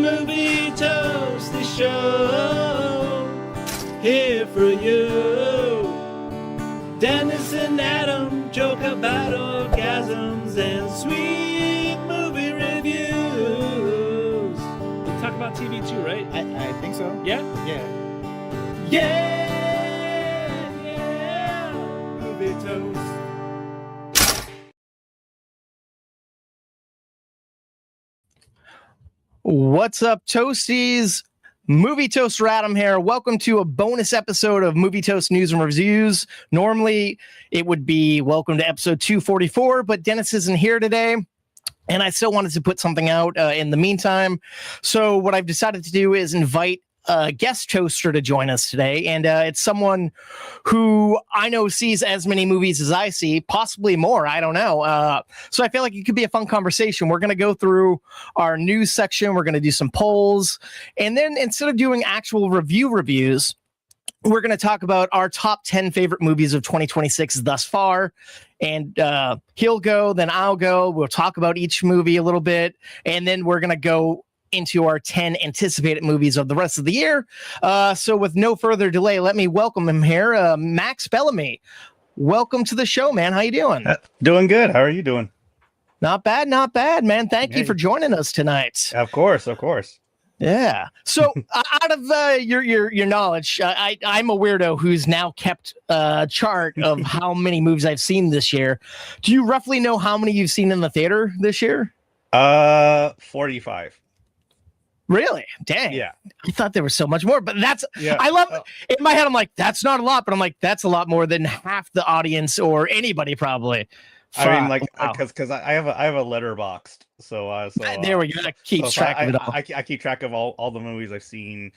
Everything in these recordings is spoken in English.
Movie Toasty Show, here for you. Dennis and Adam joke about orgasms and sweet movie reviews. We talk about TV too, right? I think so. Yeah? Yeah. Yeah! Movie Toast. What's up, Toasties? Movie Toast Adam here. Welcome to a bonus episode of Movie Toast News and Reviews. Normally, it would be welcome to episode 244, but Dennis isn't here today, and I still wanted to put something out in the meantime. So what I've decided to do is invite a guest toaster to join us today, and it's someone who I know sees as many movies as I see, possibly more. I don't know. So I feel like it could be a fun conversation. We're going to go through our news section. We're going to do some polls, and then instead of doing actual reviews, we're going to talk about our top 10 favorite movies of 2026 thus far. And he'll go, then I'll go. We'll talk about each movie a little bit, and then we're going to go into our 10 anticipated movies of the rest of the year. So with no further delay, let me welcome him here, Max Bellamy. Welcome to the show, man. How you doing? Doing good. How are you doing? Not bad, man. Thank you for joining us tonight. Of course. Yeah. So out of your knowledge, I'm a weirdo who's now kept a chart of how many movies I've seen this year. Do you roughly know how many you've seen in the theater this year? 45. Really? Dang. Yeah. I thought there was so much more, but Yeah. I love in my head. I'm like, that's not a lot, but I'm like, that's a lot more than half the audience or anybody probably. I mean, like, wow. because I have a letterboxed, There we go. That keeps track of it all. I keep track of all the movies I've seen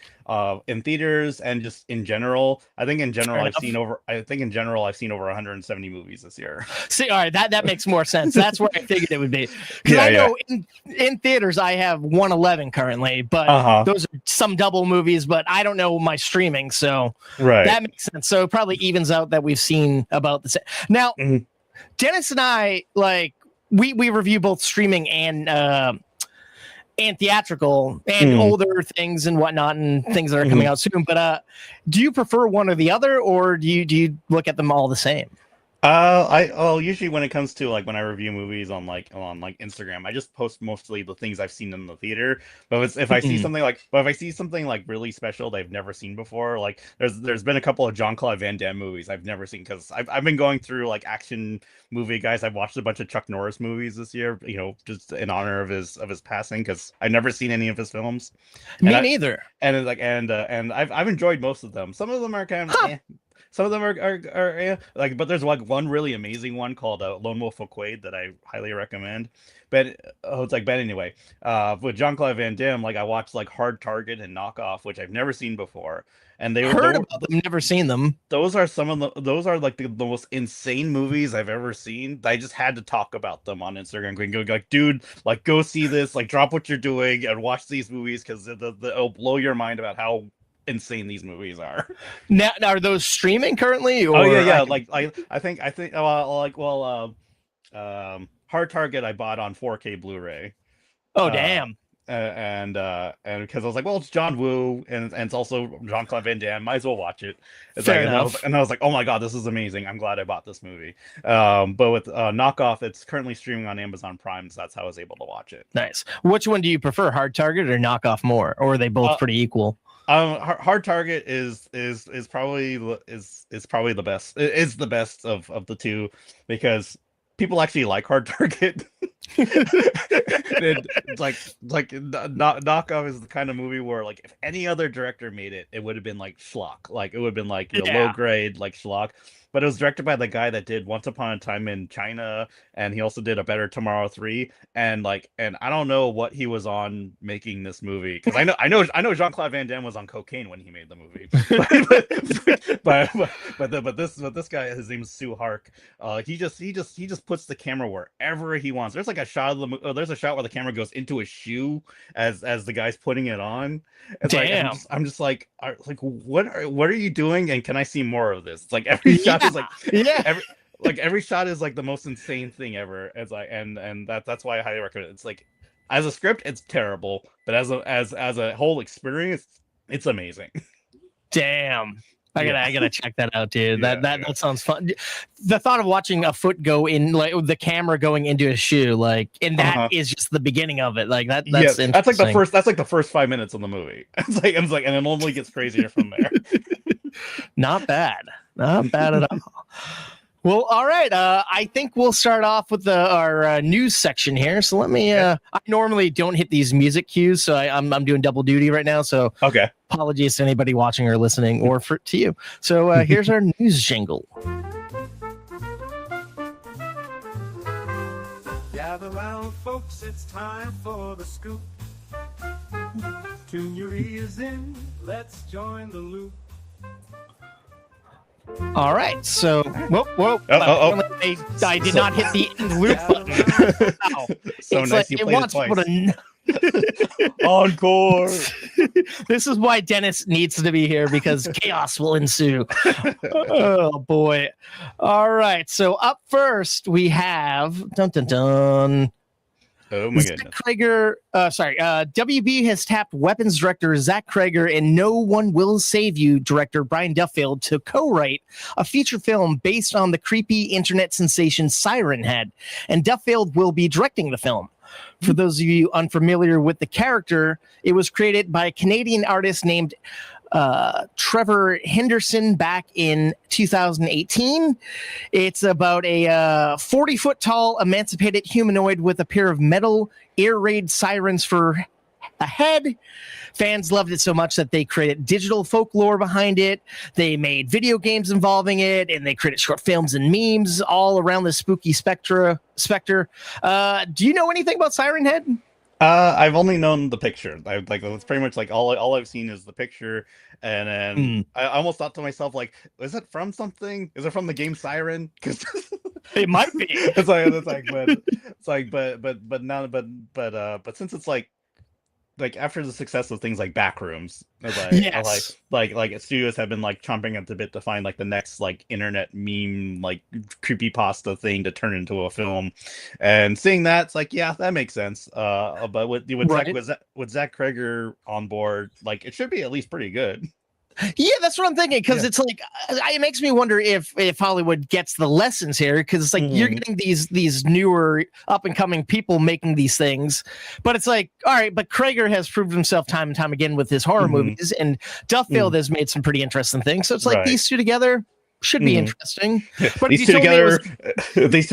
in theaters and just in general. I think in general I've seen over 170 movies this year. See, all right, that makes more sense. That's where I figured it would be. Because I know in theaters I have 111 currently, but those are some double movies. But I don't know my streaming, so that makes sense. So it probably evens out that we've seen about the same. Now, Dennis and I, like, we review both streaming and theatrical and older things and whatnot and things that are coming out soon. But do you prefer one or the other, or do you look at them all the same? Usually when it comes to like when I review movies on Instagram, I just post mostly the things I've seen in the theater. But if I see something like really special that I've never seen before, like there's been a couple of Jean-Claude Van Damme movies I've never seen, because I've been going through like action movie guys. I've watched a bunch of Chuck Norris movies this year, just in honor of his passing, because I've never seen any of his films. Me neither. And I've enjoyed most of them. Some of them are kind of some of them are like, but there's like one really amazing one called Lone Wolf of Quaid that I highly recommend. But anyway, with Jean-Claude Van Damme, like I watched like Hard Target and Knockoff, which I've never seen before, and they heard about them, never seen them. Those are like the most insane movies I've ever seen. I just had to talk about them on Instagram, going like, dude, like go see this, like drop what you're doing and watch these movies, because it'll blow your mind about how insane these movies are. Now are those streaming currently? Or Hard Target I bought on 4K Blu-ray. Damn. And because I was like, well, it's John Woo and it's also Jean-Claude Van Damme, might as well watch it. Fair enough. And I was like, oh my god, this is amazing. I'm glad I bought this movie. But with Knockoff, it's currently streaming on Amazon Prime, so that's how I was able to watch it. Nice. Which one do you prefer, Hard Target or Knockoff more, or are they both pretty equal? Hard Target is probably the best. It is the best of the two, because people actually like Hard Target. It's like Knockoff is the kind of movie where, like, if any other director made it, it would have been like schlock. Like it would have been like low grade, like schlock. But it was directed by the guy that did Once Upon a Time in China, and he also did A Better Tomorrow 3. And I don't know what he was on making this movie, because I know Jean-Claude Van Damme was on cocaine when he made the movie. but this guy, his name is Sue Hark. He just puts the camera wherever he wants. There's like a shot of there's a shot where the camera goes into his shoe as the guy's putting it on. It's damn. Like, I'm just like what are you doing? And can I see more of this? It's like every shot is like every shot is like the most insane thing ever. It's like and that's why I highly recommend it. It's like as a script, it's terrible, but as a whole experience, it's amazing. Damn. I gotta check that out, dude. Yeah, That sounds fun. The thought of watching a foot go in, like the camera going into a shoe, like, and that is just the beginning of it. Like that's interesting. That's like the first 5 minutes of the movie. It's like, and it only gets crazier from there. Not bad at all. Well, all right. I think we'll start off with our news section here. So let me. I normally don't hit these music cues, so I'm doing double duty right now. So okay. Apologies to anybody watching or listening, or to you. So here's our news jingle. Gather round, folks. It's time for the scoop. Tune your ears in. Let's join the loop. All right, so whoa! I did not hit the loop button. Wow. So it's nice like, you it played wants it people twice. to Encore. This is why Dennis needs to be here, because chaos will ensue. Oh boy! All right, so up first we have dun dun dun. Oh my goodness. WB has tapped weapons director Zach Krager and No One Will Save You director Brian Duffield to co-write a feature film based on the creepy internet sensation Siren Head, and Duffield will be directing the film. For those of you unfamiliar with the character, it was created by a Canadian artist named Trevor Henderson back in 2018. It's about a 40-foot tall emancipated humanoid with a pair of metal air raid sirens for a head. Fans loved it so much that they created digital folklore behind it. They made video games involving it, and they created short films and memes all around the spooky specter. Do you know anything about Siren Head? I've only known the picture. It's pretty much like all I've seen is the picture, and then I almost thought to myself, like, is it from something? Is it from the game Siren? Because It might be. But since it's like after the success of things like Backrooms, Yes. studios have been like chomping at the bit to find like the next like internet meme like creepypasta thing to turn into a film, and seeing that, it's like, yeah, that makes sense. But with Zach Krager on board, like, it should be at least pretty good. Yeah, that's what I'm thinking, because it's like it makes me wonder if Hollywood gets the lessons here, because it's like you're getting these newer up and coming people making these things, but it's like, all right, but Krager has proved himself time and time again with his horror movies, and Duffield has made some pretty interesting things. So it's like these two together should be interesting. But these two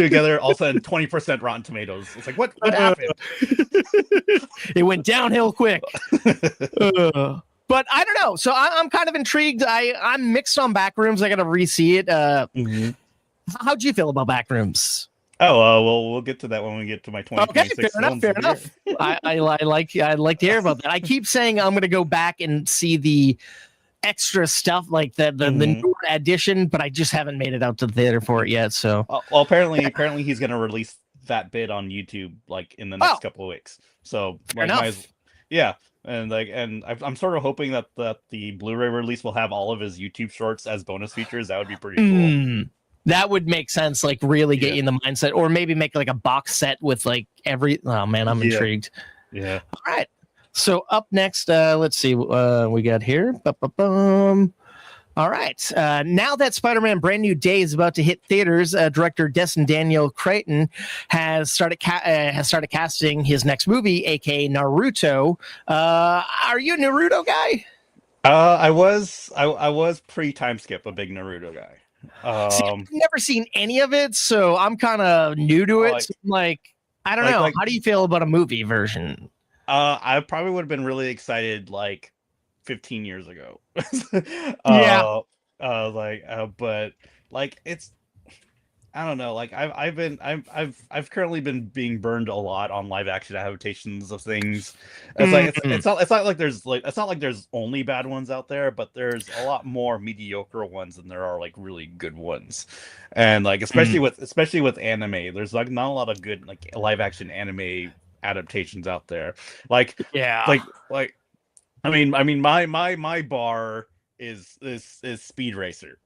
together also had 20% Rotten Tomatoes. It's like, what happened? It went downhill quick. But I don't know. So I'm kind of intrigued. I'm mixed on Backrooms. I got to re-see it. How'd you feel about Backrooms? Oh, well, we'll get to that when we get to my 2026. Okay, fair enough. I like to hear about that. I keep saying I'm going to go back and see the extra stuff, like the newer edition, but I just haven't made it out to the theater for it yet. So, well, apparently he's going to release that bit on YouTube like in the next couple of weeks. So, yeah. And I'm sort of hoping that the Blu-ray release will have all of his YouTube shorts as bonus features. That would be pretty cool. That would make sense. Like, really get you in the mindset, or maybe make like a box set with like every. Oh man, I'm intrigued. Yeah. All right. So up next, let's see. We got here. All right. Now that Spider-Man Brand New Day is about to hit theaters, director Destin Daniel Cretton has started casting his next movie, aka Naruto. Are you a Naruto guy? I was pre-time skip a big Naruto guy. See, I've never seen any of it, so I'm kind of new to it. So I'm like, I don't know. How do you feel about a movie version? I probably would have been really excited like 15 years ago. But like, it's, I don't know, like I've currently been being burned a lot on live action adaptations of things. It's not like there's only bad ones out there, but there's a lot more mediocre ones than there are like really good ones. And like especially with anime, there's like not a lot of good like live action anime adaptations out there. My bar is Speed Racer.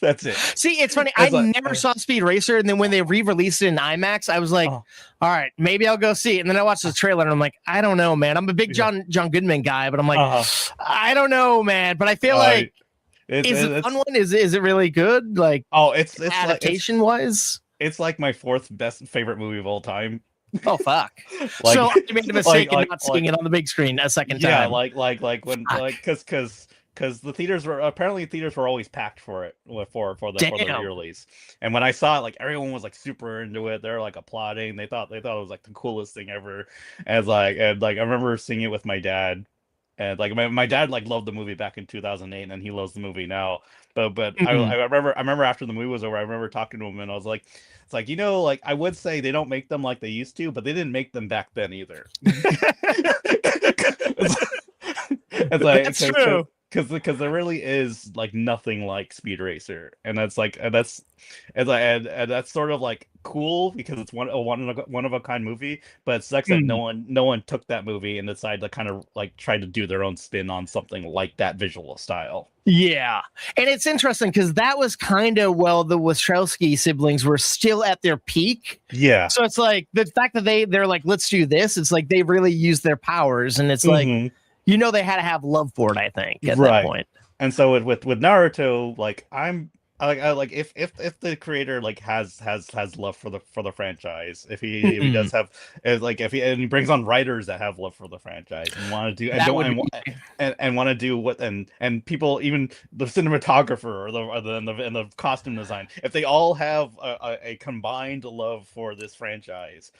That's it. See, it's funny. It's I like, never saw Speed Racer, and then when they re-released it in IMAX, I was like, oh. "All right, maybe I'll go see it." And then I watched the trailer, and I'm like, "I don't know, man. I'm a big John Goodman guy, but I'm like, I don't know, man. But I feel like is it a fun one? Is it really good? Like, it's adaptation wise, it's like my fourth best favorite movie of all time. Oh fuck! Like, so I made a mistake in like, not seeing it on the big screen a second time. Yeah, because the theaters were always packed for it for the release. And when I saw it, like everyone was like super into it. They're like applauding. They thought it was like the coolest thing ever. And I remember seeing it with my dad. And like my dad like loved the movie back in 2008, and he loves the movie now. But I remember after the movie was over, I remember talking to him, and I was like, it's like, like I would say they don't make them like they used to, but they didn't make them back then either. It's like, that's true. Because there really is like nothing like Speed Racer, and that's sort of like cool because it's one of a kind movie, but it sucks that no one took that movie and decided to kind of like try to do their own spin on something like that visual style. Yeah, and it's interesting because that was kind of the Wachowski siblings were still at their peak. Yeah, so it's like the fact that they're like, let's do this. It's like they really used their powers, and it's like. They had to have love for it, I think, at that point. And so with Naruto, like I like if the creator like has love for the franchise, if he does have if he brings on writers that have love for the franchise and want to do and want to do what and people, even the cinematographer or the costume design, if they all have a combined love for this franchise,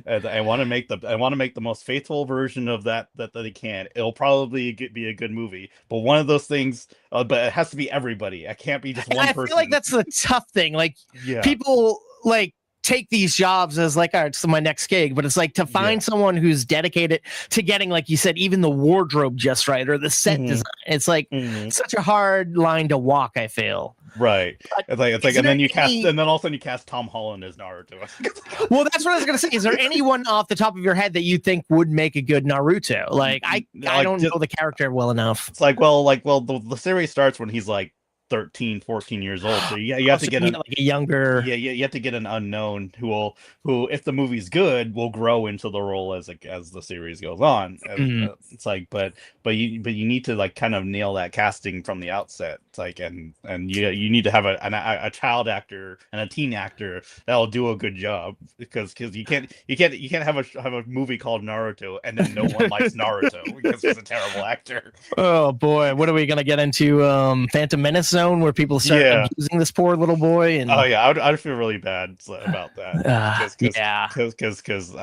I want to make the most faithful version of that they can, it'll probably be a good movie. But one of those things, but it has to be everybody. It can't be just one person. I feel like that's the tough thing. Like, people like take these jobs as like, all right, it's my next gig, but it's like to find someone who's dedicated to getting, like you said, even the wardrobe just right or the set design. It's like such a hard line to walk, I feel. Right. It's like, and then and then all of a sudden you cast Tom Holland as Naruto. Well, that's what I was gonna say. Is there anyone off the top of your head that you think would make a good Naruto? Like, I don't know the character well enough. It's like, the series starts when he's like 13, 14 years old. So you have to get like a younger. Yeah, you have to get an unknown who, if the movie's good, will grow into the role as the series goes on. It's like, but you need to like kind of nail that casting from the outset. It's like, and you need to have a child actor and a teen actor that'll do a good job, because you can't have a movie called Naruto and then no one likes Naruto because he's a terrible actor. Oh boy, what are we gonna get into? Phantom Menace zone where people start abusing this poor little boy. And I'd feel really bad about that. Because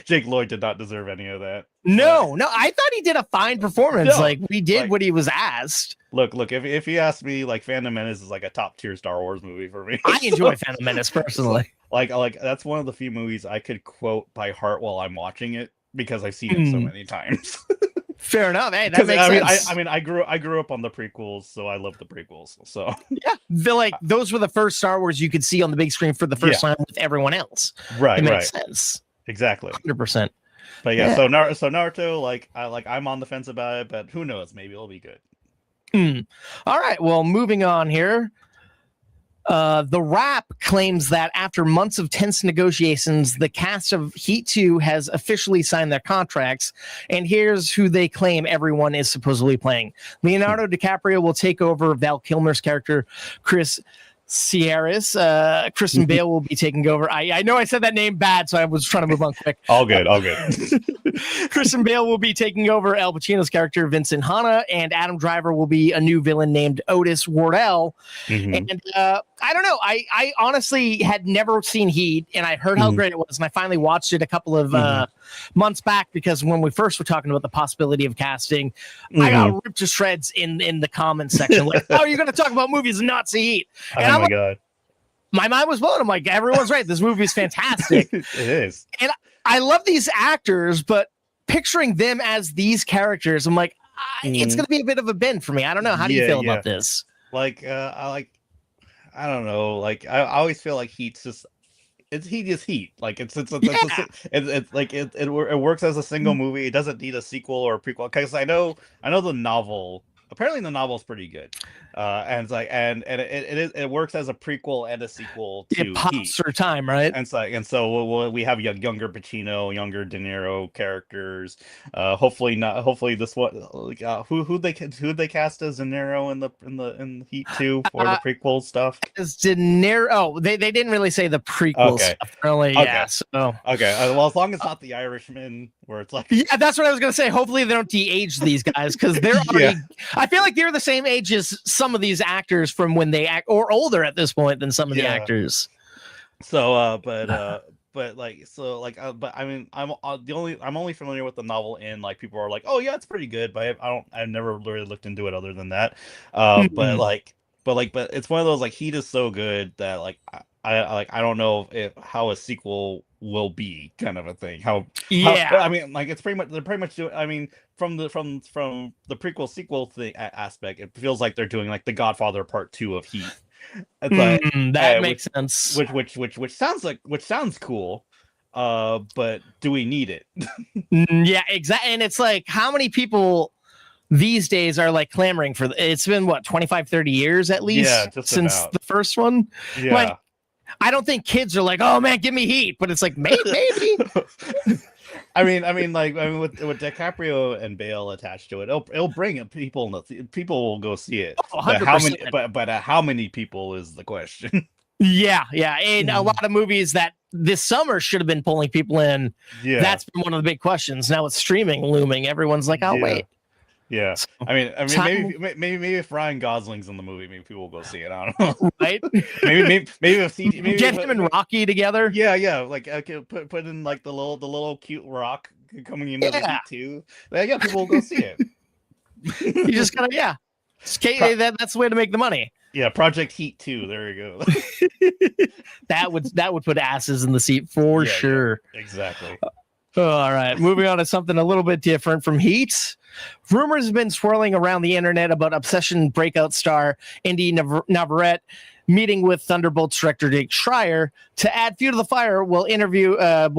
Jake Lloyd did not deserve any of that. No, I thought he did a fine performance. Like, we did what he was asked. Look, if you ask me, like, Phantom Menace is like a top tier Star Wars movie for me. I enjoy Phantom Menace personally. Like that's one of the few movies I could quote by heart while I'm watching it because I've seen it so many times. Fair enough. Hey, that makes sense. I grew up on the prequels, so I love the prequels. So yeah, those were the first Star Wars you could see on the big screen for the first time with everyone else. Right, it makes sense. Exactly, 100%. But so Naruto, I'm on the fence about it, but who knows? Maybe it'll be good. All right. Well, moving on here. The Wrap claims that after months of tense negotiations, the cast of Heat 2 has officially signed their contracts, and here's who they claim everyone is supposedly playing. Leonardo DiCaprio will take over Val Kilmer's character, Chris Sierras. Kristen Bale will be taking over. I know I said that name bad, so I was trying to move on quick. All good. Kristen Bale will be taking over Al Pacino's character, Vincent Hanna, and Adam Driver will be a new villain named Otis Wardell. And I don't know. I honestly had never seen Heat, and I heard how great it was, and I finally watched it a couple of months back, because when we first were talking about the possibility of casting, I got ripped to shreds in the comments section. Like, how are you going to talk about movies and not see Heat? And oh my God. My mind was blown. I'm like, everyone's right. This movie is fantastic. It is. And I love these actors, but picturing them as these characters, I'm like, it's going to be a bit of a bend for me. I don't know. How do you feel about this? Like, I don't know. Like, I always feel like Heat's just, Heat is Heat. Like, it works as a single movie. It doesn't need a sequel or a prequel. Because I know the novel apparently the novel's pretty good, and it's like it works as a prequel and a sequel to It pops Heat. through time, right? And so we have younger Pacino, younger De Niro characters. Hopefully this one. Who they cast as De Niro in Heat 2 for the prequel stuff? As De Niro. Oh, they didn't really say the prequel stuff. Really, Okay. yeah. So Okay. Well, as long as it's not the Irishman, where it's like yeah, that's what I was gonna say. Hopefully they don't de-age these guys because they're already. I feel like they're the same age as some of these actors from when they act, or older at this point than some of the actors. So, but I mean, I'm only familiar with the novel, and like people are like, oh yeah, it's pretty good, but I've never really looked into it other than that. But it's one of those like Heat is so good that like I don't know how a sequel will be kind of a thing. I mean, like they're pretty much doing. I mean, from the prequel sequel thing aspect, it feels like they're doing like The Godfather Part 2 of Heat. It's like that makes sense. Which sounds cool. But do we need it? Yeah, exactly. And it's like, how many people these days are like clamoring for it's been what 25, 30 years at least since the first one. Yeah. Like, I don't think kids are like, oh man, give me Heat, but it's like maybe. I mean, with DiCaprio and Bale attached to it, it'll bring people. People will go see it. Oh, but how many people is the question? Yeah, and a lot of movies that this summer should have been pulling people in. Yeah, that's been one of the big questions. Now with streaming looming, everyone's like, "I'll wait." Yeah, so, I mean, maybe if Ryan Gosling's in the movie, maybe people will go see it. I don't know. Right? maybe if get him and Rocky together. Yeah. Like I could put in like the little cute rock coming into the Heat too. Yeah, people will go see it. You just gotta that's the way to make the money. Yeah, Project Heat 2. There you go. that would put asses in the seat for sure. Yeah, exactly. All right, moving on to something a little bit different from Heat. Rumors have been swirling around the internet about Obsession breakout star Indy Navarrete meeting with Thunderbolts director Jake Schreier to add fuel to the fire while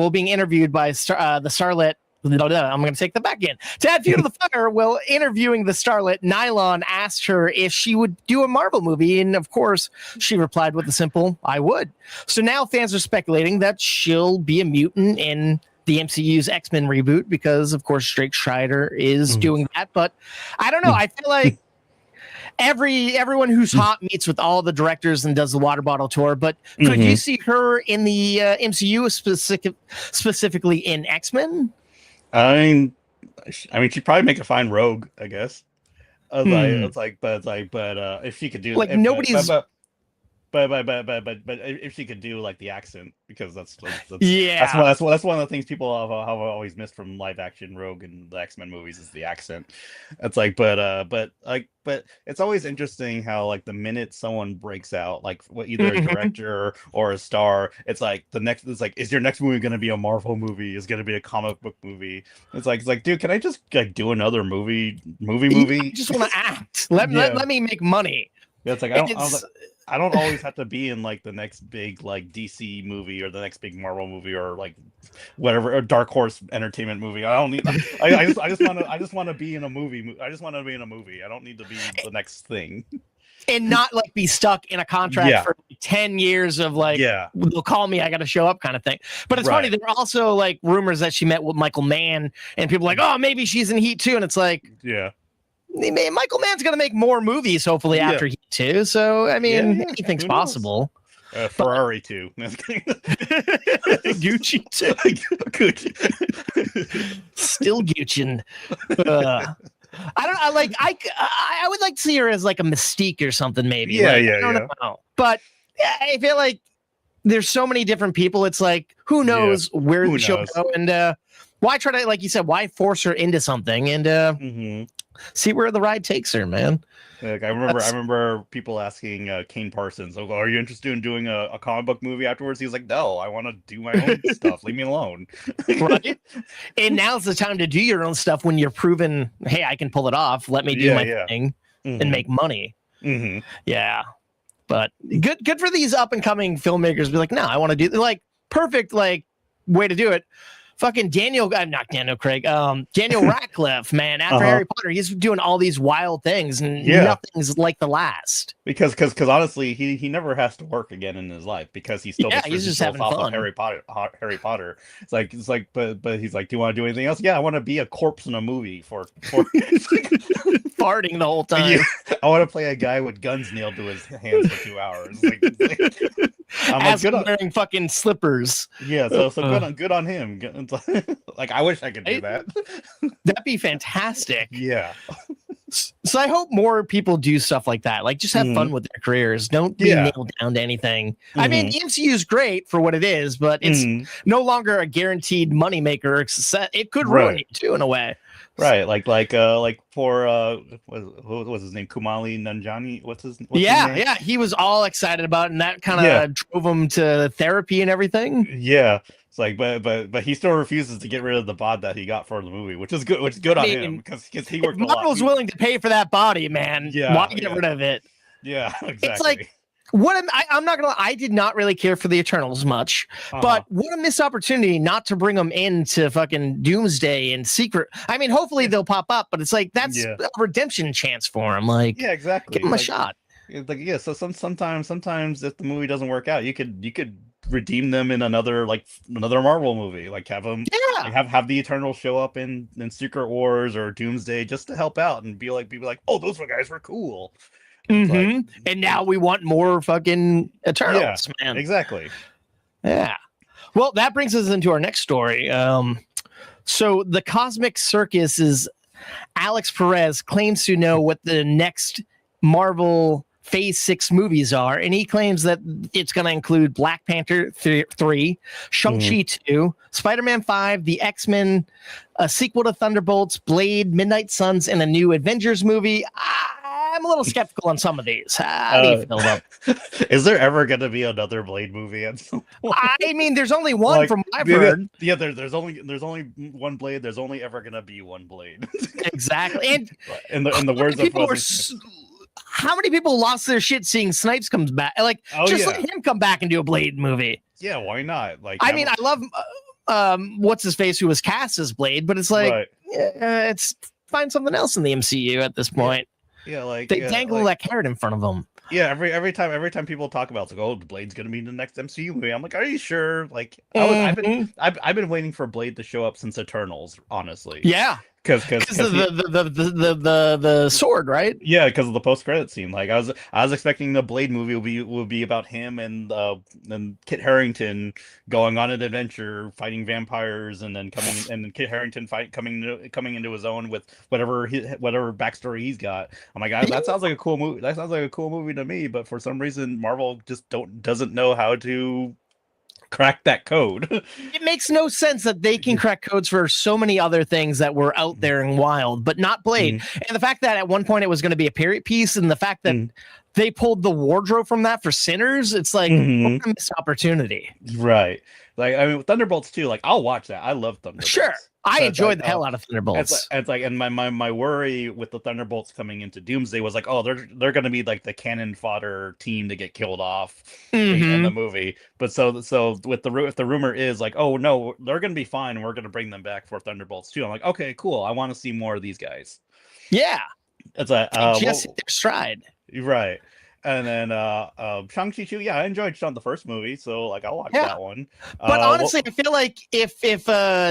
being interviewed by the starlet. I'm going to take that back in. To add fuel to the fire, while interviewing the starlet, Nylon asked her if she would do a Marvel movie, and of course, she replied with a simple, "I would." So now fans are speculating that she'll be a mutant in the MCU's X-Men reboot because, of course, Jake Schreier is doing that. But I don't know. I feel like everyone who's hot meets with all the directors and does the water bottle tour. But could you see her in the MCU, specifically in X-Men? I mean, she'd probably make a fine rogue, I guess. But if she could do like nobody's. But if she could do like the accent, because that's one of the things people have always missed from live action Rogue and the X-Men movies is the accent. It's like, but it's always interesting how like the minute someone breaks out, like either a director or a star, it's like is your next movie going to be a Marvel movie? Is going to be a comic book movie? It's like, dude, can I just like do another movie? I just want to act. Let me make money. Yeah, it's like I don't always have to be in like the next big like DC movie or the next big Marvel movie or like whatever, or Dark Horse Entertainment movie. I don't need. I just want to be in a movie. I just want to be in a movie. I don't need to be the next thing. And not like be stuck in a contract for 10 years of like, they'll call me, I got to show up kind of thing. But it's funny. There were also like rumors that she met with Michael Mann, and people were like, oh, maybe she's in Heat 2. And it's like, Michael Mann's going to make more movies, hopefully, after Heat 2. So, I mean, anything's possible. Ferrari 2. Gucci 2. Gucci. Still Gucci'ing. I would like to see her as like a Mystique or something, maybe. I don't know. But I feel like there's so many different people. It's like, who knows where she'll go? And why try to, like you said, why force her into something and see where the ride takes her, man? Like, I remember people asking Kane Parsons, "Oh, are you interested in doing a comic book movie afterwards?" He's like, "No, I want to do my own stuff. Leave me alone." Right? And now's the time to do your own stuff when you're proven, hey, I can pull it off. Let me do my thing and make money. Yeah, but good for these up and coming filmmakers. Be like, no, I want to do like perfect like way to do it. fucking not Daniel Craig, Daniel Radcliffe, man, after Harry Potter, he's doing all these wild things and nothing's like the last. Because honestly, he never has to work again in his life because he's still he's just having fun. Of Harry Potter. It's like but he's like, do you want to do anything else? Yeah, I want to be a corpse in a movie for farting the whole time. Yeah, I want to play a guy with guns nailed to his hands for 2 hours. I'm wearing fucking slippers. Yeah, so good on him. Like, I wish I could do that. That'd be fantastic. Yeah. So I hope more people do stuff like that. Like, just have fun with their careers. Don't be nailed down to anything. I mean, the MCU is great for what it is, but it's no longer a guaranteed moneymaker. It could ruin you too, in a way. Right, like for what was his name? Kumali Nanjiani. What's his name? Yeah, he was all excited about it, and that kind of drove him to therapy and everything. Yeah, it's like, but he still refuses to get rid of the bod that he got for the movie, which is good. Which is good on him because he worked a lot. Marvel's willing to pay for that body, man. Yeah, why get rid of it? Yeah, exactly. It's like, I'm not gonna lie, I did not really care for the Eternals much, but what a missed opportunity not to bring them into fucking Doomsday and Secret. I mean, hopefully they'll pop up, but it's like that's a redemption chance for them. Like, yeah, exactly. Give them a shot. Like, yeah. So sometimes if the movie doesn't work out, you could redeem them in another Marvel movie. Like, have them have the Eternals show up in Secret Wars or Doomsday just to help out and be like, oh, those guys were cool. And now we want more fucking Eternals, man. Exactly. Yeah. Well, that brings us into our next story. So the Cosmic Circus' Alex Perez claims to know what the next Marvel Phase 6 movies are, and he claims that it's going to include Black Panther 3, Shang-Chi 2, Spider-Man 5, the X-Men, a sequel to Thunderbolts, Blade, Midnight Suns, and a new Avengers movie. I'm a little skeptical on some of these. How do you feel about? Is there ever going to be another Blade movie at some point? I mean, there's only one from what I've heard. Yeah, there's only one Blade. There's only ever going to be one Blade. Exactly. And in the words of how many people lost their shit seeing Snipes comes back? Like, let him come back and do a Blade movie. Yeah, why not? Like, I mean, I love what's his face who was cast as Blade, but it's like it's find something else in the MCU at this point. Yeah, like they dangle that carrot in front of them. Yeah, every time people talk about it's like, oh, Blade's gonna be in the next MCU movie. I'm like, are you sure? Like, I've been waiting for Blade to show up since Eternals, honestly. Yeah. Because the sword, right? Yeah, because of the post-credit scene. Like, I was expecting the Blade movie will be about him and Kit Harington going on an adventure, fighting vampires, and then Kit Harington coming into his own with whatever backstory he's got. I'm like, that sounds like a cool movie. That sounds like a cool movie to me. But for some reason, Marvel just doesn't know how to crack that code. It makes no sense that they can crack codes for so many other things that were out there and wild, but not Blade. And the fact that at one point it was going to be a period piece, and the fact that they pulled the wardrobe from that for Sinners, it's like, what a missed opportunity. Right. Like, I mean, Thunderbolts too, like, I'll watch that. I love Thunderbolts. Sure. I enjoyed the hell out of Thunderbolts. It's like, and my worry with the Thunderbolts coming into Doomsday was like, oh, they're going to be like the cannon fodder team to get killed off in the movie. But so with if the rumor is like, oh no, they're going to be fine, and we're going to bring them back for Thunderbolts too. I'm like, okay, cool. I want to see more of these guys. Yeah. It's like just hit their stride. Right. And then Shang-Chi 2, I enjoyed the first movie, so like I'll watch that one. But honestly, I feel like if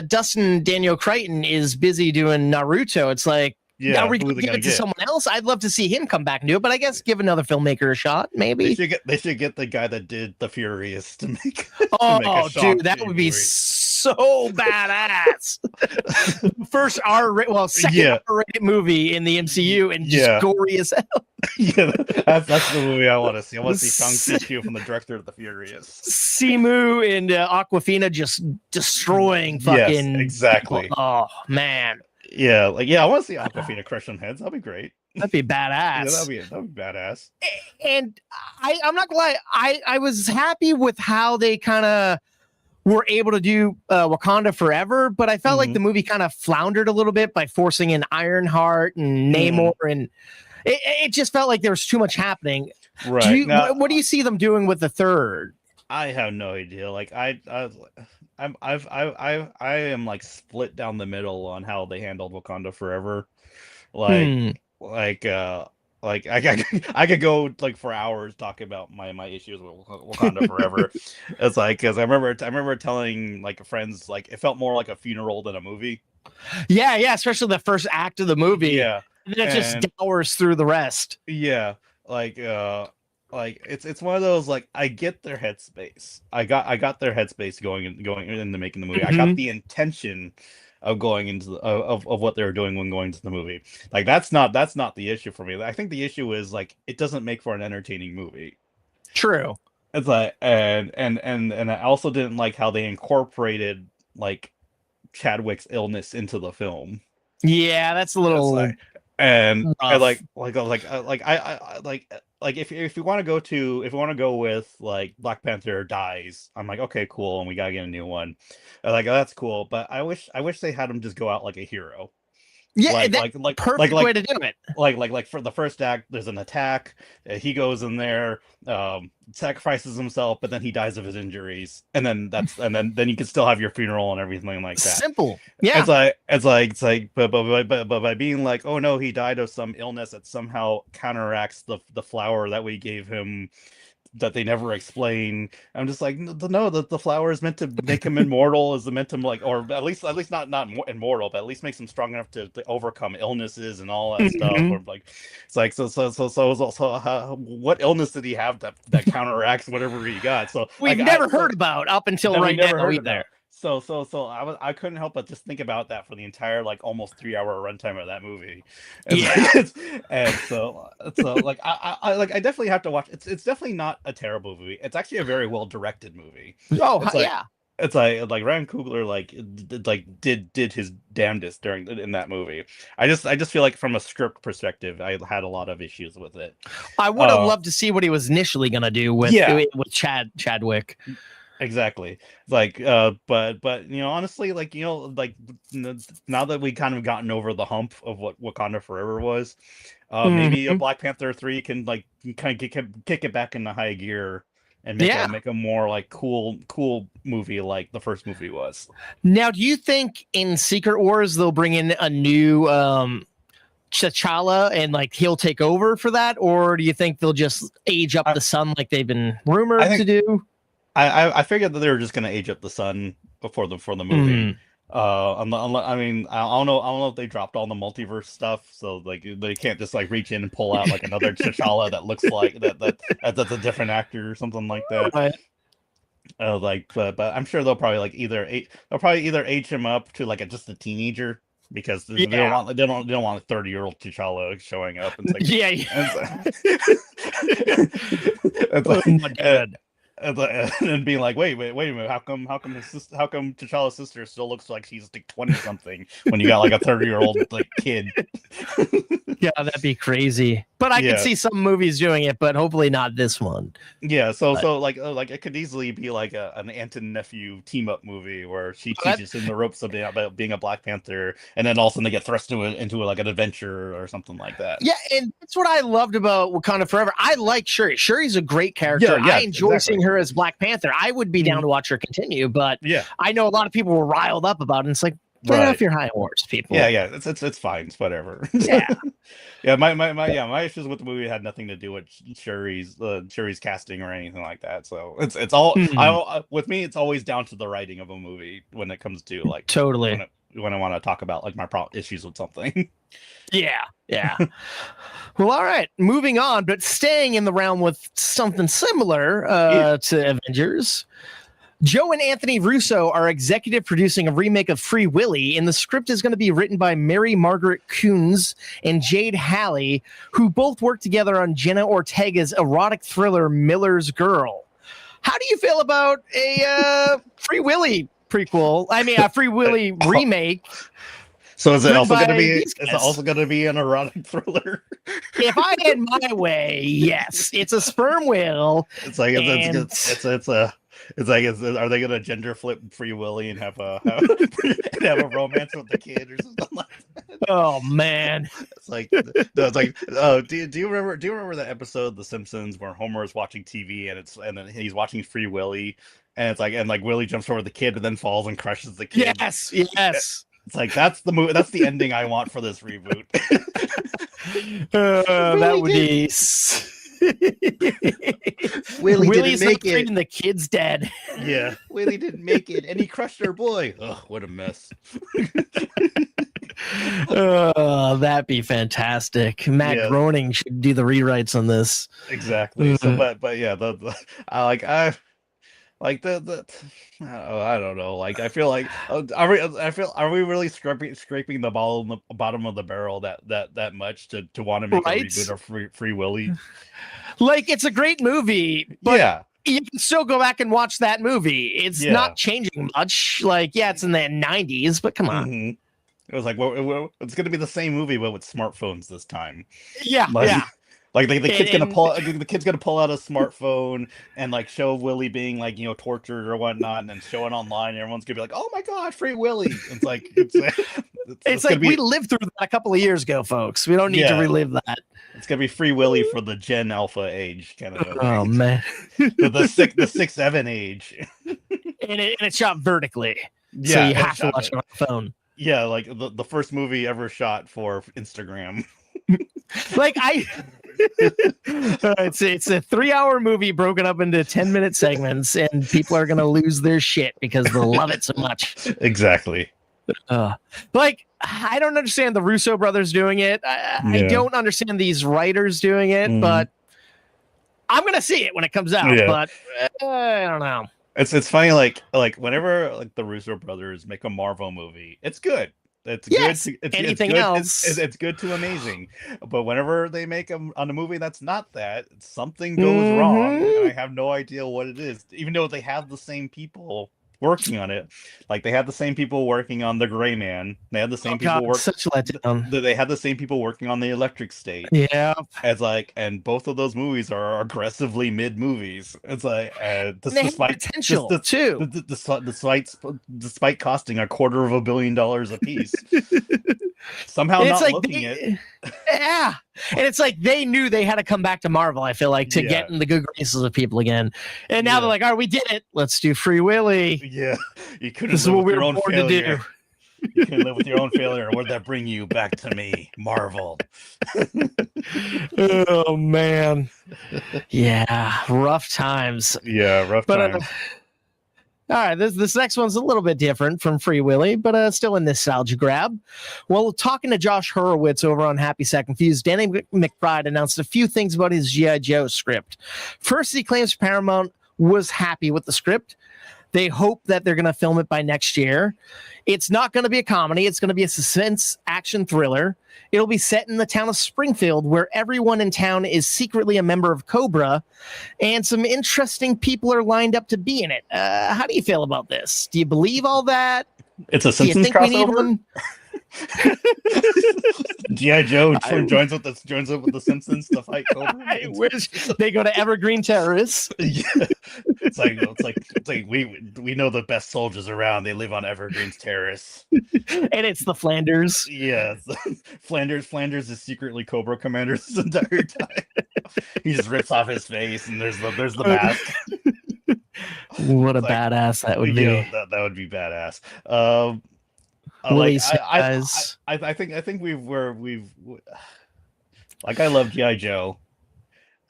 Dustin Daniel Crichton is busy doing Naruto, it's like, are we going to give it to someone else? I'd love to see him come back and do it, but I guess give another filmmaker a shot, maybe. They should get the guy that did The Furious to make. Dude, that would be so badass. First second R-rated movie in the MCU, and just gory as hell. Yeah, that's the movie I want to see. I want to see Shang-Chi 2 from the director of The Furious. Simu and Aquafina just destroying fucking. Yes, exactly. Oh man. Yeah, I want to see Aquafina crush some heads. That'd be great. That'd be badass. Yeah, that'd be badass. And I'm not gonna lie, I was happy with how they kind of were able to do Wakanda Forever, but I felt like the movie kind of floundered a little bit by forcing in Ironheart and Namor, and it just felt like there was too much happening. Right. What do you see them doing with the third? I have no idea. Like I am like split down the middle on how they handled Wakanda Forever. Like Hmm. like uh I could go like for hours talking about my issues with Wakanda Forever. It's like because I remember telling like friends like it felt more like a funeral than a movie. Yeah, yeah, especially the first act of the movie. Yeah, And then it just and devours through the rest. yeah, like it's one of those like I get their headspace. I got their headspace going into making the movie. I got Mhm. the intention of going into of what they were doing when going to the movie. Like that's not the issue for me. I think the issue is like it doesn't make for an entertaining movie. True. It's like and I also didn't like how they incorporated like Chadwick's illness into the film. Yeah, that's a It's little like and rough. like if you want to go to if you want to go with like Black Panther dies, I'm like okay cool, and we gotta get a new one. Like that's cool, but I wish they had him just go out like a hero. Yeah, Like that's like the like like perfect way like to do it. like for the first act, there's an attack. He goes in there, sacrifices himself, but then he dies of his injuries, and then you can still have your funeral and everything like that. Simple. Yeah. But by being like, oh no, he died of some illness that somehow counteracts the flower that we gave him that they never explain. I'm just like, no, the flower is meant to make him immortal, is meant to like, or at least not immortal, but at least makes him strong enough to overcome illnesses and all that stuff. Mhm. Or like, it's like what illness did he have that counteracts whatever he got? So We've like, never heard about up until that we right never now heard either. about. So I couldn't help but just think about that for the entire like almost 3 hour runtime of that movie. And Yeah. and so like I definitely have to watch. It's definitely not a terrible movie. It's actually a very well directed movie. Oh, It's like yeah. it's like Ryan Coogler did his damnedest in that movie. I just feel like from a script perspective, I had a lot of issues with it. I would have loved to see what he was initially gonna do with Yeah. with Chadwick. Exactly. Like, but honestly, like, like now that we kind of gotten over the hump of what Wakanda Forever was, maybe a Mhm. Black Panther 3 can like kind of kick it back into high gear and make Yeah. a more like cool movie like the first movie was. Now, do you think in Secret Wars they'll bring in a new T'Challa and like he'll take over for that, or do you think they'll just age up I- the sun like they've been rumored I think- to do? I figured that they were just gonna age up the sun for the movie. Mhm. I mean, I don't know if they dropped all the multiverse stuff, so like they can't just like reach in and pull out like another T'Challa that looks like that's a different actor or something like that. Right. But I'm sure they'll probably like either age him up to like just a teenager because they don't Yeah. want a 30-year-old T'Challa showing up. And it's like, Yeah, yeah. it's Oh, my like, God. and being like, wait a minute, how come T'Challa's sister still looks like she's like 20 something when you got like a 30-year-old like kid? Yeah, that'd be crazy. But I Yeah. could see some movies doing it, but hopefully not this one. Yeah, so like it could easily be like an aunt and nephew team up movie where she That- teaches him the ropes about being a Black Panther, and then all of a sudden they get thrust into like an adventure or something like that. Yeah, and that's what I loved about Wakanda Forever. I like Shuri. Shuri's a great character. Yeah, I enjoy exactly. seeing her as Black Panther. I would be down to watch her continue, but Yeah, I know a lot of people were riled up about it. And it's like, get Right. off your high horse, people. yeah, it's fine, it's whatever. Yeah. Yeah, my issues with the movie had nothing to do with Shuri's casting or anything like that. So it's all with me. It's always down to the writing of a movie when it comes to like Totally. when I want to talk about like my issues with something. Yeah, yeah. Well, all right. Moving on, but staying in the realm with something similar to Avengers. Joe and Anthony Russo are executive producing a remake of Free Willy, and the script is going to be written by Mary Margaret Coons and Jade Halley, who both worked together on Jenna Ortega's erotic thriller Miller's Girl. How do you feel about a Free Willy prequel? I mean, a Free Willy remake. So is it also going to Goodbye, be? these Is it guys. also going to be an erotic thriller? If I had my way, yes, it's a sperm whale. It's like And- are they gonna gender flip Free Willy and have a romance with the kid or something like that? Oh man, it's like, oh, do you remember that episode of The Simpsons where Homer is watching TV and then he's watching Free Willy, and it's like, and like Willy jumps over the kid but then falls and crushes the kid. Yes. It's like, that's the movie. That's the ending I want for this reboot. That would be. Willie didn't make it, and the kid's dead. Yeah, Willie didn't make it, and he crushed our boy. Oh, what a mess! Oh, that'd be fantastic. Matt Groening should do the rewrites on this. Exactly. So, but yeah, I don't know. Like, I feel like are we really scraping the bottom of the barrel that much to want to make a reboot of Free Willy? Like, it's a great movie, but yeah, you can still go back and watch that movie. It's not changing much. Like, it's in the 90s, but come on. Mm-hmm. It was like, well, it's going to be the same movie, but with smartphones this time. Yeah. Like the kid's gonna pull out a smartphone and like show Willie being like, tortured or whatnot, and then show it online. And everyone's gonna be like, "Oh my God, Free Willy!" It's like it's like we lived through that a couple of years ago, folks. We don't need to relive that. It's gonna be Free Willy for the Gen Alpha age, kind of. Oh man, the 6-7 age. And it's shot vertically, yeah, so you have to watch it on the phone. Yeah, like the first movie ever shot for Instagram. Like it's a 3-hour movie broken up into 10-minute segments, and people are gonna lose their shit because they love it so much. Exactly. Like, I don't understand the Russo brothers doing it. I don't understand these writers doing it, but I'm gonna see it when it comes out. But I don't know. It's funny, like whenever like the Russo brothers make a Marvel movie, it's good. It's good. Anything good. else? It's good to amazing. But whenever they make on a movie that's not that, something goes wrong, and I have no idea what it is. Even though they have the same people working on it, like they had the same people working on The Gray Man. They had the same people such letdown. They had the same people working on The Electric State. Yeah, and both of those movies are aggressively mid movies. It's like despite potential too. Despite costing $250 million a piece, somehow not like looking it. Yeah, and it's like they knew they had to come back to Marvel. I feel like to get in the good graces of people again. And now they're like, "All right, we did it. Let's do Free Willy." Yeah, you couldn't. This is what we were born to do. You can live with your own failure. Where'd that bring you back to me, Marvel? Oh man, yeah, rough times. Yeah, rough times. All right, this next one's a little bit different from Free Willy, but still a nostalgia grab. Well, talking to Josh Horowitz over on Happy Sad Confused, Danny McBride announced a few things about his G.I. Joe script. First, he claims Paramount was happy with the script. They hope that they're going to film it by next year. It's not going to be a comedy. It's going to be a suspense action thriller. It'll be set in the town of Springfield, where everyone in town is secretly a member of Cobra, and some interesting people are lined up to be in it. How do you feel about this? Do you believe all that? It's a Simpsons crossover. G.I. Joe joins up with the Simpsons to fight Cobra. I wish they go to Evergreen Terrace. Yeah. It's like we know the best soldiers around. They live on Evergreen's Terrace, and it's the Flanders. Yeah, Flanders is secretly Cobra Commander this entire time. He just rips off his face, and there's the mask. What a badass that would be! That would be badass. I think we've like, I love G.I. Joe,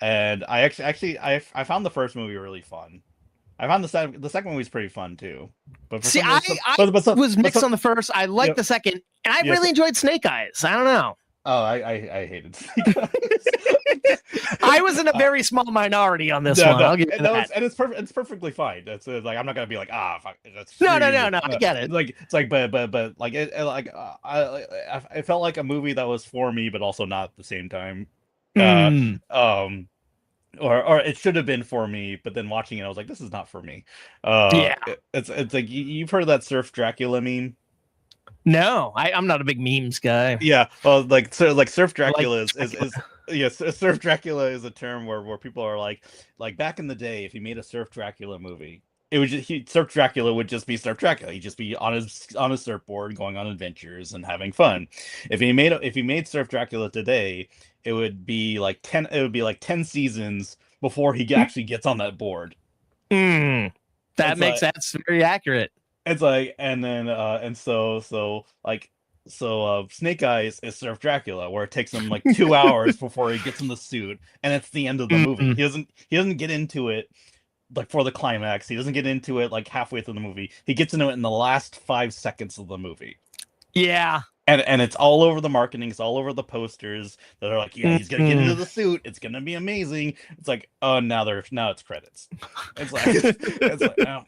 and I found the first movie really fun. I found the second movie was pretty fun too. But I was mixed on the first. I liked the second, and I really enjoyed Snake Eyes. I don't know. Oh, I hated Snake Eyes. I was in a very small minority on this one. I'll give you that. And it's perfectly fine. It's like, I'm not gonna be like, fuck, that's no. I get it. It's like, but like it felt like a movie that was for me, but also not at the same time. Or it should have been for me, but then watching it, I was like, this is not for me. It's like, you've heard of that Surf Dracula meme? No, I'm not a big memes guy. Yeah, well, Surf Dracula Surf Dracula is a term where people are like back in the day, if you made a Surf Dracula movie, it would just Surf Dracula would just be Surf Dracula. He'd just be on his surfboard, going on adventures and having fun. If he made Surf Dracula today, it would be like 10 seasons before he actually gets on that board. That makes that's very accurate. It's like, and then Snake Eyes is Surf Dracula, where it takes him like 2 hours before he gets in the suit, and it's the end of the movie. He doesn't get into it like for the climax. He doesn't get into it like halfway through the movie. He gets into it in the last 5 seconds of the movie. Yeah. And it's all over the marketing, it's all over the posters that are like, yeah, he's gonna get into the suit, it's gonna be amazing. It's like, oh, now it's credits. It's like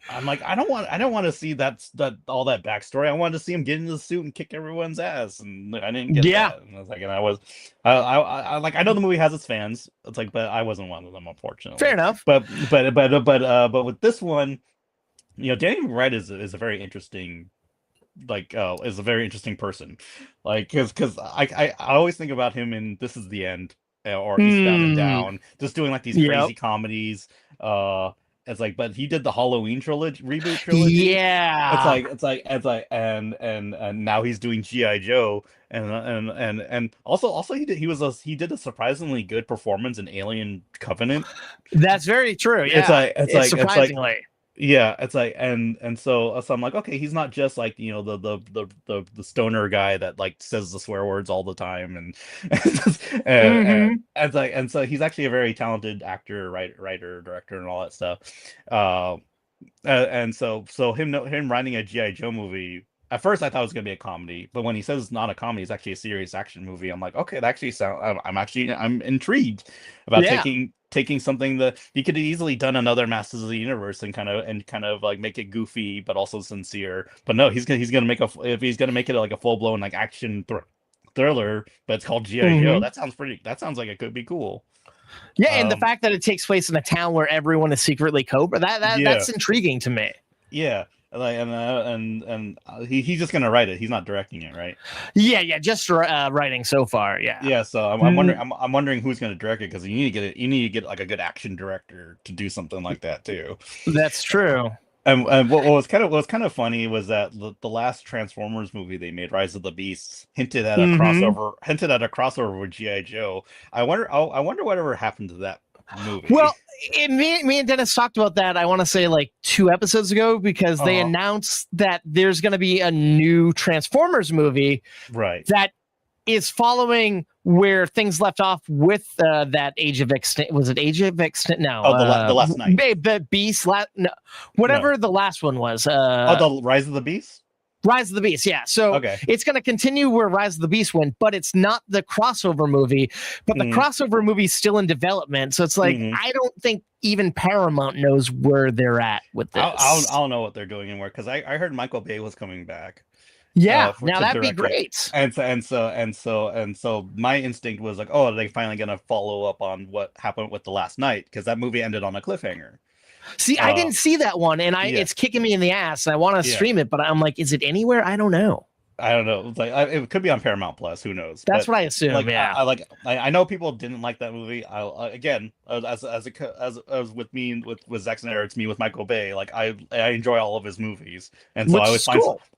I'm like, I don't want to see that all that backstory. I wanted to see him get into the suit and kick everyone's ass, and I didn't get that. And I was like, I like, I know the movie has its fans. It's like, but I wasn't one of them, unfortunately. Fair enough. But with this one, Danny Wright is a very interesting. Is a very interesting person, like because I always think about him in This Is the End or Eastbound and Down, just doing like these crazy comedies. It's like, but he did the Halloween reboot trilogy. Yeah, it's like and now he's doing G.I. Joe, and also he did a surprisingly good performance in Alien Covenant. That's very true. Yeah, surprisingly. Yeah, it's like, and so I'm like, okay, he's not just like, the stoner guy that like says the swear words all the time, and so he's actually a very talented actor, writer, director, and all that stuff. And so him writing a G.I. Joe movie. At first, I thought it was gonna be a comedy, but when he says it's not a comedy, it's actually a serious action movie. I'm like, okay, that actually I'm intrigued about taking something that he could have easily done another Masters of the Universe and kind of like make it goofy but also sincere. But no, he's gonna make it like a full blown like action thriller, but it's called G.I. Joe. That sounds like it could be cool. Yeah, and the fact that it takes place in a town where everyone is secretly Cobra, that's intriguing to me. Yeah. Like and he's just gonna write it. He's not directing it, right? Yeah, just writing so far. Yeah. So I'm wondering who's gonna direct it, because you need to get like a good action director to do something like that too. That's true. And what was kind of funny was that the last Transformers movie they made, Rise of the Beasts, hinted at a crossover with G.I. Joe. I wonder whatever happened to that movie. Well, me and Dennis talked about that, I want to say like 2 episodes ago, because they announced that there's going to be a new Transformers movie, right, that is following where things left off with that Age of Extinction. Was it Age of Extinction? No. The Last Night. The Beast. The last one was. The Rise of the Beast? Rise of the Beast, yeah. So it's going to continue where Rise of the Beast went, but it's not the crossover movie. But the crossover movie is still in development. So it's like, I don't think even Paramount knows where they're at with this. I don't know what they're doing anymore, because I heard Michael Bay was coming back. Yeah, now that'd be great. And so my instinct was like, oh, are they finally going to follow up on what happened with The Last Night? Because that movie ended on a cliffhanger. See, I didn't see that one, and it's kicking me in the ass. I want to stream it, but I'm like, is it anywhere? I don't know. I don't know. It's like it could be on Paramount Plus. Who knows? That's what I assume. Like, yeah. I know people didn't like that movie. Again, as with me with Zack Snyder, it's me with Michael Bay. Like I enjoy all of his movies, and so I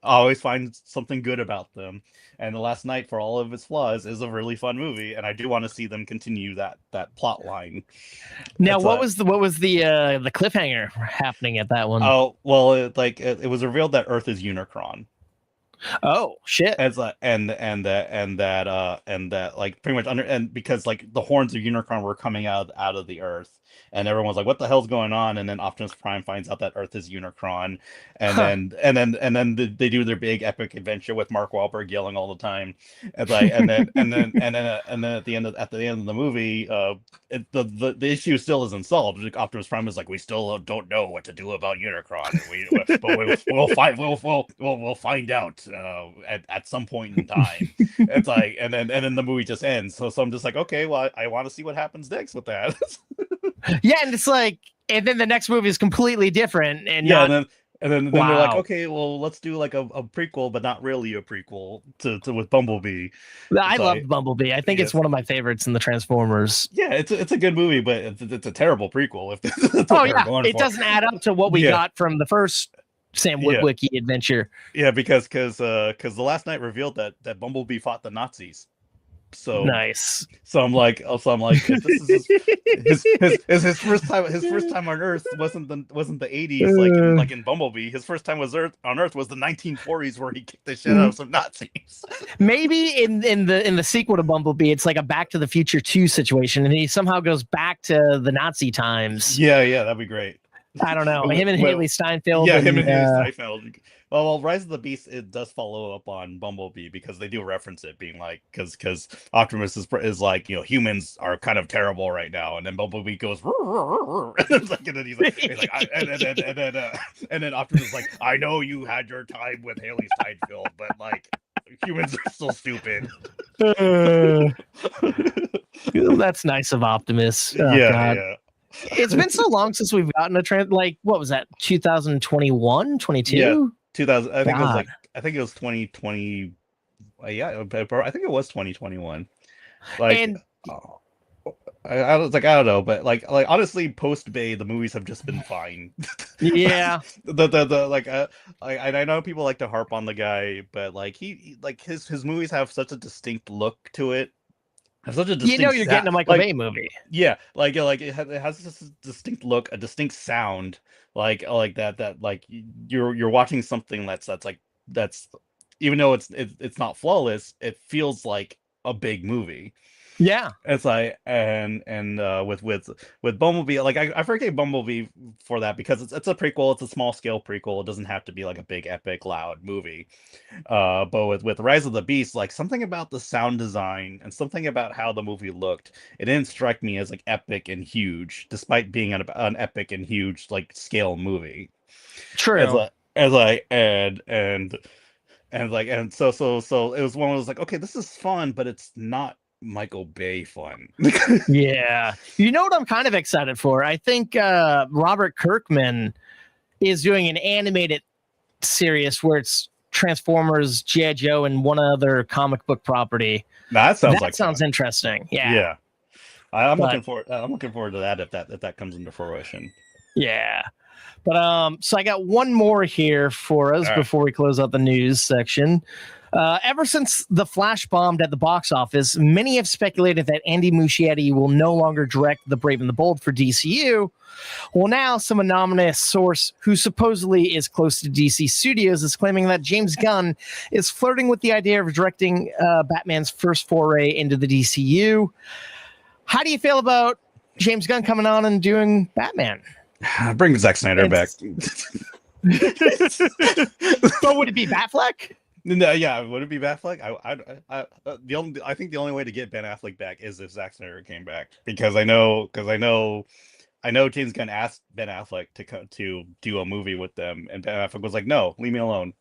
always find something good about them. And The Last Night, for all of its flaws, is a really fun movie, and I do want to see them continue that plot line. Now, what was the cliffhanger happening at that one? Oh well, it was revealed that Earth is Unicron. Oh shit! As and that like pretty much and because like the horns of Unicron were coming out of the Earth, and everyone's like, "What the hell's going on?" And then Optimus Prime finds out that Earth is Unicron, and then they do their big epic adventure with Mark Wahlberg yelling all the time, and then at the end of the movie, the issue still isn't solved. Like, Optimus Prime is like, "We still don't know what to do about Unicron, but we'll find out at some point in time." It's like, and then the movie just ends. So I'm just like, okay, well, I want to see what happens next with that. Yeah, and it's like, and then the next movie is completely different, and And then they're like, Wow. okay, well, let's do like a prequel, but not really a prequel to with Bumblebee. I It's like, love Bumblebee. I think it's yes, one of my favorites in the Transformers. yeah, it's a good movie, but it's a terrible prequel if that's Oh what they're yeah, going it for. doesn't add up to what we Yeah, got from the first Sam yeah, Witwicky adventure. yeah, because the last night revealed that Bumblebee fought the Nazis. So Nice. so I'm like, if this is his first time on Earth wasn't the 80s Uh, like in Bumblebee. His first time on Earth was the 1940s where he kicked the shit out of some Nazis. Maybe in the sequel to Bumblebee, it's like a Back to the Future 2 situation, and he somehow goes back to the Nazi times. Yeah, that'd be great. I don't know. Him and Well, Haley Steinfeld. yeah, And, him and Haley Steinfeld. Well, Rise of the Beast, it does follow up on Bumblebee because they do reference it being like because Optimus is like, humans are kind of terrible right now, and then Bumblebee goes and it's like, and then he's like and then Optimus is like, I know you had your time with Haley Steinfeld, but like humans are still stupid. That's nice of Optimus. Oh, Yeah, God. yeah. It's been so long since we've gotten a trend. Like, what was that? 2021, 22? Yeah, 2000. I think God. it was 2020. Yeah, I think it was 2021. Like, And oh, I was like, I don't know, but like honestly, post Bay, the movies have just been fine. yeah, The I know people like to harp on the guy, but like like his movies have such a distinct look to it. Have such a distinct you're getting a Michael Bay movie. yeah, like it has this distinct look, a distinct sound, like that like you're watching something that's even though it's not flawless, it feels like a big movie. Yeah. It's like with Bumblebee, like I forget Bumblebee for that because it's a prequel, it's a small scale prequel. It doesn't have to be like a big epic loud movie. But with Rise of the Beast, like something about the sound design and something about how the movie looked, it didn't strike me as like epic and huge, despite being an epic and huge like scale movie. True. As like and like and so it was one of those like, okay, this is fun, but it's not Michael Bay fun. Yeah. You know what I'm kind of excited for? I think Robert Kirkman is doing an animated series where it's Transformers, G.I. Joe, and one other comic book property. That sounds fun. Interesting. Yeah. Yeah. I'm looking forward to that if that comes into fruition. Yeah. But so I got one more here for us before we close out the news section. Ever since The Flash bombed at the box office, many have speculated that Andy Muschietti will no longer direct The Brave and the Bold for DCU. Well, now some anonymous source who supposedly is close to DC Studios is claiming that James Gunn is flirting with the idea of directing Batman's first foray into the DCU. How do you feel about James Gunn coming on and doing Batman? Bring Zack Snyder back. But would it be Batfleck? No, yeah, would it be Batfleck? I think the only way to get Ben Affleck back is if Zack Snyder came back, because I know James Gunn asked Ben Affleck to do a movie with them, and Ben Affleck was like, "No, leave me alone."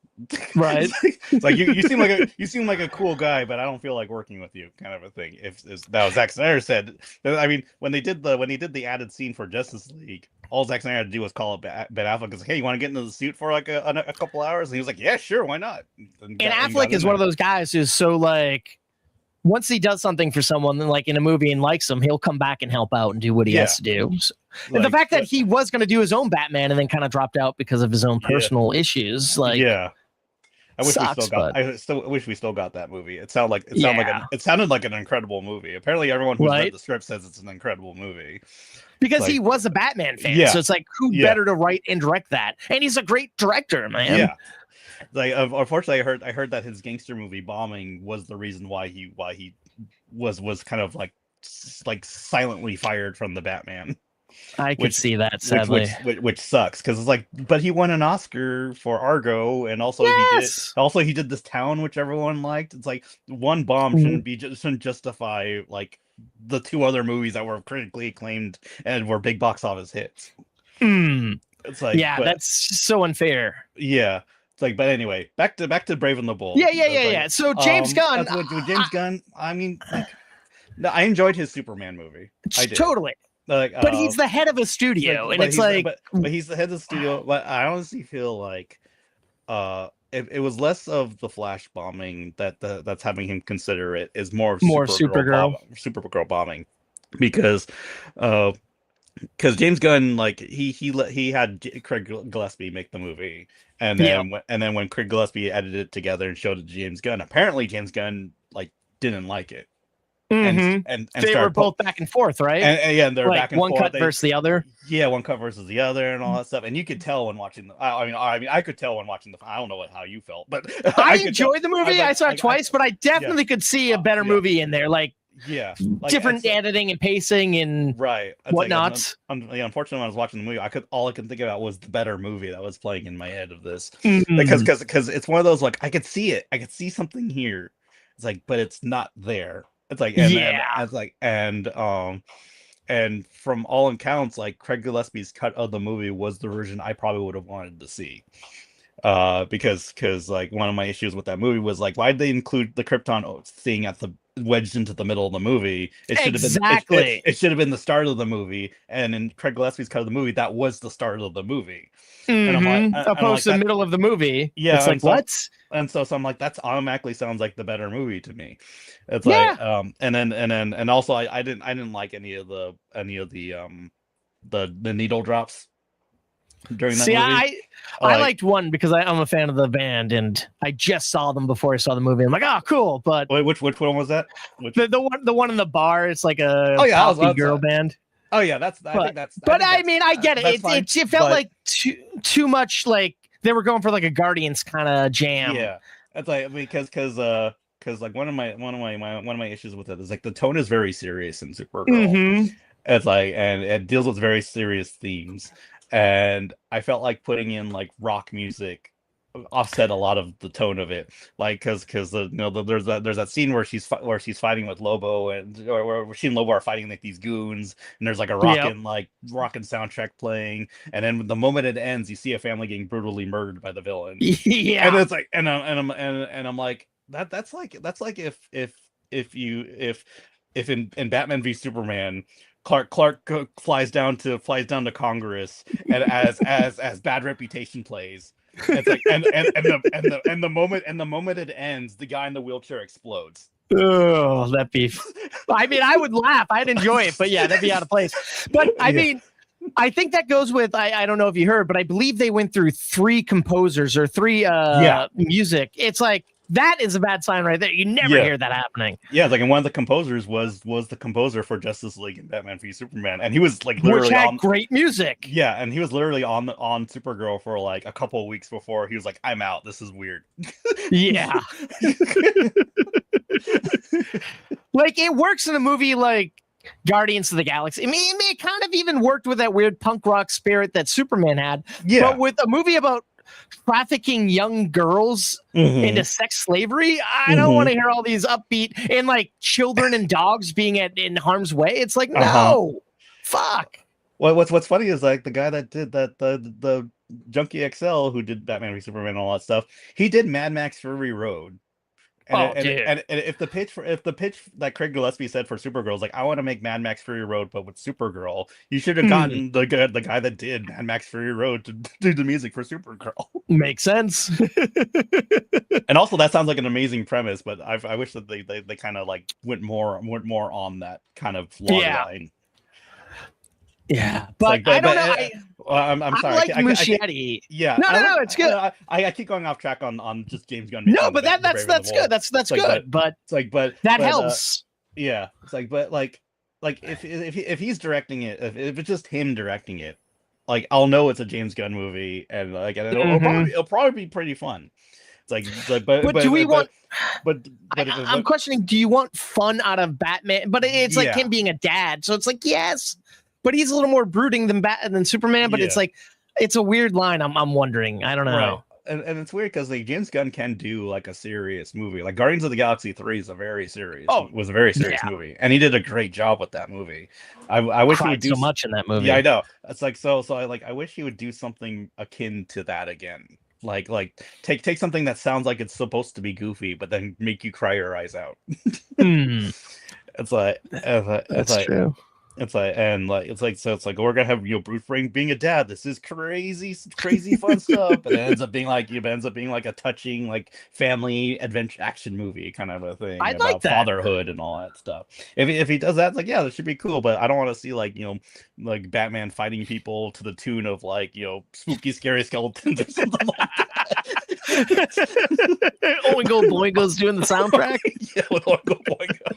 Right? It's like you seem like a cool guy, but I don't feel like working with you, kind of a thing. If now Zack Snyder said, I mean, when he did the added scene for Justice League, all Zack Snyder had to do was call up Ben Affleck and say, "Hey, you want to get into the suit for like a couple hours?" And he was like, "Yeah, sure, why not?" And Affleck is one of those guys who's so like, once he does something for someone, like in a movie and likes them, he'll come back and help out and do what he has to do. So, and the fact that he was going to do his own Batman and then kind of dropped out because of his own personal issues, like, yeah. I still wish we still got that movie. It sounded like an incredible movie. Apparently, everyone who's read the script says it's an incredible movie. Because he was a Batman fan, so it's like, who better to write and direct that? And he's a great director, man. Yeah. Like, unfortunately, I heard that his gangster movie Bombing was the reason why he was kind of like silently fired from the Batman. I could see that, sadly, which sucks, because it's like, but he won an Oscar for Argo, and also he did This Town, which everyone liked. It's like one bomb shouldn't justify like the two other movies that were critically acclaimed and were big box office hits. It's like, that's so unfair. Yeah. It's like, but anyway, back to Brave and the Bold. Yeah. So James Gunn, James Gunn. I mean, like, I enjoyed his Superman movie. I did. Totally. but he's the head of a studio, and it's like, but he's the head of the studio. But I honestly feel like it was less of the Flash bombing that's having him consider it, is more of Supergirl bombing, because James Gunn, like he had Craig Gillespie make the movie, and then when Craig Gillespie edited it together and showed it to James Gunn, apparently James Gunn like didn't like it. And they were both back and forth, right? And they're like back and one forth. Cut versus the other. Yeah, one cut versus the other, and all that stuff. And you could tell when watching the. I mean, I could tell when watching the. I don't know how you felt, but I enjoyed the movie. I saw it twice, but I definitely could see a better movie in there, like different editing and pacing and whatnot. Unfortunately, when I was watching the movie, all I could think about was the better movie that was playing in my head of this, because it's one of those, like, I could see it, I could see something here. It's like, but it's not there. It's like, and from all accounts, like, Craig Gillespie's cut of the movie was the version I probably would have wanted to see. Because like, one of my issues with that movie was like, why'd they include the Krypton thing wedged into the middle of the movie? It should have been it should have been the start of the movie, and in Craig Gillespie's cut of the movie, that was the start of the movie. And I'm like, opposed to the middle of the movie. Yeah, it's like, what? And so I'm like, that's automatically sounds like the better movie to me. It's like, and also I didn't like any of the needle drops during that movie. I liked one because I'm a fan of the band, and I just saw them before I saw the movie. I'm like, oh, cool. But wait, which one was that? The one in the bar. It's like a girl band. Oh yeah, I think that's. But I mean, I get it. It felt like too much. Like they were going for like a Guardians kind of jam. Yeah, that's like, because like one of my issues with it is like the tone is very serious in Supergirl. It's like, and it deals with very serious themes, and I felt like putting in like rock music offset a lot of the tone of it, like because there's that scene where she's fighting with Lobo, or she and Lobo are fighting like these goons, and there's like a rockin' soundtrack playing, and then the moment it ends, you see a family getting brutally murdered by the villain. Yeah, and it's like, and I'm like, that's like if in Batman v Superman, Clark flies down to Congress, and as Bad Reputation plays. It's like, and the moment it ends, the guy in the wheelchair explodes. Oh, that'd be. I mean, I would laugh. I'd enjoy it, but yeah, that'd be out of place. But I mean, I think that goes with. I don't know if you heard, but I believe they went through 3 composers or 3 music. It's like, that is a bad sign right there. You never hear that happening. Yeah, like, and one of the composers was the composer for Justice League and Batman v Superman, and he was like literally on great music. Yeah, and he was literally on Supergirl for like a couple of weeks before he was like, I'm out. This is weird. Yeah. Like, it works in a movie like Guardians of the Galaxy. I mean, it kind of even worked with that weird punk rock spirit that Superman had. Yeah. But with a movie about trafficking young girls into sex slavery, I don't want to hear all these upbeat and like children and dogs being in harm's way. It's like, no, fuck. Well, what's funny is like the guy that did that, the Junkie XL, who did Batman v Superman and all that stuff, he did Mad Max Fury Road. And if the pitch that Craig Gillespie said for Supergirl is like, I want to make Mad Max Fury Road but with Supergirl, you should have gotten the guy that did Mad Max Fury Road to do the music for Supergirl. Makes sense. And also, that sounds like an amazing premise, but I wish that they kind of like went more on that kind of log line. Yeah, but I don't know. I'm sorry. I like Muschietti. Yeah. No, it's good. I keep going off track on just James Gunn. No, but that's good. That's good. But it's like, but that helps. Yeah, it's like, but like if he's directing it, if it's just him directing it, like, I'll know it's a James Gunn movie, and like, it'll probably be pretty fun. It's like, but do we want? But I'm questioning. Do you want fun out of Batman? But it's like him being a dad, so it's like, yes. But he's a little more brooding than Superman. But it's like, it's a weird line. I'm wondering. I don't know. Right. And it's weird because like James Gunn can do like a serious movie. Like Guardians of the Galaxy 3 is a very serious. Was a very serious movie, and he did a great job with that movie. I wish he would do so much in that movie. Yeah, I know. It's like so I wish he would do something akin to that again. Like take something that sounds like it's supposed to be goofy, but then make you cry your eyes out. It's like that's true. It's like we're gonna have Bruce Wayne being a dad. This is crazy fun stuff, but it ends up being like a touching like family adventure action movie kind of a thing I'd like about that. fatherhood and all that stuff. If he does that, it's like that should be cool. But I don't want to see like like Batman fighting people to the tune of like spooky scary skeletons or something like that. Oingo Boingo's doing the soundtrack. Yeah, with Oingo Boingo.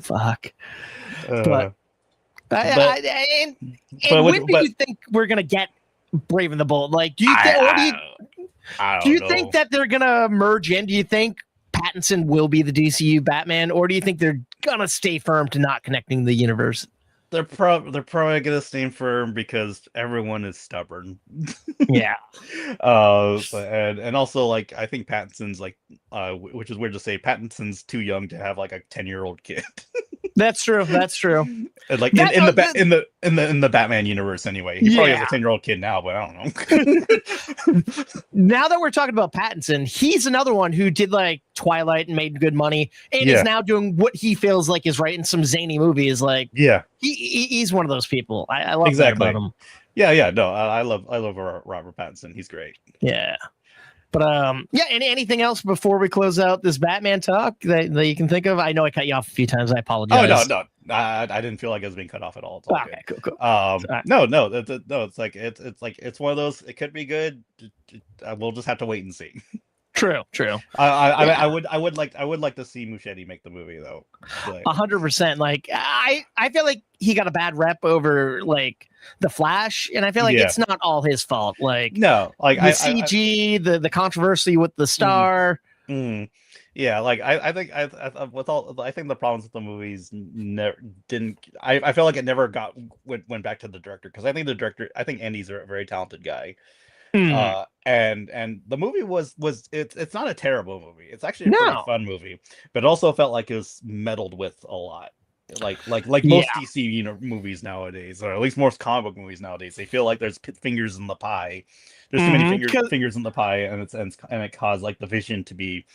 Fuck. But And when do you think we're gonna get Brave and the Bold? Like, do you think that they're gonna merge in? Do you think Pattinson will be the DCU Batman, or do you think they're gonna stay firm to not connecting the universe? They're probably gonna stay firm because everyone is stubborn. Yeah. And also like I think Pattinson's like which is weird to say, Pattinson's too young to have like a 10-year-old kid. That's true. And like in the Batman universe anyway. He probably has a 10-year-old kid now, but I don't know. Now that we're talking about Pattinson, he's another one who did like Twilight and made good money and is now doing what he feels like is right in some zany movies. Like he's one of those people. I love that about him. Yeah, no, I love Robert Pattinson. He's great. Yeah. But anything else before we close out this Batman talk that you can think of? I know I cut you off a few times. I apologize. Oh no, I didn't feel like I was being cut off at all. It's all okay, good. cool. No, it's like it's one of those. It could be good. We'll just have to wait and see. True. I would like to see Muschietti make the movie though. 100%. Like I feel like he got a bad rep over like The Flash, and I feel like it's not all his fault. Like no, like the CG, the controversy with the star. Yeah, like I think I think the problems with the movies didn't. I feel like it never went back to the director, because I think Andy's a very talented guy. And the movie it's not a terrible movie. It's actually a pretty fun movie, but it also felt like it was meddled with a lot. Like most DC movies nowadays, or at least most comic book movies nowadays, they feel like there's fingers in the pie. There's too many fingers in the pie, and it caused like the vision to be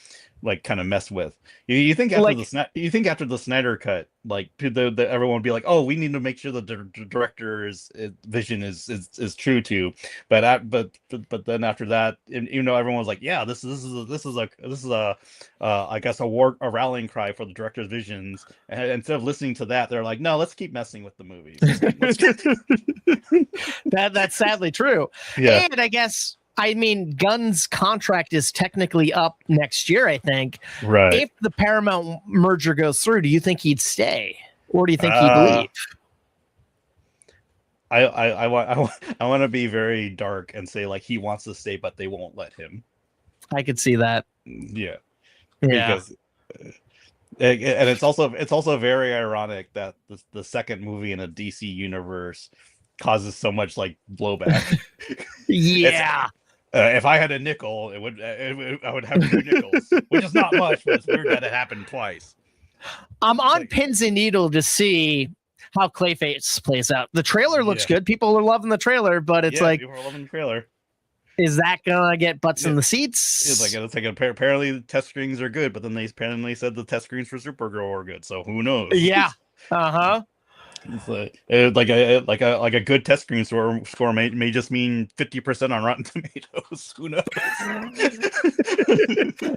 like kind of messed with. You think after the Snyder cut, like everyone would be like, oh, we need to make sure that the director's vision is true to, but then after that, even though everyone was like, yeah, this is a I guess a rallying cry for the director's visions, and instead of listening to that, they're like, no, let's keep messing with the movie. That's sadly true. Yeah. And I mean, Gunn's contract is technically up next year, I think. Right. If the Paramount merger goes through, do you think he'd stay, or do you think he'd leave? I want to be very dark and say like he wants to stay, but they won't let him. I could see that. Yeah. Because and it's also very ironic that the second movie in a DC universe causes so much like blowback. Yeah. If I had a nickel, I would have 2 nickels, which is not much, but it's weird that it happened twice. I'm on pins and needles to see how Clayface plays out. The trailer looks good. People are loving the trailer, but it's like, people are loving the trailer. Is that gonna get butts in the seats? It's like apparently the test screens are good, but then they apparently said the test screens for Supergirl are good. So who knows? Yeah. It's like a good test screen score may just mean 50% on Rotten Tomatoes. Who knows?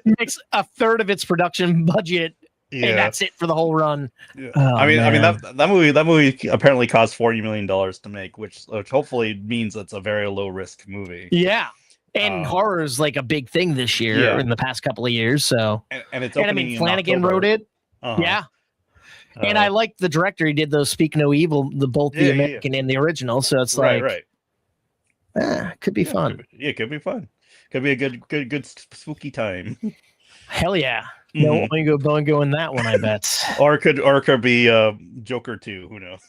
Makes a third of its production budget, and that's it for the whole run. Yeah. Oh, I mean that movie apparently cost $40 million to make, which hopefully means it's a very low risk movie. Yeah. And horror is like a big thing this year in the past couple of years. So and it's I mean Flanagan wrote it. Yeah. And I like the director. He did those Speak No Evil, both the American and the original. So it's like, could be fun. Could be fun. Could be a good spooky time. Hell yeah! No Boingo in that one, I bet. or it could be Joker 2. Who knows?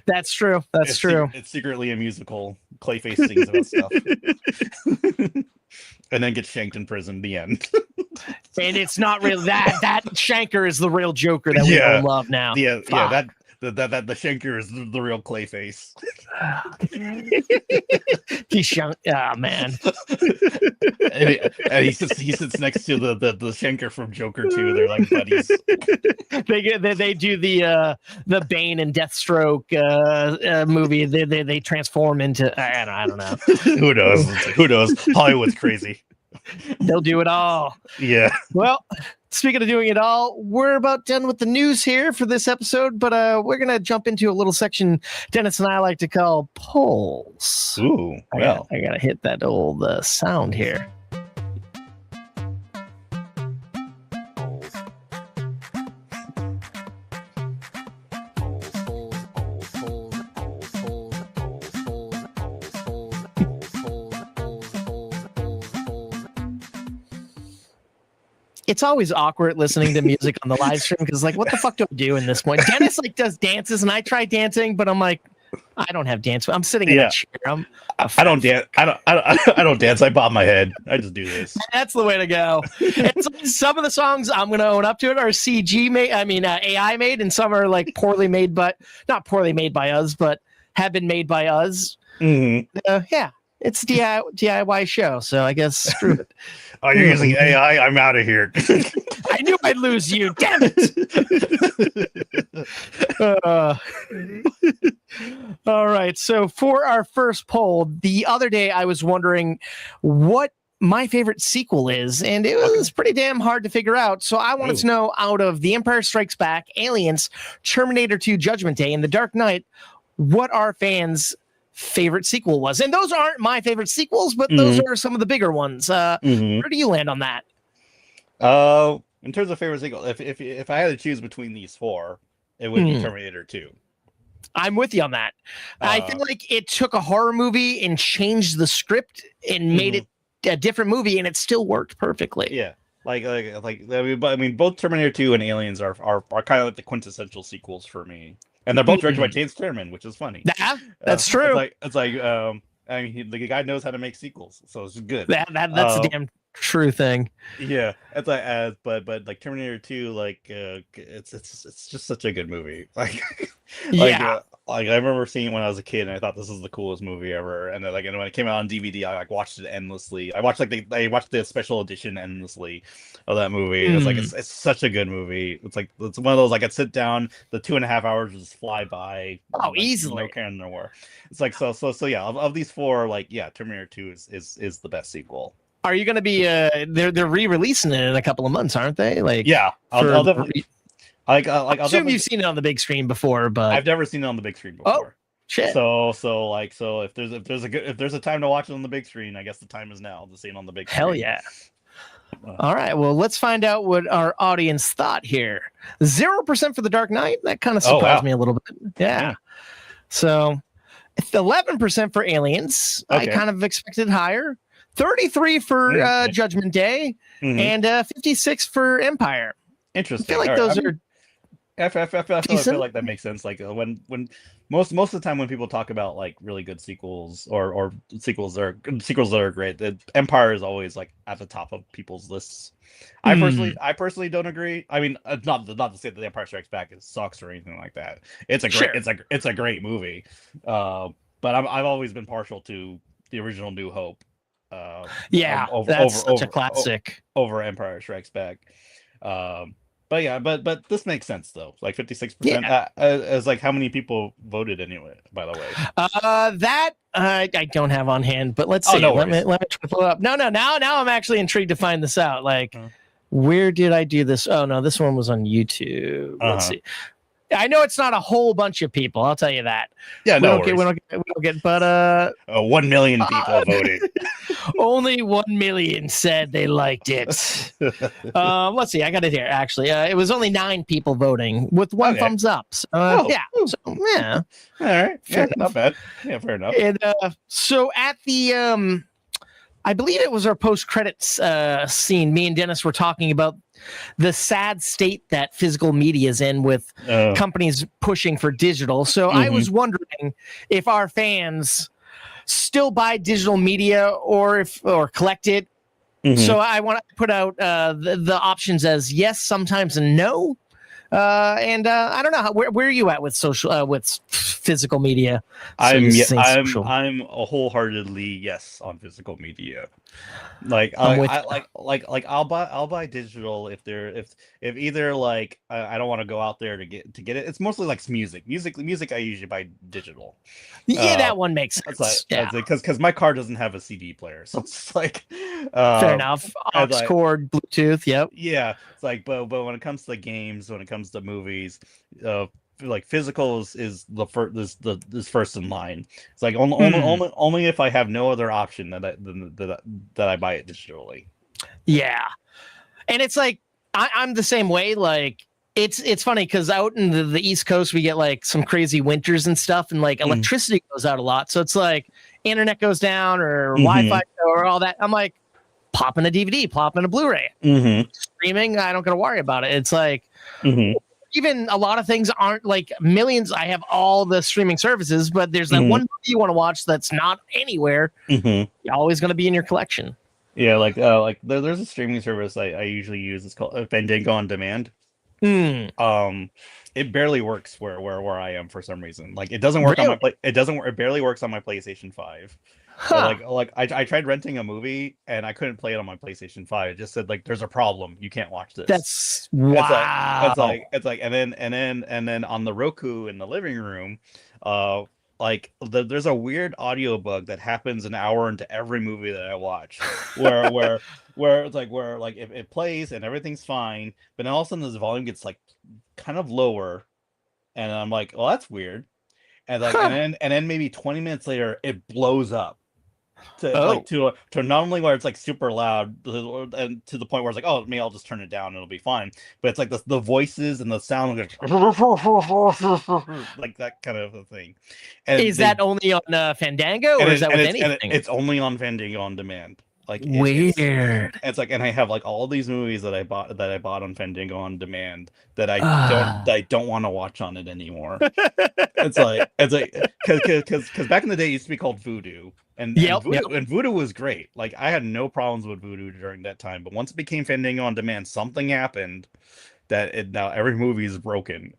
That's true. It's true. It's secretly a musical. Clayface sings about stuff. And then gets shanked in prison. The end. And it's not real. That Shanker is the real Joker that we all love now. The Shanker is the real Clayface. Man. And he sits next to the Schenker from Joker 2. They're like buddies. They do the Bane and Deathstroke movie. They transform into I don't know. Who knows? Hollywood's crazy. They'll do it all. Yeah. Well, speaking of doing it all, we're about done with the news here for this episode, but we're going to jump into a little section Dennis and I like to call polls. Ooh, well. I got to hit that old sound here. It's always awkward listening to music on the live stream because, like, what the fuck do I do in this point? Dennis like does dances, and I try dancing, but I'm like, I don't have dance. I'm sitting in a chair. I don't dance. I don't dance. I bob my head. I just do this. That's the way to go. Some of the songs I'm going to own up to it are CG made. I mean, AI made, and some are like poorly made, but not poorly made by us, but have been made by us. Mm-hmm. Yeah. It's a DIY show, so I guess screw it. Oh, you're using AI? I'm out of here. I knew I'd lose you. Damn it. All right. So for our first poll, the other day I was wondering what my favorite sequel is, and it was pretty damn hard to figure out. So I wanted to know, out of The Empire Strikes Back, Aliens, Terminator 2, Judgment Day, and The Dark Knight, what our fans' favorite sequel was. And those aren't my favorite sequels, but those are some of the bigger ones. Where do you land on that? In terms of favorite sequel, if I had to choose between these four, it would be Terminator 2. I'm with you on that. I feel like it took a horror movie and changed the script and made it a different movie, and it still worked perfectly. Yeah. I mean, both Terminator 2 and Aliens are kind of like the quintessential sequels for me. And they're both directed by James Cameron, which is funny. Yeah, that's true. I mean, the guy knows how to make sequels, so it's good. That's a damn true thing. Yeah, it's like, but like Terminator 2, like it's just such a good movie. Like I remember seeing it when I was a kid, and I thought this is the coolest movie ever. And then, and when it came out on DVD, I watched it endlessly. I watched the special edition endlessly of that movie. It's like it's such a good movie. It's one of those I could sit down, the 2.5 hours just fly by. Easily. No care nowhere. It's like so yeah. Of these four, Terminator 2 is the best sequel. Are you going to be? They're re-releasing it in a couple of months, aren't they? I'll definitely. I assume you've seen it on the big screen before, but I've never seen it on the big screen before. Oh, shit. So if there's a time to watch it on the big screen, I guess the time is now to see it on the big screen. Hell yeah. All right, well, let's find out what our audience thought here. 0% for The Dark Knight. That kind of surprised me a little bit. Yeah. So 11% for Aliens. I kind of expected higher. 33 for Judgment Day, and 56 for Empire. Interesting. I feel like those are. I feel like that makes sense. Like when most of the time when people talk about like really good sequels or sequels that are great, the Empire is always like at the top of people's lists. I personally don't agree. I mean, not to say that The Empire Strikes Back sucks or anything like that. It's a great movie. But I've always been partial to the original New Hope. That's such a classic over Empire Strikes Back. But this makes sense though. Like 56% is like how many people voted anyway, by the way. That I don't have on hand, but let's see. Let me pull it up. No. Now I'm actually intrigued to find this out. Like, where did I do this? Oh no, this one was on YouTube. Let's see. I know it's not a whole bunch of people. I'll tell you that. Yeah, we don't get, but 1 million people voted. Only 1 million said they liked it. Let's see. I got it here. Actually, it was only 9 people voting with 1 thumbs up. So, yeah. So, yeah. All right. Yeah, not bad. Yeah, fair enough. And so at the I believe it was our post-credits scene. Me and Dennis were talking about the sad state that physical media is in with companies pushing for digital. So I was wondering if our fans still buy digital media or collect it. So I want to put out the options as yes, sometimes, and no. And I don't know where are you at with social with physical media? I'm social. I'm a wholeheartedly yes on physical media. Like I'm with I'll buy digital if if either like I don't want to go out there to get it. It's mostly like music I usually buy digital. yeah, that one makes It's like sense. Yeah, because my car doesn't have a CD player, so it's like fair enough. Aux it's like cord, Bluetooth. Yep. yeah, it's like but when it comes to games, when it comes to movies, uh like physical is the first is first in line. It's like only if I have no other option that I buy it digitally. Yeah, and it's like I'm the same way. Like it's funny because out in the East Coast we get like some crazy winters and stuff, and like electricity goes out a lot. So it's like internet goes down or Wi-Fi or all that. I'm like popping a DVD, popping a Blu-ray, streaming. I don't gotta worry about it. It's like even a lot of things aren't like millions. I have all the streaming services, but there's that one movie you want to watch that's not anywhere. You're always going to be in your collection. Yeah, there's a streaming service I usually use. It's called Fandango on Demand. It barely works where I am for some reason. Like it doesn't work on my it barely works on my PlayStation 5. Huh. I tried renting a movie and I couldn't play it on my PlayStation 5. It just said like there's a problem. You can't watch this. That's wow. It's like and then on the Roku in the living room, there's a weird audio bug that happens an hour into every movie that I watch, where it's like if it plays and everything's fine, but then all of a sudden this volume gets like kind of lower, and I'm like, well, that's weird, and and then maybe 20 minutes later it blows up to not only where it's like super loud and to the point where it's like, oh, maybe I'll just turn it down and it'll be fine, but it's like the voices and the sound like that kind of a thing. And is that only on Fandango or is that with anything? It's only on Fandango on Demand. Like weird. It's like, and I have like all these movies that I bought on Fandango on Demand that I don't want to watch on it anymore. it's like because back in the day it used to be called Vudu, and Vudu was great. Like I had no problems with Vudu during that time, but once it became Fandango on Demand, something happened that now every movie is broken.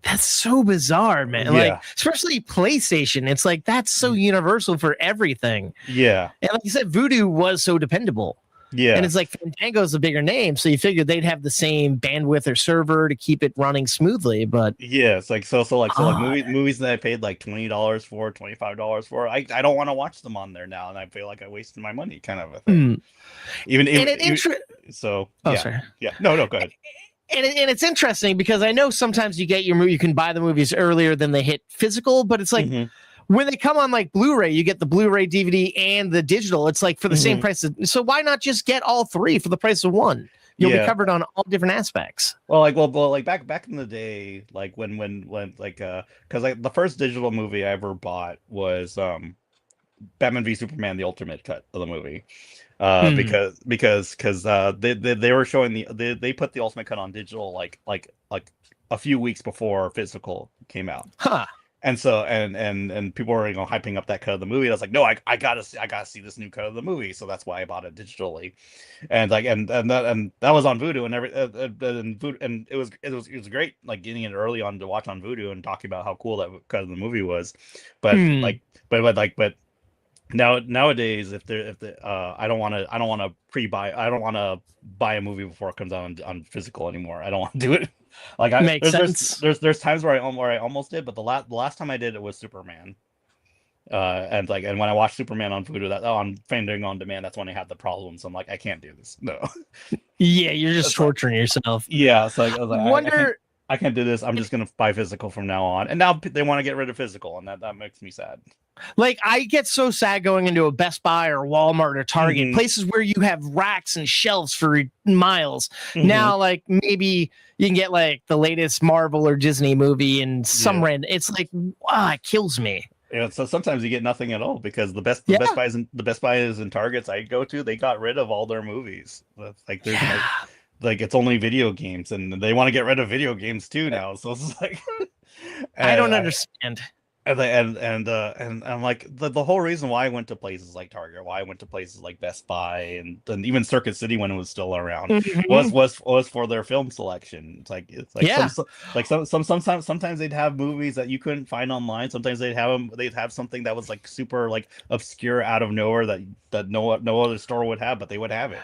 That's so bizarre, man. Like especially PlayStation, it's like that's so universal for everything. Yeah, and like you said, Vudu was so dependable. Yeah, and it's like Fandango's a bigger name, so you figured they'd have the same bandwidth or server to keep it running smoothly. But yeah, it's like so movies that I paid like $20 for, $25 for, I don't want to watch them on there now, and I feel like I wasted my money, kind of a thing. Sorry. No, go ahead. And it's interesting because I know sometimes you get your movie, you can buy the movies earlier than they hit physical, but it's like when they come on like Blu-ray, you get the Blu-ray, DVD, and the digital. It's like for the same price. So why not just get all three for the price of one? You'll be covered on all different aspects. Well, back in the day, like when because like the first digital movie I ever bought was Batman v Superman: The Ultimate Cut of the movie. Because they were showing they put the Ultimate Cut on digital like a few weeks before physical came out. And so and people were hyping up that cut of the movie. And I was like, no, I gotta see this new cut of the movie. So that's why I bought it digitally, and that was on Vudu and it was great, like getting it early on to watch on Vudu and talking about how cool that cut of the movie was, but nowadays if I don't want to buy a movie before it comes out on physical anymore. I don't want to do it. Like there's times where I almost did, but the last time I did it was Superman. And when I watched Superman on Vudu, that on Fandango on Demand, that's when I had the problem. So I'm like, I can't do this. No. Yeah, you're just torturing yourself. Yeah, so I was like, I can't do this. I'm just gonna buy physical from now on. And now they want to get rid of physical, and that makes me sad. Like I get so sad going into a Best Buy or Walmart or Target, places where you have racks and shelves for miles. Now, like maybe you can get like the latest Marvel or Disney movie and some random. It's like, it kills me. Yeah, so sometimes you get nothing at all because the Best Buys and Targets I go to, they got rid of all their movies. Like there's like it's only video games, and they want to get rid of video games too now. So it's like I don't understand. And I'm like the whole reason why I went to places like Target, why I went to places like Best Buy and even Circuit City when it was still around Mhm. was for their film selection. It's like Yeah. sometimes they'd have movies that you couldn't find online. Sometimes they'd have something that was like super like obscure out of nowhere that no other store would have, but they would have it.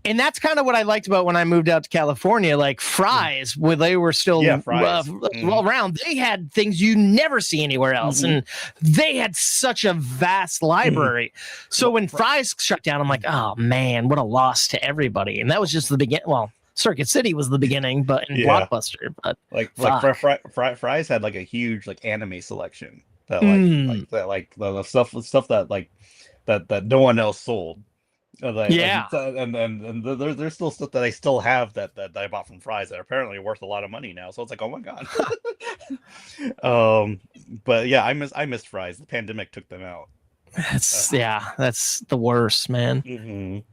And that's kind of what I liked about when I moved out to California. Like Fry's, where they were Yeah, still fries. well around, they had things you never see anywhere else, Mhm. and they had such a vast library. So when Fry's shut down, I'm like, oh man, what a loss to everybody. And that was just the beginning. Well, Circuit City was the beginning, but in Yeah. Blockbuster. But Like fuck. Fry's had like a huge like anime selection that Mm, the stuff that that no one else sold. yeah. And there's still stuff that I still have that I bought from Fry's that are apparently worth a lot of money now. So it's like, oh my god. um, but yeah, I missed Fry's. The pandemic took them out. That's the worst, man. Mhm.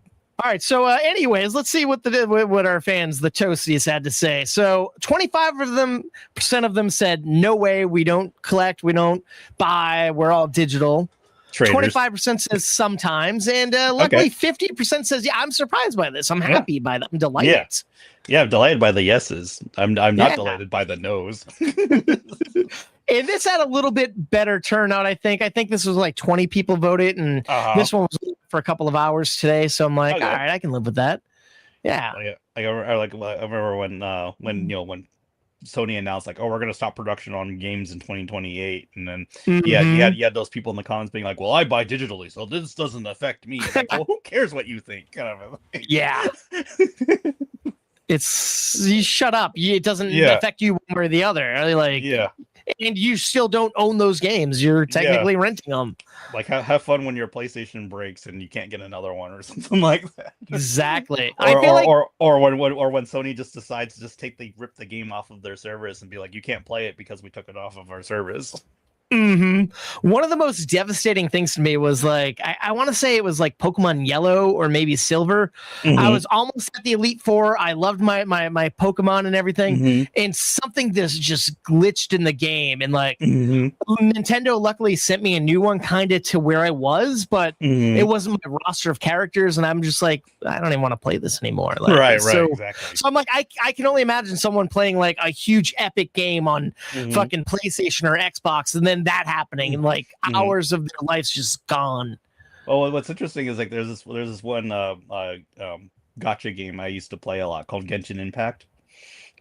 All right. So, anyways, let's see what our fans, the Toasties, had to say. So, 25% of them said, "No way, we don't collect, we don't buy, we're all digital." Traders. 25% says sometimes, and Okay. luckily, 50% says, "Yeah, I'm surprised by this. I'm Yeah. happy by that. I'm delighted." Yeah. Yeah, I'm delighted by the yeses. I'm not Yeah. delighted by the nos. And this had a little bit better turnout, I think. I think this was like 20 people voted, and this one was for a couple of hours today. So I'm like, Okay. all right, I can live with that. Yeah. I remember when when Sony announced like, oh, we're gonna stop production on games in 2028, and then Mhm. you had those people in the comments being like, well, I buy digitally, so this doesn't affect me. It's like, well, who cares what you think? Kind of. Yeah. It's you shut up. It doesn't Yeah. affect you one way or the other. Like, Yeah. and you still don't own those games. You're technically renting them. Like have fun when your PlayStation breaks and you can't get another one or something like that. Exactly. Or, I feel like when Sony just decides to just rip the game off of their service and be like, you can't play it because we took it off of our service. one of the most devastating things to me was like I want to say it was like Pokemon Yellow or maybe Silver. I was almost at the Elite Four. I loved my Pokemon and everything, and something just glitched in the game, and like Nintendo luckily sent me a new one kind of to where I was, but it wasn't my roster of characters, and I'm just like, I don't even want to play this anymore. Like, Right, so, exactly. So I'm like, I can only imagine someone playing like a huge epic game on fucking PlayStation or Xbox, and then that happening, and like hours of their life's just gone. Well, what's interesting is like there's this one gotcha game I used to play a lot called Genshin Impact,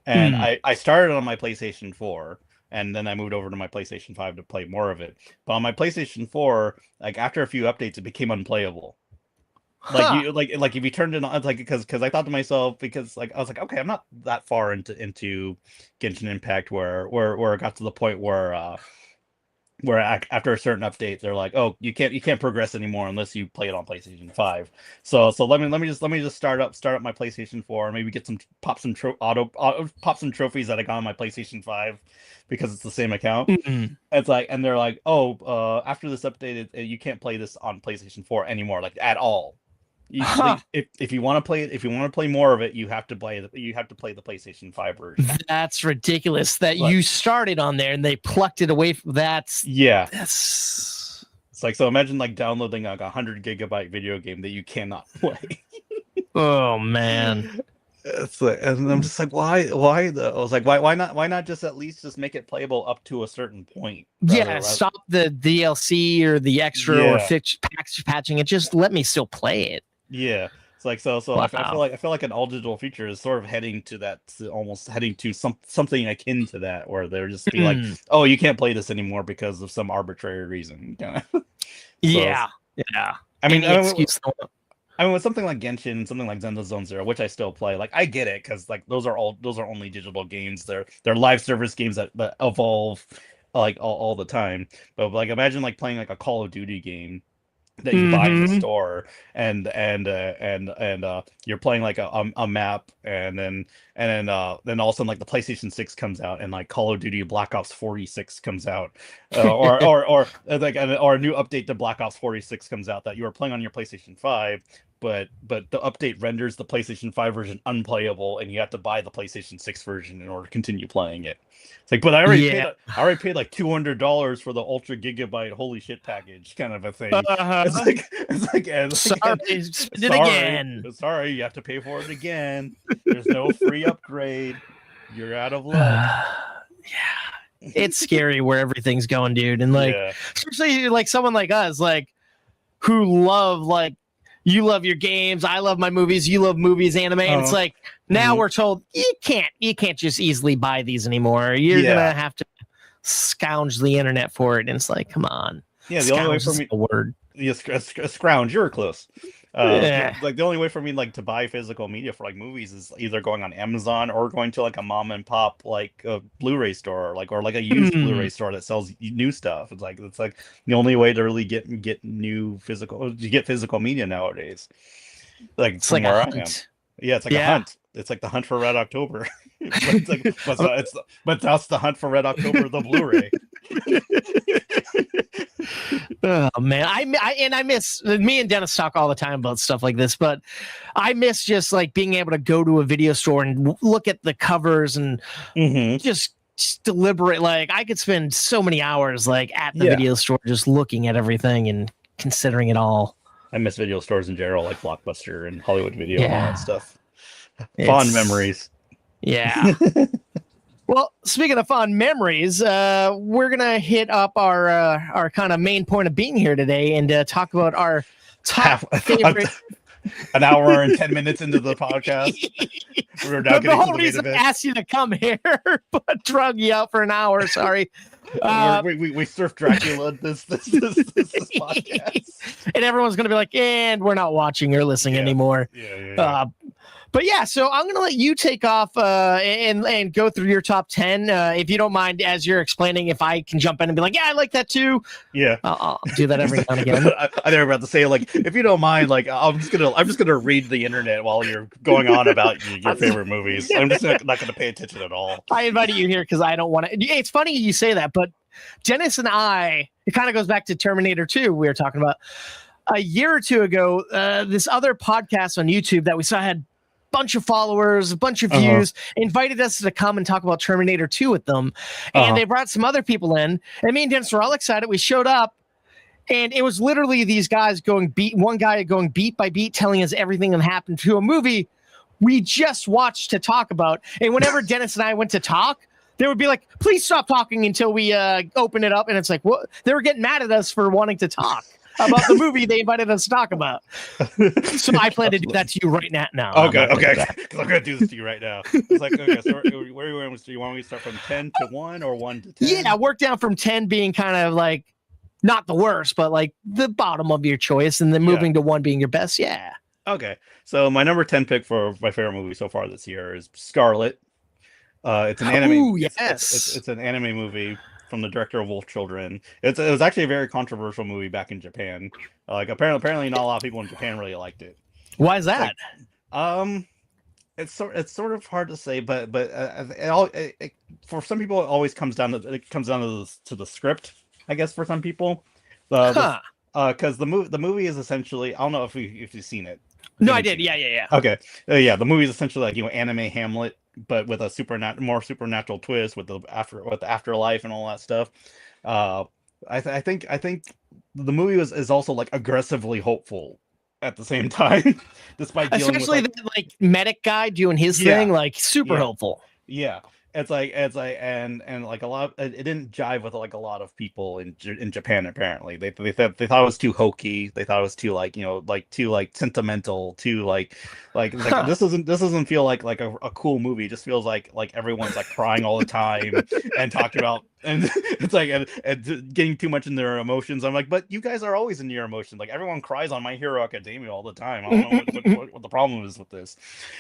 and I started on my PlayStation 4, and then I moved over to my PlayStation 5 to play more of it. But on my PlayStation 4, like after a few updates, it became unplayable. Like you like if you turned it on, it's like because I thought to myself, because like I was like, okay, I'm not that far into Genshin Impact where it got to the point where after a certain update they're like, oh, you can't progress anymore unless you play it on PlayStation 5. So let me just start up my PlayStation 4, maybe get some pop some trophies that I got on my PlayStation 5 because it's the same account. It's like, and they're like, oh, after this update, you can't play this on PlayStation 4 anymore, like at all. If you want to play it, if you want to play more of it, you have to play the PlayStation 5 version. That's ridiculous that you started on there and they plucked it away from that. Yeah. That's It's like, so imagine like downloading like 100 GB video game that you cannot play. Oh man. It's like, and I'm just like, why though? I was like, why not just at least just make it playable up to a certain point? Stop the DLC or the extra or patching it. Just let me still play it. Yeah. It's like, so Wow. I feel like an all digital feature is sort of heading to that, almost heading to something akin to that, where they're just be like, oh, you can't play this anymore because of some arbitrary reason. Yeah. I mean, with something like Genshin, something like Zenless Zone Zero, which I still play, like I get it, because like those are only digital games. They're live service games that evolve like all the time. But like imagine like playing like a Call of Duty game that you buy in the store, and you're playing like a map, and then all of a sudden like the PlayStation 6 comes out, and like Call of Duty Black Ops 46 comes out, or a new update to Black Ops 46 comes out that you were playing on your PlayStation 5, the update renders the PlayStation 5 version unplayable, and you have to buy the PlayStation 6 version in order to continue playing it. It's like, but I already paid like $200 for the Ultra Gigabyte holy shit package, kind of a thing. Sorry, spend it again. Sorry, you have to pay for it again. There's no free upgrade. You're out of luck. Yeah, it's scary where everything's going, dude, and like, especially like someone like us, like who love like. You love your games. I love my movies. You love movies, anime. And it's like now we're told you can't just easily buy these anymore. You're gonna have to scourge the internet for it. And it's like, come on. Yeah, the only way for me a word. Yes, scrounge. You're close. Like the only way for me like to buy physical media for like movies is either going on Amazon or going to like a mom and pop like a Blu-ray store or like a used Blu-ray store that sells new stuff. It's like the only way to really get physical media nowadays. Like it's like a hunt. I am. Yeah, it's like a hunt. It's like the hunt for Red October. but that's the hunt for Red October, the Blu-ray. Oh man, I miss, me and Dennis talk all the time about stuff like this, but I miss just like being able to go to a video store and look at the covers and just deliberate. Like I could spend so many hours like at the video store just looking at everything and considering it all. I miss video stores in general, like Blockbuster and Hollywood Video and all that stuff. Fond memories. Yeah. Well, speaking of fond memories, we're gonna hit up our kind of main point of being here today and talk about our top favorite. An hour and 10 minutes into the podcast, we're now the whole reason I asked you to come here, but drug you out for an hour. Sorry. We surf Dracula this podcast, and everyone's gonna be like, and we're not watching or listening anymore. But yeah, so I'm gonna let you take off and go through your top 10, if you don't mind. As you're explaining, if I can jump in and be like, yeah, I like that too. Yeah, I'll do that every now and again. I never about to say like, if you don't mind, like I'm just gonna read the internet while you're going on about your favorite movies. I'm just not gonna pay attention at all. I invited you here because I don't want to. It's funny you say that, but Dennis and I, it kind of goes back to Terminator 2. We were talking about a year or two ago. This other podcast on YouTube that we saw had bunch of followers, a bunch of views, invited us to come and talk about Terminator 2 with them. And they brought some other people in. And me and Dennis were all excited. We showed up, and it was literally these guys one guy going beat by beat, telling us everything that happened to a movie we just watched to talk about. And whenever Dennis and I went to talk, they would be like, please stop talking until we open it up. And it's like, what? They were getting mad at us for wanting to talk about the movie they invited us to talk about. So I plan to do that to you right now. Okay. Because I'm going to do this to you right now. It's like, okay, so where are you going? Do you want me to start from 10 to 1 or 1 to 10? Yeah, work down from 10 being kind of like not the worst, but like the bottom of your choice, and then moving to 1 being your best. Yeah. Okay. So my number 10 pick for my favorite movie so far this year is Scarlet. It's an anime. Ooh, yes. It's an anime movie from the director of Wolf Children. It was actually a very controversial movie back in Japan. Like apparently not a lot of people in Japan really liked it. Why is that? Like, it's sort of hard to say, but for some people it always comes down to the script, I guess, for some people. Because the movie is essentially, I don't know if you've seen it. No, I did. Yeah. Okay. The movie is essentially like, anime Hamlet, but with a more supernatural twist with the afterlife and all that stuff. I think the movie is also like aggressively hopeful at the same time, despite dealing especially with the like medic guy doing his thing, like super hopeful. Yeah. It's like and like a lot it didn't jive with like a lot of people in Japan. Apparently they thought it was too hokey. They thought it was too too sentimental, too like this doesn't feel like a cool movie. It just feels like everyone's like crying all the time and talking about, and it's like and getting too much in their emotions. I'm like, but you guys are always in your emotions. Like everyone cries on My Hero Academia all the time. I don't know what the problem is with this.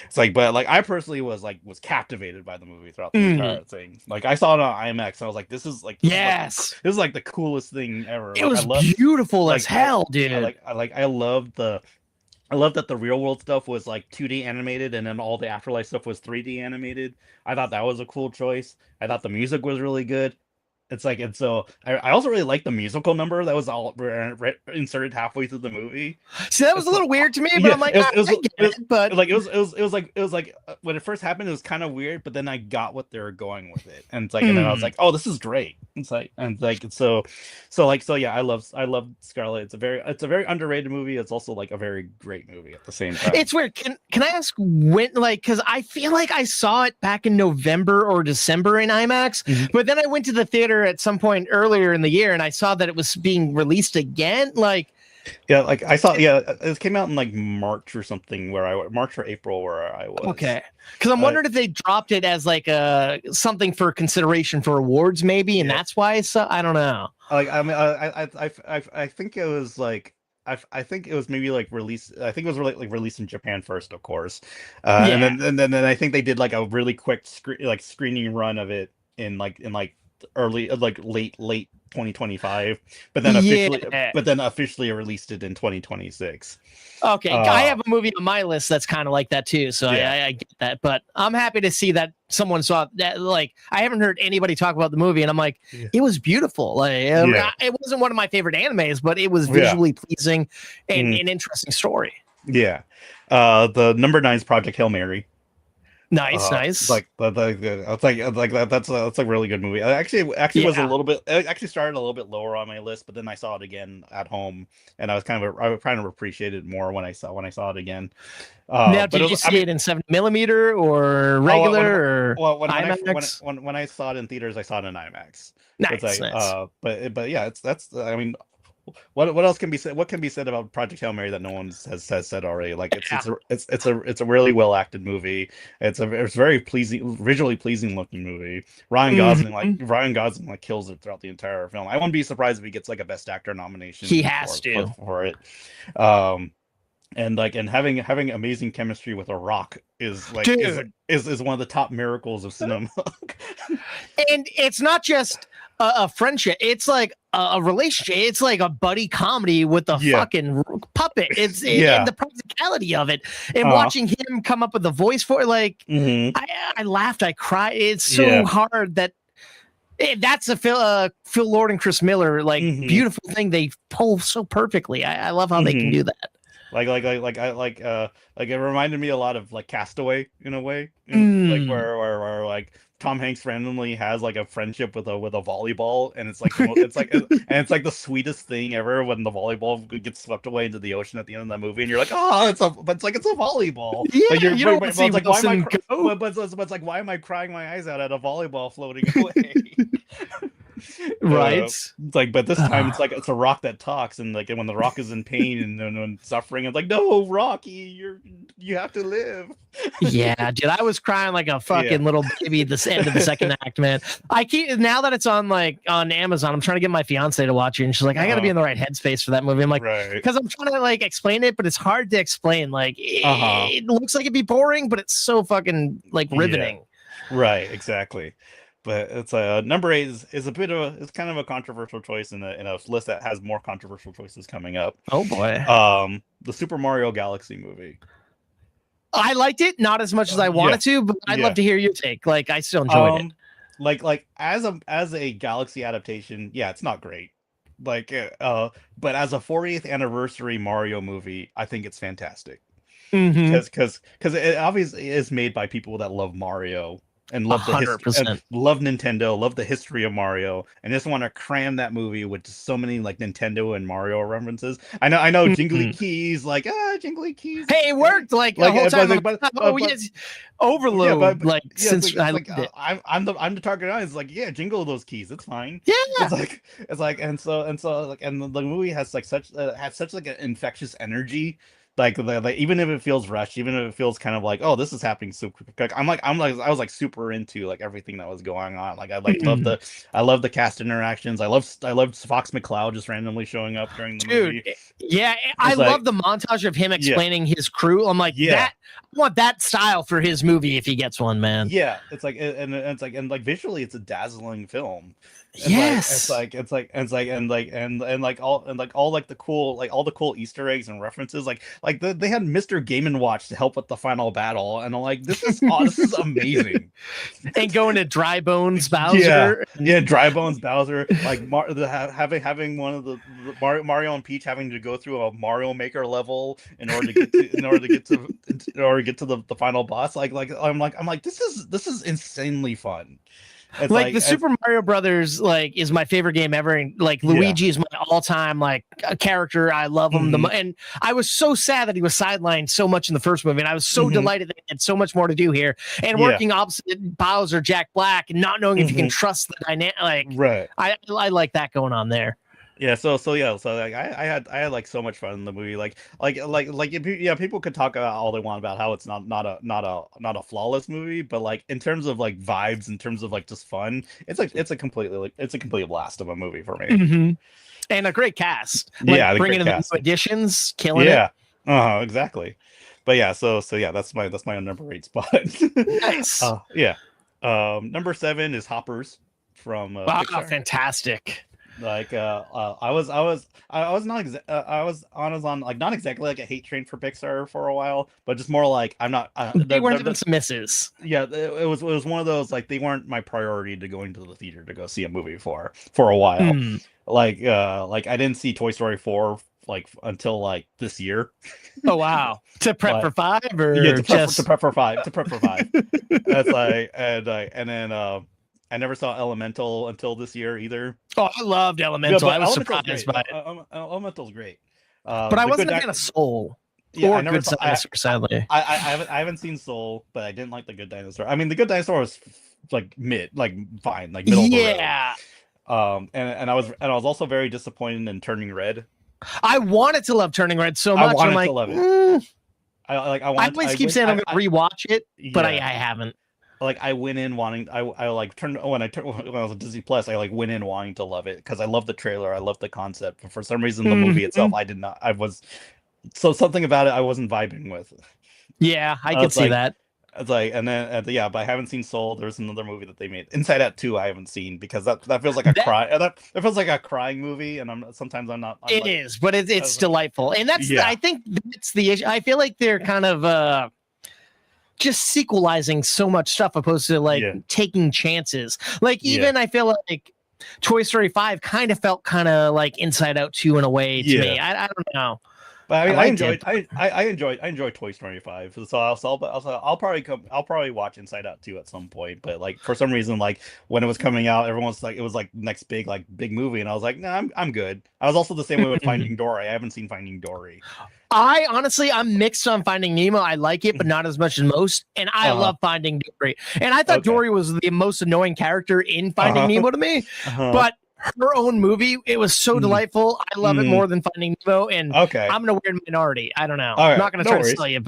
It's like, but like I personally was captivated by the movie throughout the entire thing. Like I saw it on IMAX and I was like, this is like this is like the coolest thing ever. It was beautiful as hell, dude. I love that the real world stuff was like 2D animated and then all the afterlife stuff was 3D animated. I thought that was a cool choice. I thought the music was really good. It's like, and so I also really like the musical number that was all inserted halfway through the movie. See, that was a It's little weird to me, but yeah, I'm like, it was, I it was, get it was it, but like it was like when it first happened, it was kind of weird, but then I got what they were going with it, and it's like, and then I was like, oh, this is great. It's like, and like, so yeah, I love Scarlet. It's a very underrated movie. It's also like a very great movie at the same time. it's weird. Can I ask when, like, because I feel like I saw it back in November or December in IMAX, but then I went to the theater at some point earlier in the year and I saw that it was being released again. Like, Yeah, like I saw, yeah, it came out in like March or something March or April where I was. okay, because I'm wondering if they dropped it as like something for consideration for awards, maybe, and that's why I don't know. Like I mean, I think it was like. I think it was maybe like released. I think it was released in Japan first, of course, and then I think they did like a really quick screening run of it in early late 2025, but then officially released it in 2026. Okay, I have a movie on my list that's kind of like that too, so Yeah. I get that. But I'm happy to see that someone saw that. Like, I haven't heard anybody talk about the movie, and I'm like, it was beautiful. Like, it wasn't one of my favorite animes, but it was visually pleasing and an interesting story. Yeah, the number 9's Project Hail Mary. Nice. It's like that's a really good movie. I actually was a little bit. It actually started a little bit lower on my list, but then I saw it again at home, and I kind of appreciated it more when I saw it again. Now, did you see it in 7mm or regular or IMAX? When I saw it in theaters, I saw it in IMAX. Nice. But yeah, that's I mean. What else can be said? What can be said about Project Hail Mary that no one has said already? Like it's a really well acted movie. It's very pleasing, visually pleasing looking movie. Ryan Gosling kills it throughout the entire film. I wouldn't be surprised if he gets like a Best Actor nomination. He has for it. And having amazing chemistry with a rock is like is one of the top miracles of cinema. And it's not just a friendship, it's like a relationship. It's like a buddy comedy with a fucking puppet. It's and the practicality of it, and watching him come up with the voice for it, like I laughed, I cried. It's so hard that that's a Phil Lord and Chris Miller beautiful thing they pull so perfectly. I love how they can do that. Like it reminded me a lot of like Castaway in a way, like where like Tom Hanks randomly has like a friendship with a volleyball, and it's like it's like the sweetest thing ever when the volleyball gets swept away into the ocean at the end of that movie, and you're like, oh, it's a volleyball. Yeah, It's like, why am I crying my eyes out at a volleyball floating away? Right. It's like, but this time it's like it's a rock that talks, and like when the rock is in pain and suffering, it's like, no, Rocky, you have to live. Yeah, dude, I was crying like a fucking little baby at the end of the second act, man. I keep, now that it's on Amazon, I'm trying to get my fiance to watch it, and she's like, I gotta be in the right headspace for that movie. I'm like, because I'm trying to like explain it, but it's hard to explain. Like it looks like it'd be boring, but it's so fucking like riveting. Right, exactly. But it's number 8 is a bit of it's kind of a controversial choice in a list that has more controversial choices coming up. Oh boy. The Super Mario Galaxy movie. I liked it, not as much as I wanted to, but I'd love to hear your take. Like, I still enjoyed it. Like as a Galaxy adaptation, it's not great. Like but as a 40th anniversary Mario movie, I think it's fantastic. Because it obviously is made by people that love Mario and love the history, and love Nintendo, love the history of Mario, and just want to cram that movie with so many like Nintendo and Mario references. I know, Jingly Keys, like Jingly Keys. Hey, it worked like the whole time. Overload, I'm the target audience. Like, jingle those keys, it's fine. Yeah, it's like, and the movie has like such like an infectious energy. Like even if it feels rushed, even if it feels kind of like, oh, this is happening super quick. I was like super into like everything that was going on. Like I love the cast interactions. I love Fox McCloud just randomly showing up during the movie. Yeah, I love the montage of him explaining his crew. I'm like, that I want that style for his movie if he gets one, man. Yeah, it's like and visually it's a dazzling film. Yes, all the cool Easter eggs and references, like they had Mr. Game and Watch to help with the final battle, and I'm like, this is amazing. And going to Dry Bones Bowser. Yeah, Dry Bones Bowser, like having one of the Mario and Peach having to go through a Mario Maker level in order to get to the final boss. I'm like this is insanely fun. It's like the Super Mario Brothers is my favorite game ever, and Luigi is my all-time character. I love him and I was so sad that he was sidelined so much in the first movie, and I was so delighted that he had so much more to do here. And working opposite Bowser, Jack Black, and not knowing if you can trust the dynamic, right? I like that going on there. Yeah, so I had like so much fun in the movie. People could talk about all they want about how it's not a flawless movie, but like in terms of like vibes, in terms of like just fun, it's a complete blast of a movie for me. And a great cast. Bringing in the new additions, killing it. Yeah, exactly. But yeah, so that's my number 8 spot. Nice. Number 7 is Hoppers from Pixar. Fantastic. Like I was on like not exactly like a hate train for Pixar for a while, but just more like I'm not. They weren't even some misses. Yeah, it was one of those like they weren't my priority to go into the theater to go see a movie for a while. Like I didn't see Toy Story 4 like until like this year. Oh wow! To prep for 5 or to prep for 5. That's like and then. I never saw Elemental until this year either. Oh, I loved Elemental. I was surprised by it. Elemental's great. But I wasn't a fan of Soul. Yeah, or Good Dinosaur, sadly. I haven't seen Soul, but I didn't like The Good Dinosaur. I mean, The Good Dinosaur was like fine, like middle of the road. And I was also very disappointed in Turning Red. I wanted to love Turning Red so much. I'm like, to love it. I always keep saying I'm gonna rewatch it, but I haven't. Like I went in wanting when I was on Disney Plus, I like went in wanting to love it because I love the trailer, I love the concept, but for some reason the movie itself something about it I wasn't vibing with. Yeah, I could see that. It's like but I haven't seen Soul. There's another movie that they made, Inside Out 2, I haven't seen because that feels like that feels like a crying movie, and I'm not. It is, but it's delightful, and I think that's the issue. I feel like they're kind of just sequelizing so much stuff opposed to taking chances. Like even I feel like Toy Story 5 kind of felt like Inside Out 2 in a way to me. I don't know. But I mean, I enjoyed Toy Story 5. So I'll probably watch Inside Out 2 at some point. But like for some reason, like when it was coming out, everyone was like, it was like next big movie, and I was like, nah, I'm good. I was also the same way with Finding Dory. I haven't seen Finding Dory. I'm mixed on Finding Nemo. I like it, but not as much as most. And I love Finding Dory. And I thought Dory was the most annoying character in Finding Nemo to me. But her own movie, it was so delightful. I love it more than Finding Nemo. And I'm in a weird minority. I don't know. I'm not going to try to sell you.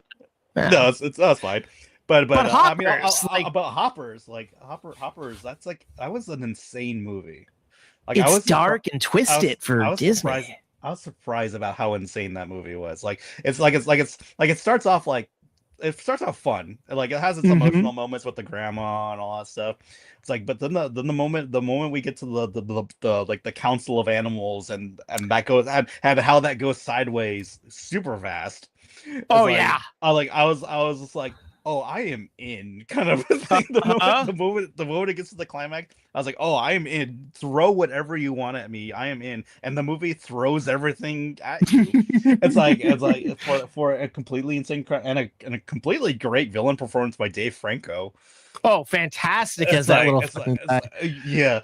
But, no, that's fine. But Hoppers, I mean, about Hoppers, Hoppers, that was an insane movie. Like it's dark and twisted for Disney. I was surprised about how insane that movie was. It starts off fun. Like it has its emotional moments with the grandma and all that stuff. It's like, but then the moment we get to the Council of Animals and that goes and how that goes sideways super fast. I was just like, oh, I am in kind of a thing. The moment it gets to the climax, I was like, oh, I am in. Throw whatever you want at me. I am in. And the movie throws everything at you. it's like for a completely insane and a completely great villain performance by Dave Franco. Oh, fantastic as that little fucking guy. The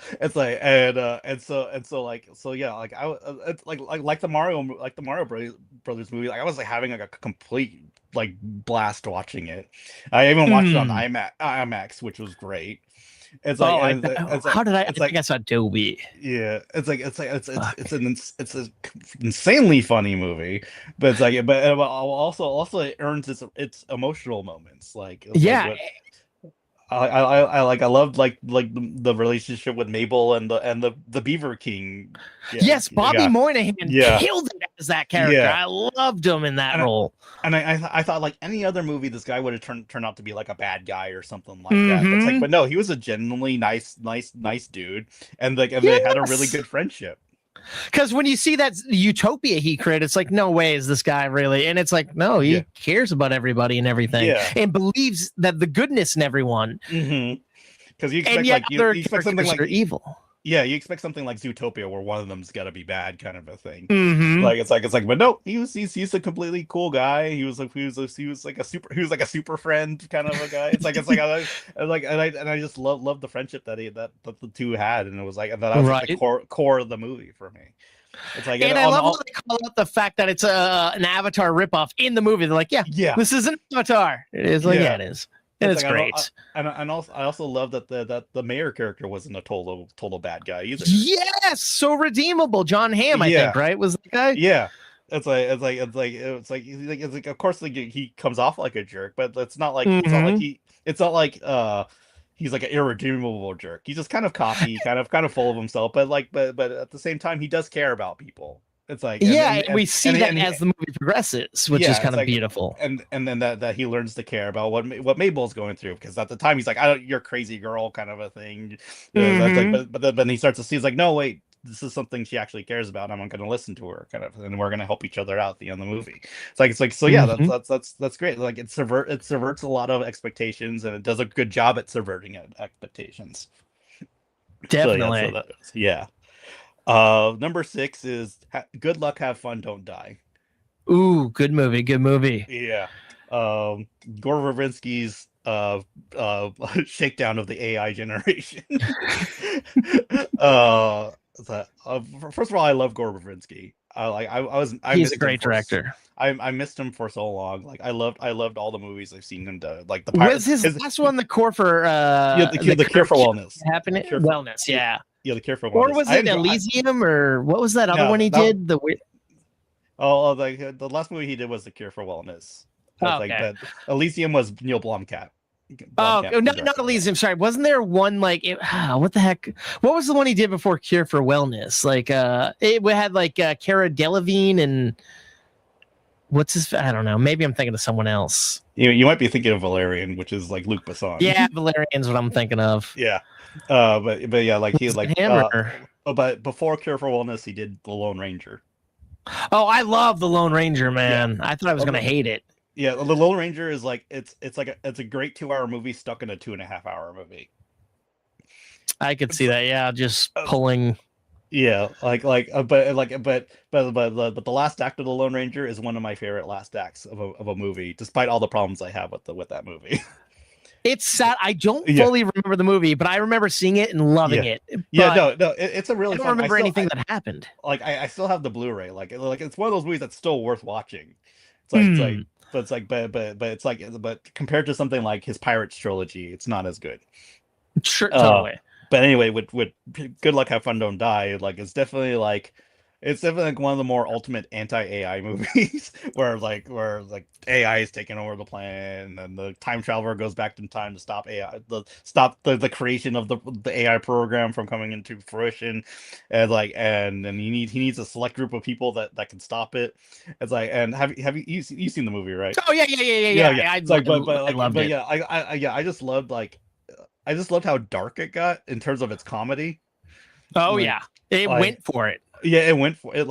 Mario Brothers movie. Like I was having a complete blast watching it. I even watched it on IMAX, which was great. It's like, how did I? I think I saw Dolby. Yeah, it's an insanely funny movie, but also it earns its emotional moments. I loved the relationship with Mabel and the Beaver King. Yeah. Yes, Bobby Moynihan killed it as that character. Yeah. I loved him in that role. And I thought like any other movie, this guy would have turned out to be like a bad guy or something like that. But no, he was a genuinely nice dude, and they had a really good friendship. Because when you see that utopia he created, it's like, no way is this guy really. And it's like, no, he cares about everybody and everything, and believes that the goodness in everyone. Because you expect like you expect something like evil. Yeah, you expect something like Zootopia where one of them's got to be bad, kind of a thing. Like it's like, but no, he's a completely cool guy. He was like a super friend kind of a guy. It's like I just love the friendship that the two had, and it was like that was like the core of the movie for me. It's like, and I love how they call out the fact that it's an Avatar ripoff in the movie. They're like, this is an Avatar. It is like, it is. And it's great. I also love that the mayor character wasn't a total bad guy either. Yes, so redeemable. John Hamm, I think, right? Was the guy? Yeah. It's like of course like he comes off like a jerk, but it's not like it's not like he's like an irredeemable jerk. He's just kind of cocky, kind of full of himself, but at the same time he does care about people. It's like and we see that as the movie progresses, which is kind of beautiful. And then that he learns to care about what Mabel's going through, because at the time he's like, you're crazy girl kind of a thing. But then he starts to see, it's like, no wait, this is something she actually cares about. I'm going to listen to her kind of, and we're going to help each other out at the end of the movie. It's like so yeah, that's great. Like it subverts a lot of expectations, and it does a good job at subverting expectations. Definitely. Number 6 is Good Luck, Have Fun, Don't Die. Ooh, good movie. Yeah. Gore Verbinski's shakedown of the AI generation. First of all, I love Gore Verbinski. He's a great director. I missed him for so long. Like I loved all the movies I've seen him do. Like the Pirates. Was his last one the Cure for the Cure for Wellness? Wellness, yeah. Yeah, the Cure for Wellness. Or was it Elysium, or what was that other one he did? The last movie he did was the Cure for Wellness. Okay. But Elysium was Neil Blomkamp. Not Elysium. Sorry, wasn't there one like what the heck? What was the one he did before Cure for Wellness? Like it had like Cara Delevingne and what's his? I don't know. Maybe I'm thinking of someone else. You might be thinking of Valerian, which is like Luc Besson. Yeah, Valerian's what I'm thinking of. Yeah. But yeah, like he like but before Cure for Wellness, he did The Lone Ranger. Oh, I love The Lone Ranger, man. I thought I was gonna hate it. Yeah, The Lone Ranger is like it's a great 2-hour movie stuck in a 2.5-hour movie. I could see that. Yeah, just pulling. Yeah, but the last act of The Lone Ranger is one of my favorite last acts of a movie, despite all the problems I have with that movie. It's sad. I don't fully remember the movie, but I remember seeing it and loving it. It's a really. I don't remember anything that happened. Like I still have the Blu-ray. Like it's one of those movies that's still worth watching. But compared to something like his Pirates trilogy, it's not as good. Sure, totally. But anyway, with Good Luck, Have Fun, Don't Die, like it's definitely like one of the more ultimate anti-AI movies where AI is taking over the planet, and then the time traveler goes back in time to stop AI, the creation of the AI program from coming into fruition, and then he needs a select group of people that can stop it. It's like, and have you seen the movie, right? Oh yeah. I loved it. I just loved how dark it got in terms of its comedy. Oh yeah, it went for it. Yeah, it went for I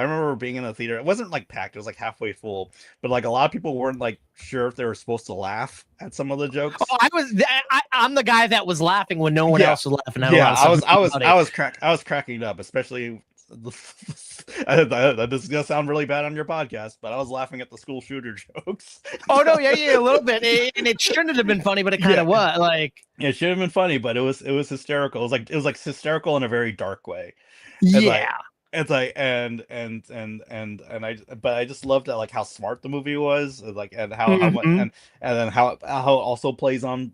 remember being in the theater. It wasn't like packed; it was like halfway full. But like a lot of people weren't like sure if they were supposed to laugh at some of the jokes. Oh, I'm the guy that was laughing when no one else was laughing. I was cracking up, especially. This is gonna sound really bad on your podcast, but I was laughing at the school shooter jokes. Oh no, yeah, a little bit, and it shouldn't have been funny, but it kind of was. Like, it should have been funny, but it was hysterical. It was like hysterical in a very dark way. It's like I just loved that, like how smart the movie was, like, and how and then how it also plays on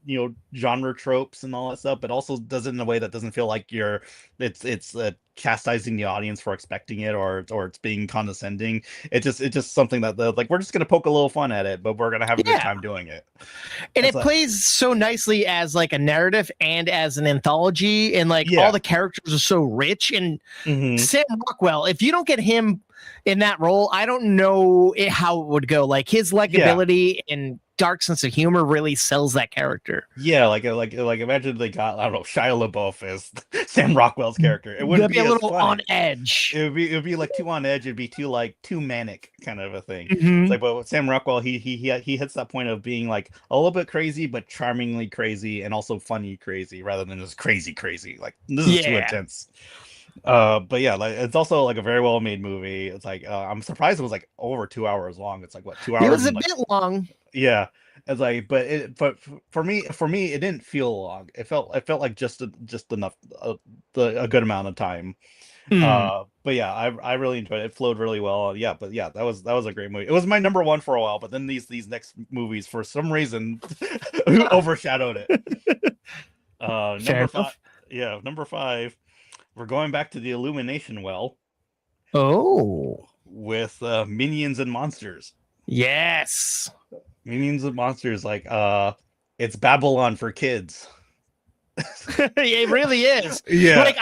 genre tropes and all that stuff, but also does it in a way that doesn't feel like it's chastising the audience for expecting it, or it's being condescending. It's just something that we're just gonna poke a little fun at it, but we're gonna have a good time doing it. And it plays so nicely as like a narrative and as an anthology, and all the characters are so rich. And Sam Rockwell, if you don't get him in that role, I don't know how it would go. Like his likability and dark sense of humor really sells that character. Yeah, like imagine they got, I don't know, Shia LaBeouf as Sam Rockwell's character. It wouldn't They'd be a as little funny. on edge. It would be like too on edge. It'd be too manic kind of a thing. Mhm. It's like, but with Sam Rockwell, he hits that point of being like a little bit crazy, but charmingly crazy, and also funny crazy, rather than just crazy. Like, this is too intense. But yeah, like, it's also like a very well made movie. It's like, I'm surprised it was like over 2 hours long. It's like, what, 2 hours? It was a like, bit long. Yeah. It's like, but for me, it didn't feel long. It felt like just enough, a good amount of time. But yeah, I really enjoyed it. It flowed really well. Yeah, but yeah, that was a great movie. It was my number one for a while, but then these next movies for some reason overshadowed it. Number five. Yeah, number 5. We're going back to the Illumination well. Oh, with Minions and Monsters. Yes. Minions and Monsters, like it's Babylon for kids. It really is. Yeah. Like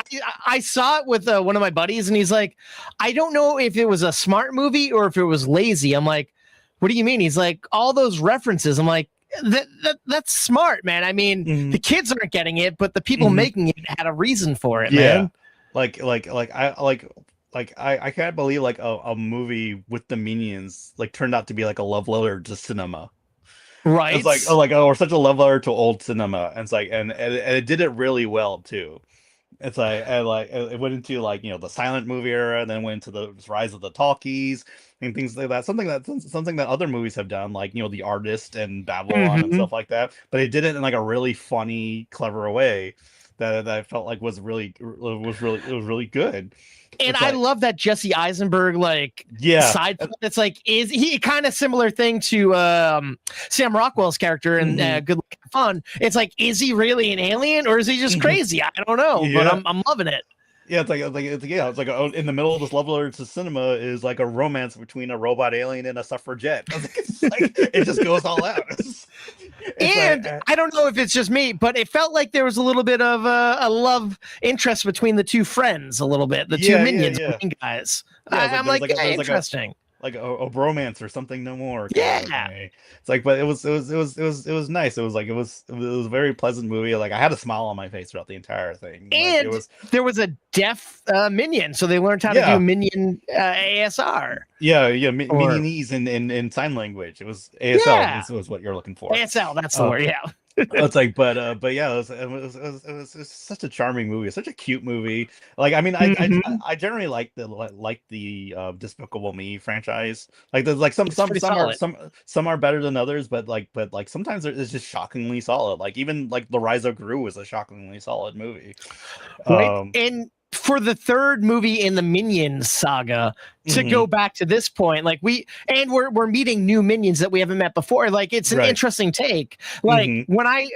I saw it with one of my buddies, and he's like, I don't know if it was a smart movie or if it was lazy. I'm like, what do you mean? He's like, all those references. I'm like, that's smart, man. I mean, the kids aren't getting it, but the people making it had a reason for it, man. I can't believe like a movie with the Minions like turned out to be like a love letter to cinema. Right. It's like or such a love letter to old cinema. And it's like and it did it really well too. It's like it went into like, you know, the silent movie era, and then went into the rise of the talkies and things like that. Something that other movies have done, like, you know, The Artist and Babylon and stuff like that. But it did it in like a really funny, clever way that I felt like was really good. And It's I like, love that Jesse Eisenberg side. It's like, is he kind of similar thing to Sam Rockwell's character in Good Luck and Fun? It's like, is he really an alien or is he just crazy? I don't know, but I'm loving it. Yeah, it's like in the middle of this love letter to cinema is like a romance between a robot alien and a suffragette. It's like, it just goes all out. And I don't know if it's just me, but it felt like there was a little bit of a love interest between the two friends, a little bit, the two minions guys. I'm like, interesting. Like a bromance or something no more. Yeah. It's like, but it was nice. It was a very pleasant movie. Like, I had a smile on my face throughout the entire thing. And there was a deaf minion, so they learned how to do minion ASR. Minionese in sign language. It was ASL was what you're looking for. ASL, that's the word, yeah. It's like, but yeah, it was such a charming movie, such a cute movie. Like, I mean, I generally like the Despicable Me franchise. Like, there's like some are better than others, but sometimes it's just shockingly solid. Like, even like The Rise of Gru is a shockingly solid movie. Right. And for the third movie in the Minions saga to go back to this point, like we're meeting new minions that we haven't met before. Like, it's an interesting take. Like when I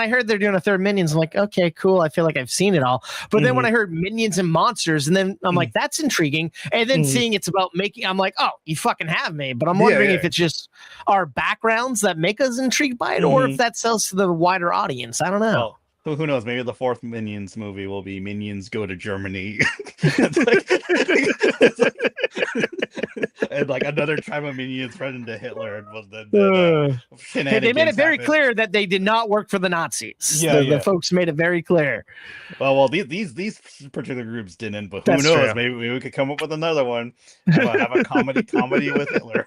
heard they're doing a third Minions, I'm like, okay, cool. I feel like I've seen it all. But then when I heard Minions and Monsters, and then I'm like, that's intriguing. And then seeing it's about making, I'm like, oh, you fucking have me. But I'm wondering if it's just our backgrounds that make us intrigued by it, or if that sells to the wider audience. I don't know. Well, who knows? Maybe the fourth Minions movie will be Minions Go to Germany. And like another tribe of Minions run into Hitler and was they made it very clear that they did not work for the Nazis. The folks made it very clear. Well, these particular groups didn't, but who knows? True. Maybe we could come up with another one. Have a comedy with Hitler.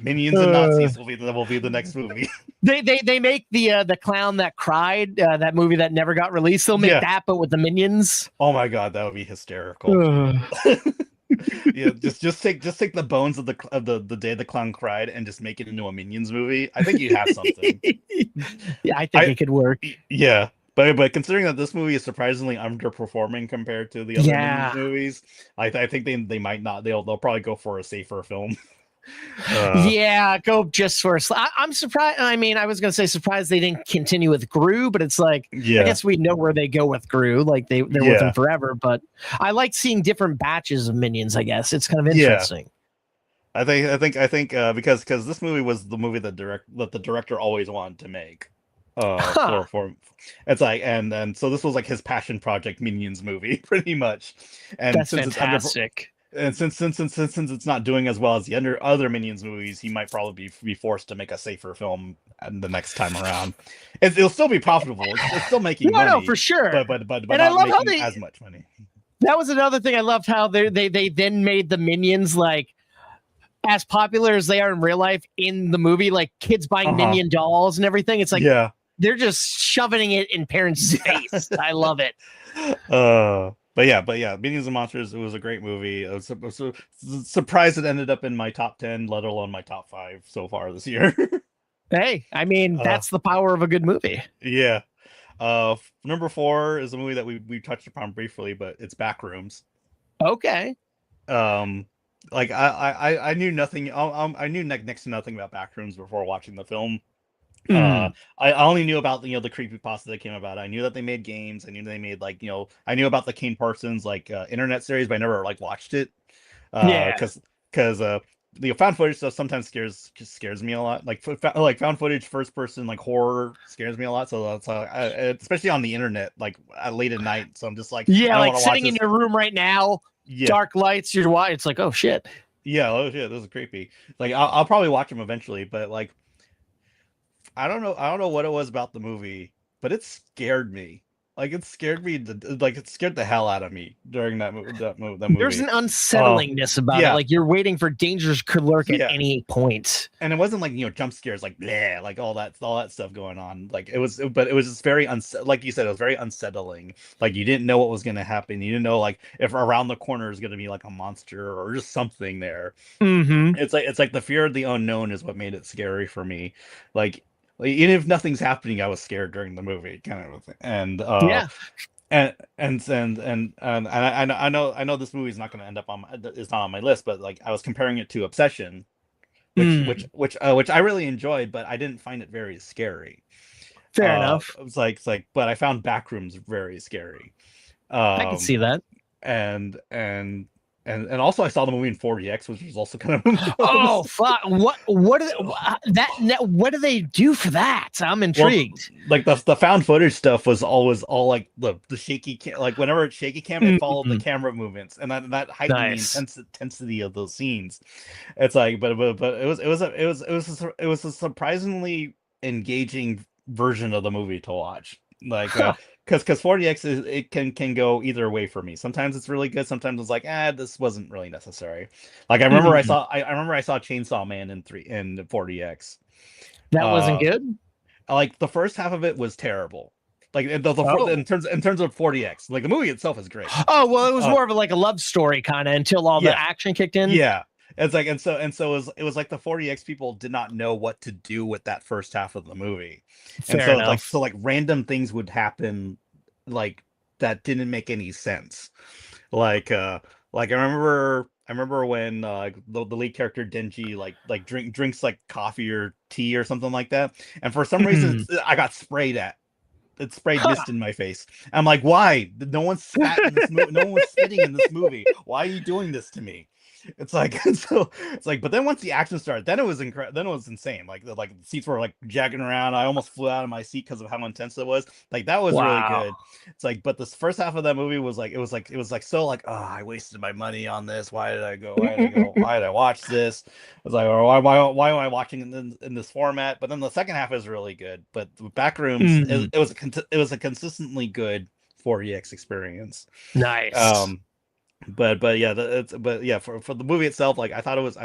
Minions and Nazis will be the next movie. They make the clown that cried, that movie that never got released. They'll make that, but with the Minions. Oh my god, that would be hysterical. Yeah, just take the bones of the day the clown cried and just make it into a Minions movie. I think you have something. Yeah, I think it could work. Yeah. But considering that this movie is surprisingly underperforming compared to the other Minions movies, I think they might not. They'll probably go for a safer film. Go just for I'm surprised. I mean, I was gonna say surprised they didn't continue with Gru, but it's like, I guess we know where they go with Gru. Like they're with him forever. But I like seeing different batches of Minions. I guess it's kind of interesting. I think because this movie was the movie that the director always wanted to make. For it's like, and so this was like his passion project Minions movie, pretty much. And that's since fantastic. And since it's not doing as well as the other Minions movies, he might probably be forced to make a safer film the next time around. It'll still be profitable. It's still making No, money, for sure. but And I not love how making as much money. that was another thing I loved, how they then made the Minions like as popular as they are in real life in the movie, like kids buying Minion dolls and everything. It's like they're just shoving it in parents' face. I love it. But yeah, Minions and Monsters, it was a great movie. I was surprised it ended up in my top 10, let alone my top 5 so far this year. Hey, I mean, that's the power of a good movie. Yeah. Number 4 is a movie that we touched upon briefly, but it's Backrooms. Okay. Like I knew nothing. I knew next to nothing about Backrooms before watching the film. I only knew about the creepypasta that came about. I knew that they made games. I knew they made I knew about the Kane Parsons internet series, but I never watched it. Because the found footage stuff sometimes scares me a lot. Like found footage first person horror scares me a lot. So that's especially on the internet late at night. So I'm just like, I don't sitting in your room right now, dark lights. You're watching. It's like, oh shit. Yeah, oh shit, this is creepy. I'll probably watch them eventually, but I don't know what it was about the movie, but it scared me. It scared me. It scared the hell out of me during that movie. There's an unsettlingness about it. You're waiting for dangers could lurk at any point. And it wasn't jump scares, bleh, all that stuff going on. It was just very like you said, it was very unsettling. You didn't know what was going to happen. You didn't know if around the corner is going to be a monster or just something there. Mm-hmm. It's like the fear of the unknown is what made it scary for me. Even if nothing's happening, I was scared during the movie, kind of a thing. And I know this movie is not going to end up it's not on my list, but I was comparing it to Obsession, which I really enjoyed, but I didn't find it very scary. Fair enough. It's but I found Backrooms very scary. I can see that. And also I saw the movie in 4DX, which was also kind of oh fuck! What do they do for that? I'm intrigued. Well, the found footage stuff was always all the shaky whenever it's shaky cam, it followed the camera movements, and that heightened the intensity of those scenes. It's but it was a surprisingly engaging version of the movie to watch. Because 4DX it can go either way for me. Sometimes it's really good. Sometimes it's this wasn't really necessary. I remember I saw Chainsaw Man in 4DX. That wasn't good. The first half of it was terrible. In terms of 4DX, the movie itself is great. Oh well, it was more of a love story kind of until all the action kicked in. Yeah. It's it was the 4DX people did not know what to do with that first half of the movie. Fair enough. Random things would happen that didn't make any sense. I remember when the lead character Denji drinks coffee or tea or something like that, and for some reason I got sprayed at. It sprayed mist in my face. I'm like, why? No one spat in this movie. No one was spitting in this movie. Why are you doing this to me? But then once the action started, then it was incredible. Then it was insane. The seats were jagging around. I almost flew out of my seat because of how intense it was. That was really good. It's but this first half of that movie was so oh, I wasted my money on this. Why did I go? Why did I watch this? I was why am I watching it in this format? But then the second half is really good. But Backrooms, it was a consistently good 4DX experience. Nice. But for the movie itself, I thought it was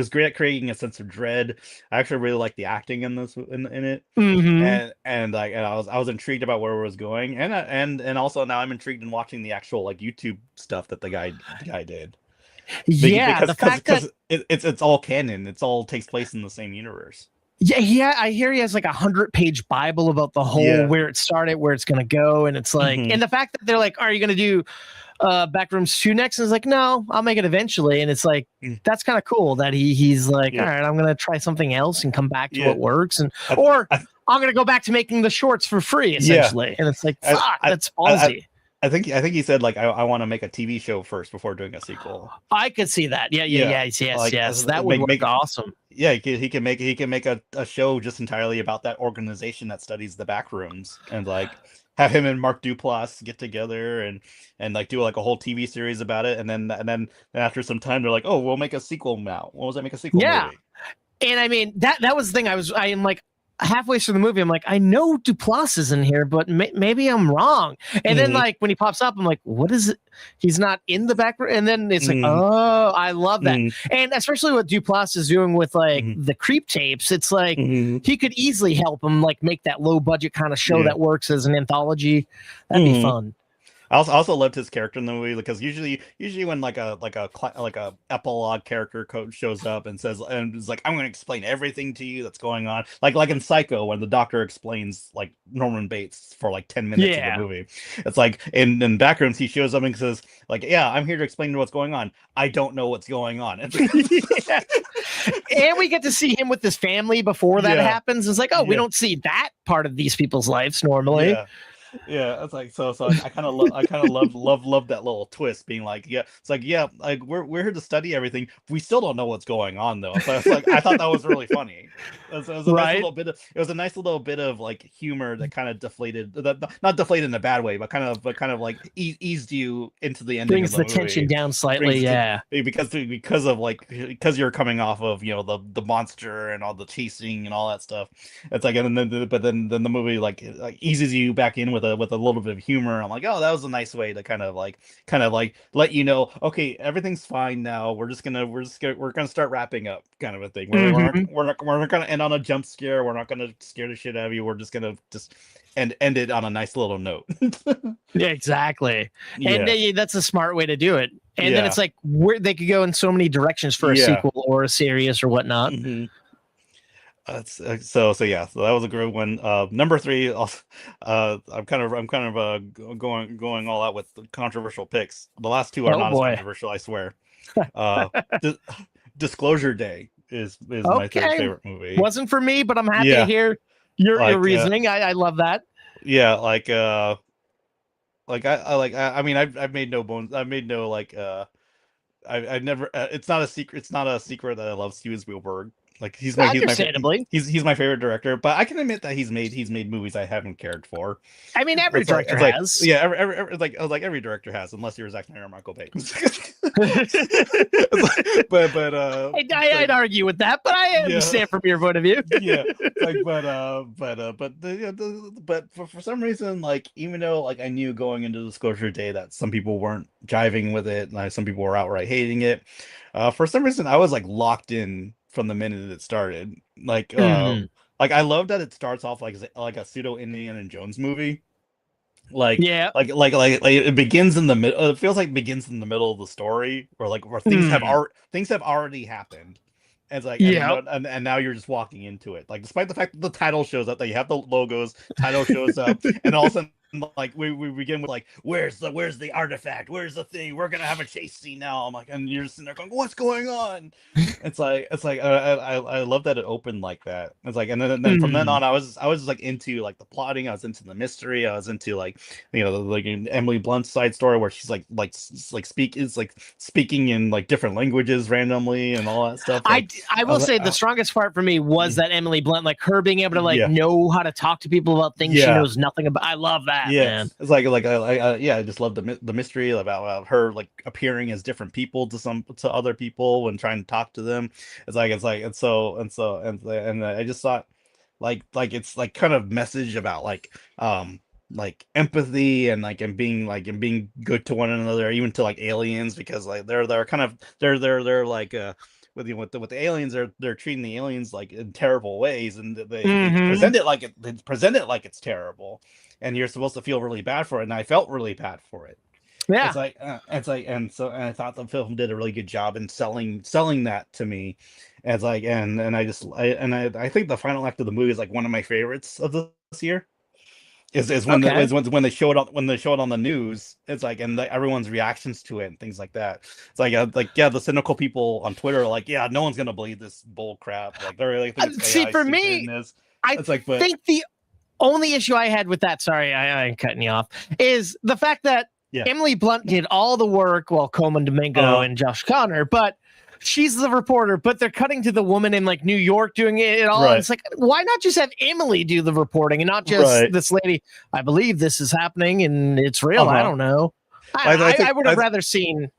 great at creating a sense of dread. I actually really liked the acting in it, and I was intrigued about where it was going, and also now I'm intrigued in watching the actual YouTube stuff that the guy did. Yeah, because it's all canon. It's all takes place in the same universe. Yeah, I hear he has a 100-page Bible about the whole where it started, where it's gonna go, and it's and the fact that they're are you gonna do Backrooms 2 next? And it's no, I'll make it eventually, and it's that's kind of cool that he's all right, I'm gonna try something else and come back to what works, or I'm gonna go back to making the shorts for free essentially, and it's fuck, that's ballsy. I think he said I want to make a TV show first before doing a sequel. I could see that. Yes. That would make awesome. Yeah, he can make a show just entirely about that organization that studies the Backrooms, and have him and Mark Duplass get together and like do like a whole TV series about it, and then after some time they're like, oh, we'll make a sequel now. What was that? Make a sequel Yeah. movie. And I mean, that was the thing. I am like halfway through the movie, I'm like, I know Duplass is in here, but maybe I'm wrong. And then like when he pops up, I'm like, what is it? He's not in the background. And then it's like, oh, I love that. And especially what Duplass is doing with like the creep tapes, it's like he could easily help him like make that low budget kind of show that works as an anthology. That'd be fun. I also loved his character in the movie because usually when like a epilogue character coach shows up and says and is like, I'm going to explain everything to you that's going on, like in Psycho when the doctor explains like Norman Bates for like 10 minutes of the movie. It's like in Backrooms he shows up and says like, yeah, I'm here to explain what's going on. I don't know what's going on. And we get to see him with his family before that happens. It's like, oh, we don't see that part of these people's lives normally. Yeah, it's like so I kind of love that little twist being like, it's like like we're here to study everything. We still don't know what's going on though. So it's like I thought that was really funny. It was a nice little bit of like humor that kind of deflated, not deflated in a bad way, but kind of like eased you into the ending. Brings the tension down slightly, because you're coming off of the monster and all the chasing and all that stuff. It's like then the movie like eases you back in with a little bit of humor. I'm like, oh, that was a nice way to kind of like let you know, okay, everything's fine now. We're gonna start wrapping up, kind of a thing. We're not gonna end on a jump scare. We're not gonna scare the shit out of you. We're just gonna end it on a nice little note. Yeah, exactly. And that's a smart way to do it. And then it's like they could go in so many directions for a sequel or a series or whatnot. So that was a good one. Number 3, also, I'm kind of going all out with the controversial picks. The last 2 are not as controversial, I swear. Disclosure Day is my favorite movie. Wasn't for me, but I'm happy to hear your reasoning. I love that. Yeah, I mean, I've made no bones. I've made no I never. It's not a secret. It's not a secret that I love Steven Spielberg. Like he's my favorite director, but I can admit that he's made movies I haven't cared for. I mean, every director has. Every director has, unless you're Zack Snyder or Michael Bay. I'd argue with that, but I understand from your point of view. But for some reason, like even though like I knew going into Disclosure Day that some people weren't jiving with it, and some people were outright hating it, for some reason I was like locked in from the minute it started. Like I love that it starts off like a pseudo Indiana Jones movie. It begins in the middle. It feels like it begins in the middle of the story, where things have already happened. And it's like and now you're just walking into it. Like despite the fact that the title shows up, that you have the logos, title shows up, and all of a sudden like we begin with like, where's the artifact? Where's the thing? We're gonna have a chase scene now. I'm like, and you're just sitting there going, what's going on? It's like I love that it opened like that. It's like, and then from then on, I was like into like the plotting. I was into the mystery. I was into like like Emily Blunt's side story where she's speaking in like different languages randomly and all that stuff. I will say the strongest part for me was that Emily Blunt, like her being able to know how to talk to people about things she knows nothing about. I love that. Man. It's I just love the mystery about her like appearing as different people to other people when trying to talk to them. And I just thought like it's like kind of message about like empathy and being good to one another, even to like aliens, because like they're like with the aliens, they're treating the aliens like in terrible ways, and they present it like it's terrible, and you're supposed to feel really bad for it, and I felt really bad for it. Yeah, and I thought the film did a really good job in selling that to me. I think the final act of the movie is like one of my favorites of this year. Is when they show it on the news. It's like, and everyone's reactions to it and things like that. It's like the cynical people on Twitter are like, no one's gonna believe this bull crap. Like they're really see, for me, I think the only issue I had with that, sorry, I'm cutting you off, is the fact that Emily Blunt did all the work while Coleman Domingo and Josh Connor, but she's the reporter, but they're cutting to the woman in like New York doing it all. Right. And it's like, why not just have Emily do the reporting and not just Right. this lady? I believe this is happening and it's real. I don't know. I would have rather seen.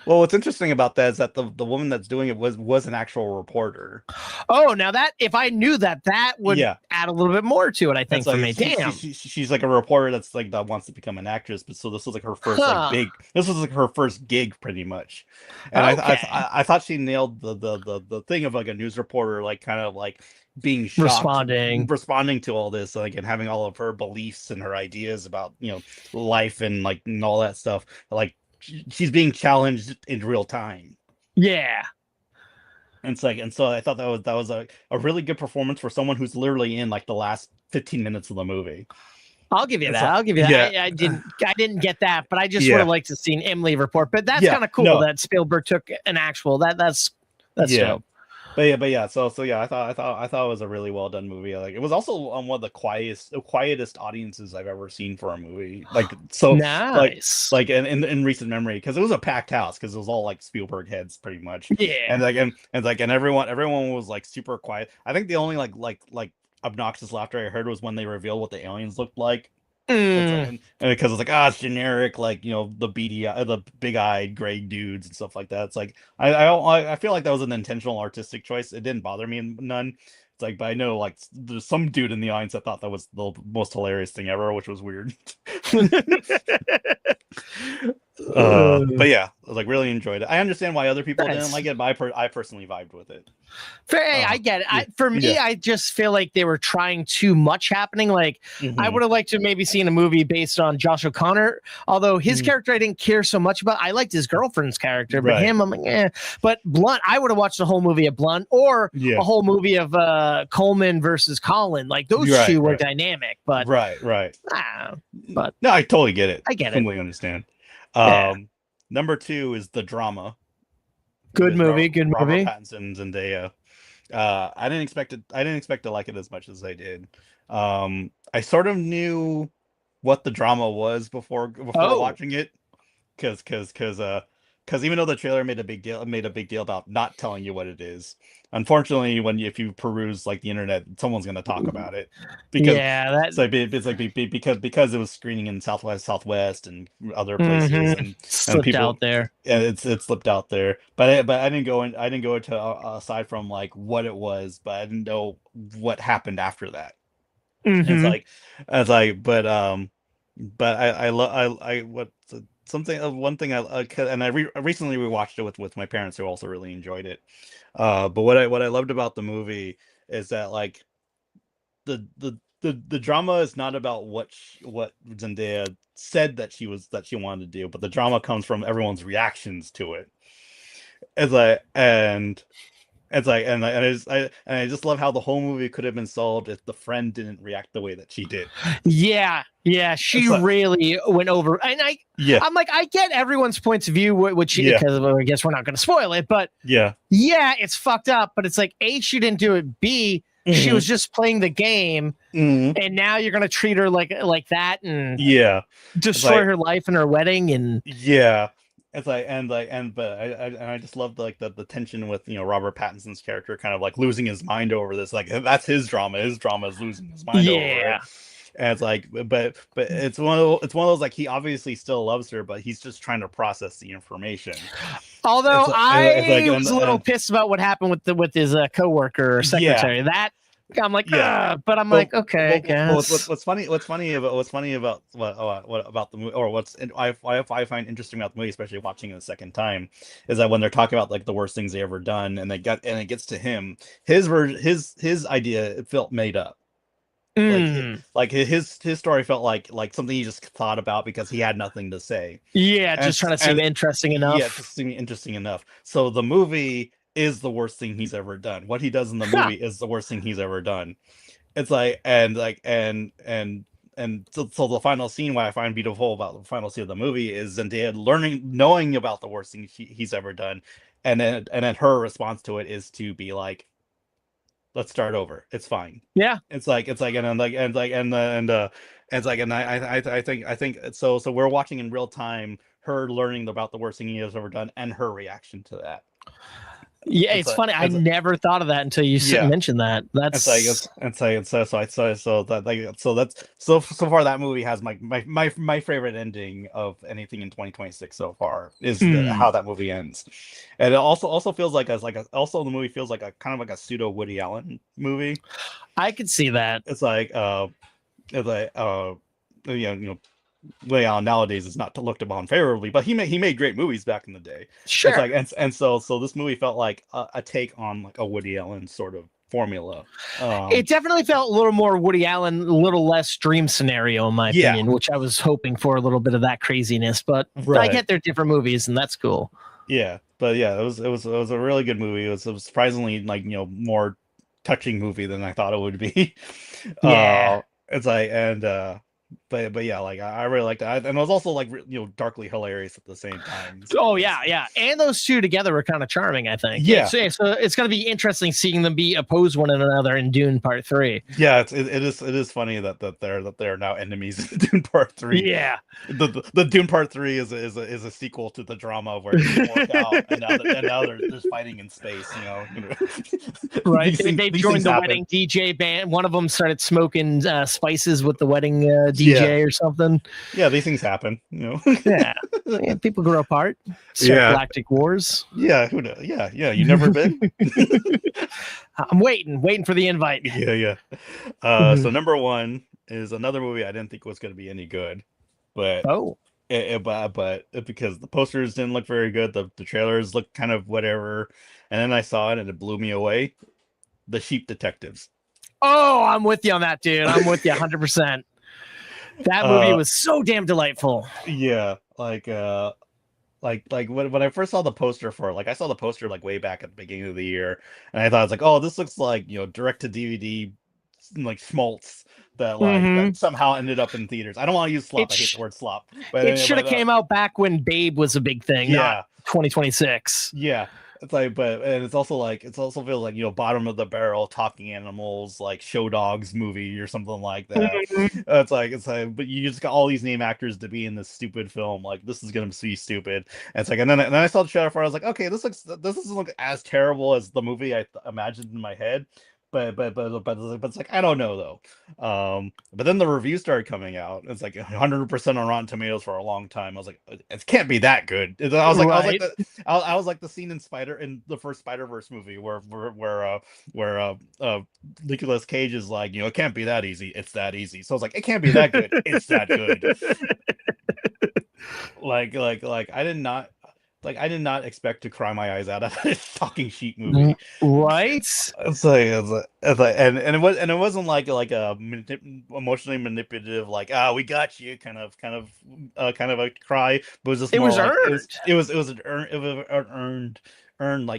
Well, what's interesting about that is that the woman that's doing it was an actual reporter. Oh, now that if I knew that would add a little bit more to it, I think, for me. Damn. She's like a reporter that's like that wants to become an actress, but so this was like her first this was like her first gig pretty much. And I thought she nailed the thing of like a news reporter, like kind of like being shocked, responding to all this, like, and having all of her beliefs and her ideas about, you know, life and like and all that stuff, like she's being challenged in real time. Yeah. And it's like, and so I thought that was a really good performance for someone who's literally in like the last 15 minutes of the movie. I'll give you that. I'll give you that. Yeah. I didn't get that, but I just would have liked to seen Emily report. But that's kind of cool that Spielberg took an actual that's dope. But yeah, so yeah, I thought it was a really well done movie. Like, it was also one of the quietest audiences I've ever seen for a movie. Like, so nice. like in recent memory, because it was a packed house, because it was all like Spielberg heads pretty much. Yeah. And everyone was like super quiet. I think the only like obnoxious laughter I heard was when they revealed what the aliens looked like. And because it's like, it's generic, like, you know, the the big-eyed gray dudes and stuff like that. It's like I feel like that was an intentional artistic choice. It didn't bother me none. It's like, but I know like there's some dude in the audience that thought that was the most hilarious thing ever, which was weird. But yeah, like, really enjoyed it. I understand why other people didn't like it, but I personally vibed with it. Fair, I get it. For me, I just feel like they were trying too much happening. Like, I would have liked to maybe seen a movie based on Josh O'Connor, although his character I didn't care so much about. I liked his girlfriend's character, but him, I'm like, eh. But Blunt, I would have watched the whole movie of Blunt or a whole movie of Coleman versus Colin. Like, those two were dynamic, but but no, I totally get it. I get it. Completely understand. Number 2 is The Drama. Good movie. Robert Pattinson and Zendaya. I didn't expect to like it as much as I did. I sort of knew what The Drama was before watching it, because even though the trailer made a big deal about not telling you what it is, unfortunately, if you peruse like the internet, someone's going to talk about it, because because it was screening in Southwest and other places, and slipped out there. Yeah, it slipped out there. But I didn't go into aside from like what it was, but I didn't know what happened after that. One thing I recently rewatched it with my parents, who also really enjoyed it. But what I loved about the movie is that like the drama is not about what Zendaya said that she wanted to do, but the drama comes from everyone's reactions to it. I just love how the whole movie could have been solved if the friend didn't react the way that she did. Yeah, she really went over, and I'm like, I get everyone's points of view, which because I guess we're not going to spoil it, but it's fucked up. But it's like, A, she didn't do it. B, she was just playing the game, and now you're going to treat her like that and destroy her life and her wedding and It's like, but I just loved like the tension with, you know, Robert Pattinson's character kind of like losing his mind over this. Like, that's his drama. His drama is losing his mind over it. And it's like, but it's one of those, like, he obviously still loves her, but he's just trying to process the information. Although I was a little pissed about what happened with his coworker or secretary. That I'm like, but I'm like, okay, I guess. What's funny about the movie, or I find interesting about the movie, especially watching it a second time, is that when they're talking about like the worst things they ever done, and it gets to him, his idea, it felt made up. Like his story felt like something he just thought about because he had nothing to say. Just trying to seem interesting enough. Just seem interesting enough. So the movie is the worst thing he's ever done. What he does in the movie is the worst thing he's ever done. It's like, and so the final scene, what I find beautiful about the final scene of the movie is Zendaya knowing about the worst thing he's ever done, and then her response to it is to be like, let's start over. It's fine. Yeah. I think so we're watching in real time her learning about the worst thing he has ever done and her reaction to that. Yeah, it's funny. I never thought of that until you mentioned that. That's so far that movie has my favorite ending of anything in 2026 so far is how that movie ends, and it also feels like also the movie feels like a kind of like a pseudo Woody Allen movie. I could see that. It's like Woody Allen nowadays is not looked upon favorably, but he made great movies back in the day. Sure. It's like and so this movie felt like a take on like a Woody Allen sort of formula. It definitely felt a little more Woody Allen, a little less dream scenario, in my opinion, which I was hoping for a little bit of that craziness. But I get they're different movies, and that's cool. Yeah, but yeah, it was a really good movie. It was surprisingly more touching movie than I thought it would be. Yeah. It's like but yeah, like I really liked it, and it was also like darkly hilarious at the same time. Oh yeah, and those two together were kind of charming, I think. Yeah, so it's going to be interesting seeing them be opposed one another in Dune Part 3. Yeah, it is funny that they're now enemies in Dune Part 3. Yeah, the Dune Part 3 is a sequel to the drama where they work out, and now they're just fighting in space. Right? They joined the wedding DJ band. One of them started smoking spices with the wedding DJ or something. Yeah, these things happen. Yeah, people grow apart. Galactic wars. Yeah, who knows? Yeah. You never been? I'm waiting for the invite. Yeah. So number one is another movie I didn't think was going to be any good, but but because the posters didn't look very good, the trailers looked kind of whatever, and then I saw it and it blew me away. The Sheep Detectives. Oh, I'm with you on that, dude. I'm with you 100%. That movie was so damn delightful. Yeah, like when I first saw the poster for it, I saw the poster way back at the beginning of the year, and I thought it's like, oh, this looks like direct to DVD schmaltz that that somehow ended up in theaters. I don't want to use slop. I hate the word slop. But it should have came out back when Babe was a big thing. Not 2026. Yeah. It's and it's also feels like bottom of the barrel talking animals show dogs movie or something like that. It's like but you just got all these name actors to be in this stupid film. This is gonna be stupid. And it's and then I saw the trailer for it. I was like, okay, this doesn't look as terrible as the movie I imagined in my head. But it's I don't know though. But then the reviews started coming out. It's 100% on Rotten Tomatoes for a long time. I was like, it can't be that good. I was like the scene in the first Spider-Verse movie where Nicolas Cage is it can't be that easy. It's that easy. So I was like, it can't be that good. It's that good. I did not expect to cry my eyes out at a talking sheep movie. Right? And it wasn't like a emotionally manipulative, we got you kind of a cry, but it was just it was earned. It was an earned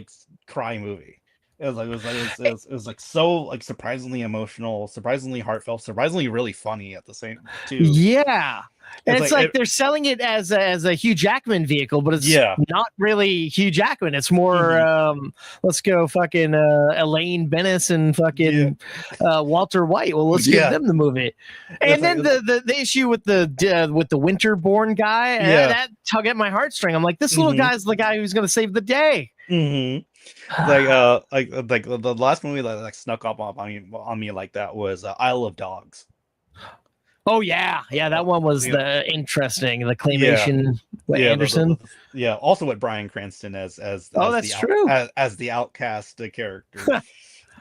cry movie. It was so surprisingly emotional, surprisingly heartfelt, surprisingly really funny at the same too. Yeah. And it's they're selling it as a Hugh Jackman vehicle, but it's not really Hugh Jackman. It's more let's go fucking Elaine Bennis and fucking Walter White. Well, let's give them the movie. And then the issue with the Winterborn guy that tug at my heartstring. I'm like, this little guy's the guy who's going to save the day. The last movie that snuck up on me like that was Isle of Dogs. Oh yeah, that one was interesting. The claymation Anderson. Also with Bryan Cranston as the outcast character.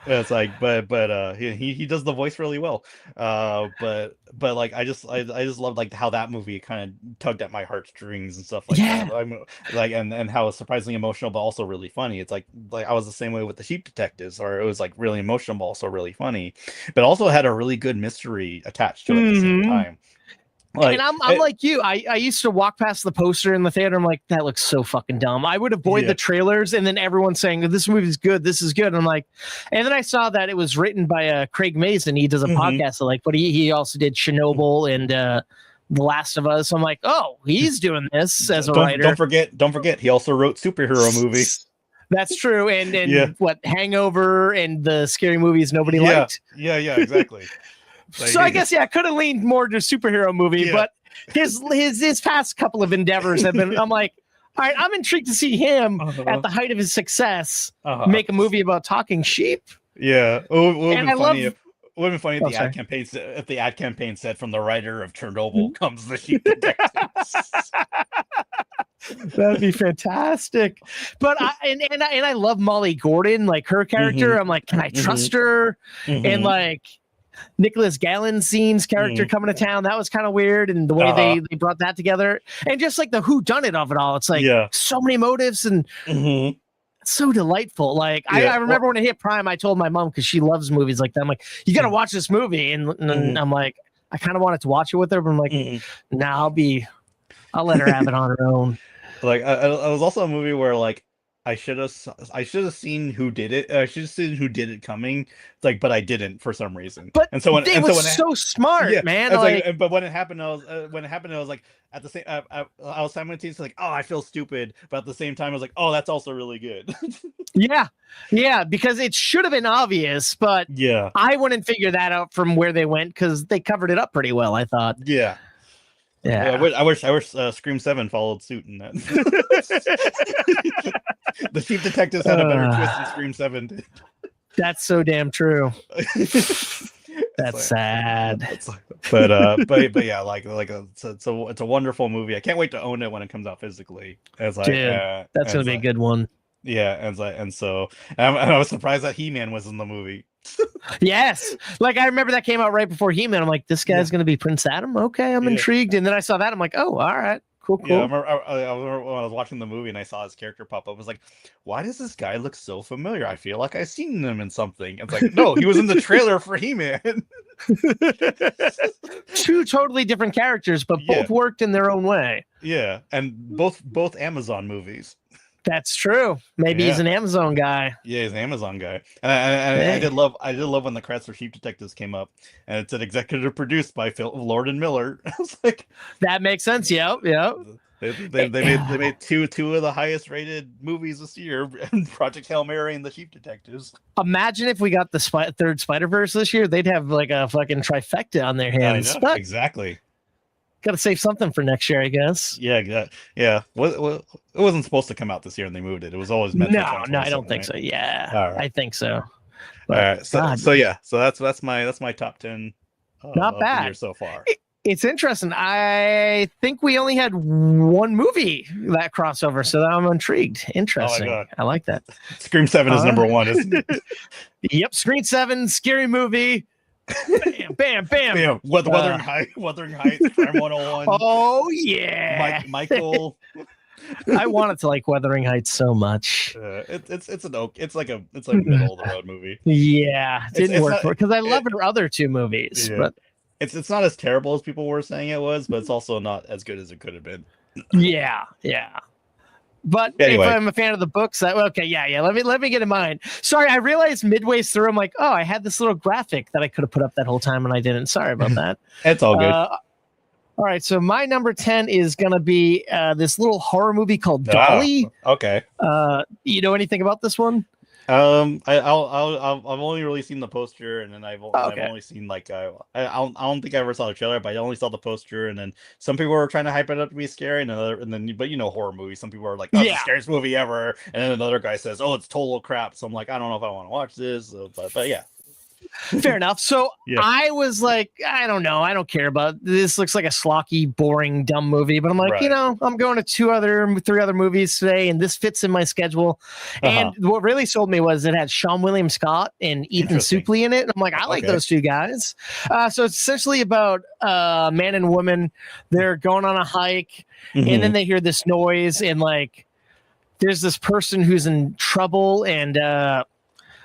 It's but he does the voice really well. But I just love how that movie kind of tugged at my heartstrings and stuff that. And how it's surprisingly emotional but also really funny. It's like I was the same way with the Sheep Detectives, or it was really emotional but also really funny, but also had a really good mystery attached to it at the same time. And I'm like you. I used to walk past the poster in the theater. I'm like, that looks so fucking dumb. I would avoid the trailers, and then everyone's saying this movie's good. This is good. And I'm like, and then I saw that it was written by Craig Mazin. He does a podcast, but he also did Chernobyl and The Last of Us. I'm like, oh, he's doing this as a writer. Don't forget, he also wrote superhero movies. That's true. And what Hangover and the scary movies nobody liked. Yeah, exactly. So I guess I could have leaned more to superhero movie, but his past couple of endeavors have been. I'm like, right, I'm intrigued to see him at the height of his success make a movie about talking sheep. Yeah, it would have And been I funny love- if the ad campaign if the ad campaign said, "From the writer of Chernobyl comes the sheep detectives." That'd be fantastic. But I love Molly Gordon, like her character. I'm like, can I trust her? And like Nicholas Galensine's character coming to town, that was kind of weird, and the way they brought that together, and just like the whodunit of it all. It's like so many motives and it's so delightful. Like I remember when it hit Prime, I told my mom, because she loves movies like that. I'm like, you got to watch this movie, and I'm like, I kind of wanted to watch it with her, but I'm like, nah, I'll let her have it on her own. Like I was also a movie where like I should have seen who did it. I should have seen who did it coming. Like, but I didn't for some reason. But and so when it was so smart, man. Like, but when it happened, I was like at the same. I was simultaneously like, oh, I feel stupid, but at the same time, I was like, oh, that's also really good. yeah, because it should have been obvious, but I wouldn't figure that out from where they went because they covered it up pretty well. I thought. Yeah. I wish Scream 7 followed suit in that. The Chief Detectives had a better twist than Scream 7 did. That's so damn true. That's sad. But yeah, it's a wonderful movie. I can't wait to own it when it comes out physically. It's like, that's gonna be a good one. Yeah, I was surprised that He-Man was in the movie. Yes, like I remember that came out right before He-Man. I'm like, this guy's gonna be Prince Adam. Okay, I'm intrigued. And then I saw that. I'm like, oh, all right, cool. Yeah, I remember when I was watching the movie and I saw his character pop up. I was like, why does this guy look so familiar? I feel like I've seen him in something. It's like, no, he was in the trailer for He-Man. Two totally different characters, but both worked in their own way. Yeah, and both Amazon movies. That's true. Maybe he's an Amazon guy. Yeah, he's an Amazon guy. And I did love when the credits for Sheep Detectives came up, and it said executive produced by Lord and Miller. I was like, that makes sense. Yep. They made two of the highest rated movies this year, Project Hail Mary and the Sheep Detectives. Imagine if we got the third Spider-Verse this year, they'd have like a fucking trifecta on their hands. I know, exactly. Got to save something for next year, I guess. Yeah. It wasn't supposed to come out this year, and they moved it. It was always meant. No, I don't think so. Yeah, right. I think so. But, all right, so that's my top 10. Not bad the year so far. It's interesting. I think we only had one movie that crossover, so I'm intrigued. Interesting. Oh, I like that. Scream 7 is number 1, isn't it? Yep, Scream 7, scary movie. Bam. Wuthering Heights, Crime 101. Oh yeah, Michael. I wanted to like Wuthering Heights so much. It's like a middle of the road movie. Yeah, didn't work for it because I love her other two movies, but it's not as terrible as people were saying it was, but it's also not as good as it could have been. Yeah. But anyway. If I'm a fan of the books, let me get in mind. Sorry, I realized midway through, I'm like, oh, I had this little graphic that I could have put up that whole time, and I didn't. Sorry about that. It's all good. All right, so my number 10 is gonna be this little horror movie called Dolly. Okay. You know anything about this one? I've only really seen the poster, and then I've only seen like I don't think I ever saw the trailer, but I only saw the poster, and then some people were trying to hype it up to be scary, but you know horror movies, some people are like, oh, it's the scariest movie ever, and then another guy says, oh, it's total crap. So I'm like, I don't know if I want to watch this, but yeah. Fair enough. So I was like, I don't know. I don't care about this. Looks like a schlocky, boring, dumb movie. But I'm like, I'm going to 3 other movies today, and this fits in my schedule. And what really sold me was it had Sean William Scott and Ethan Suplee in it. And I'm like, I like those two guys. So it's essentially about a man and woman. They're going on a hike, and then they hear this noise, and like, there's this person who's in trouble, and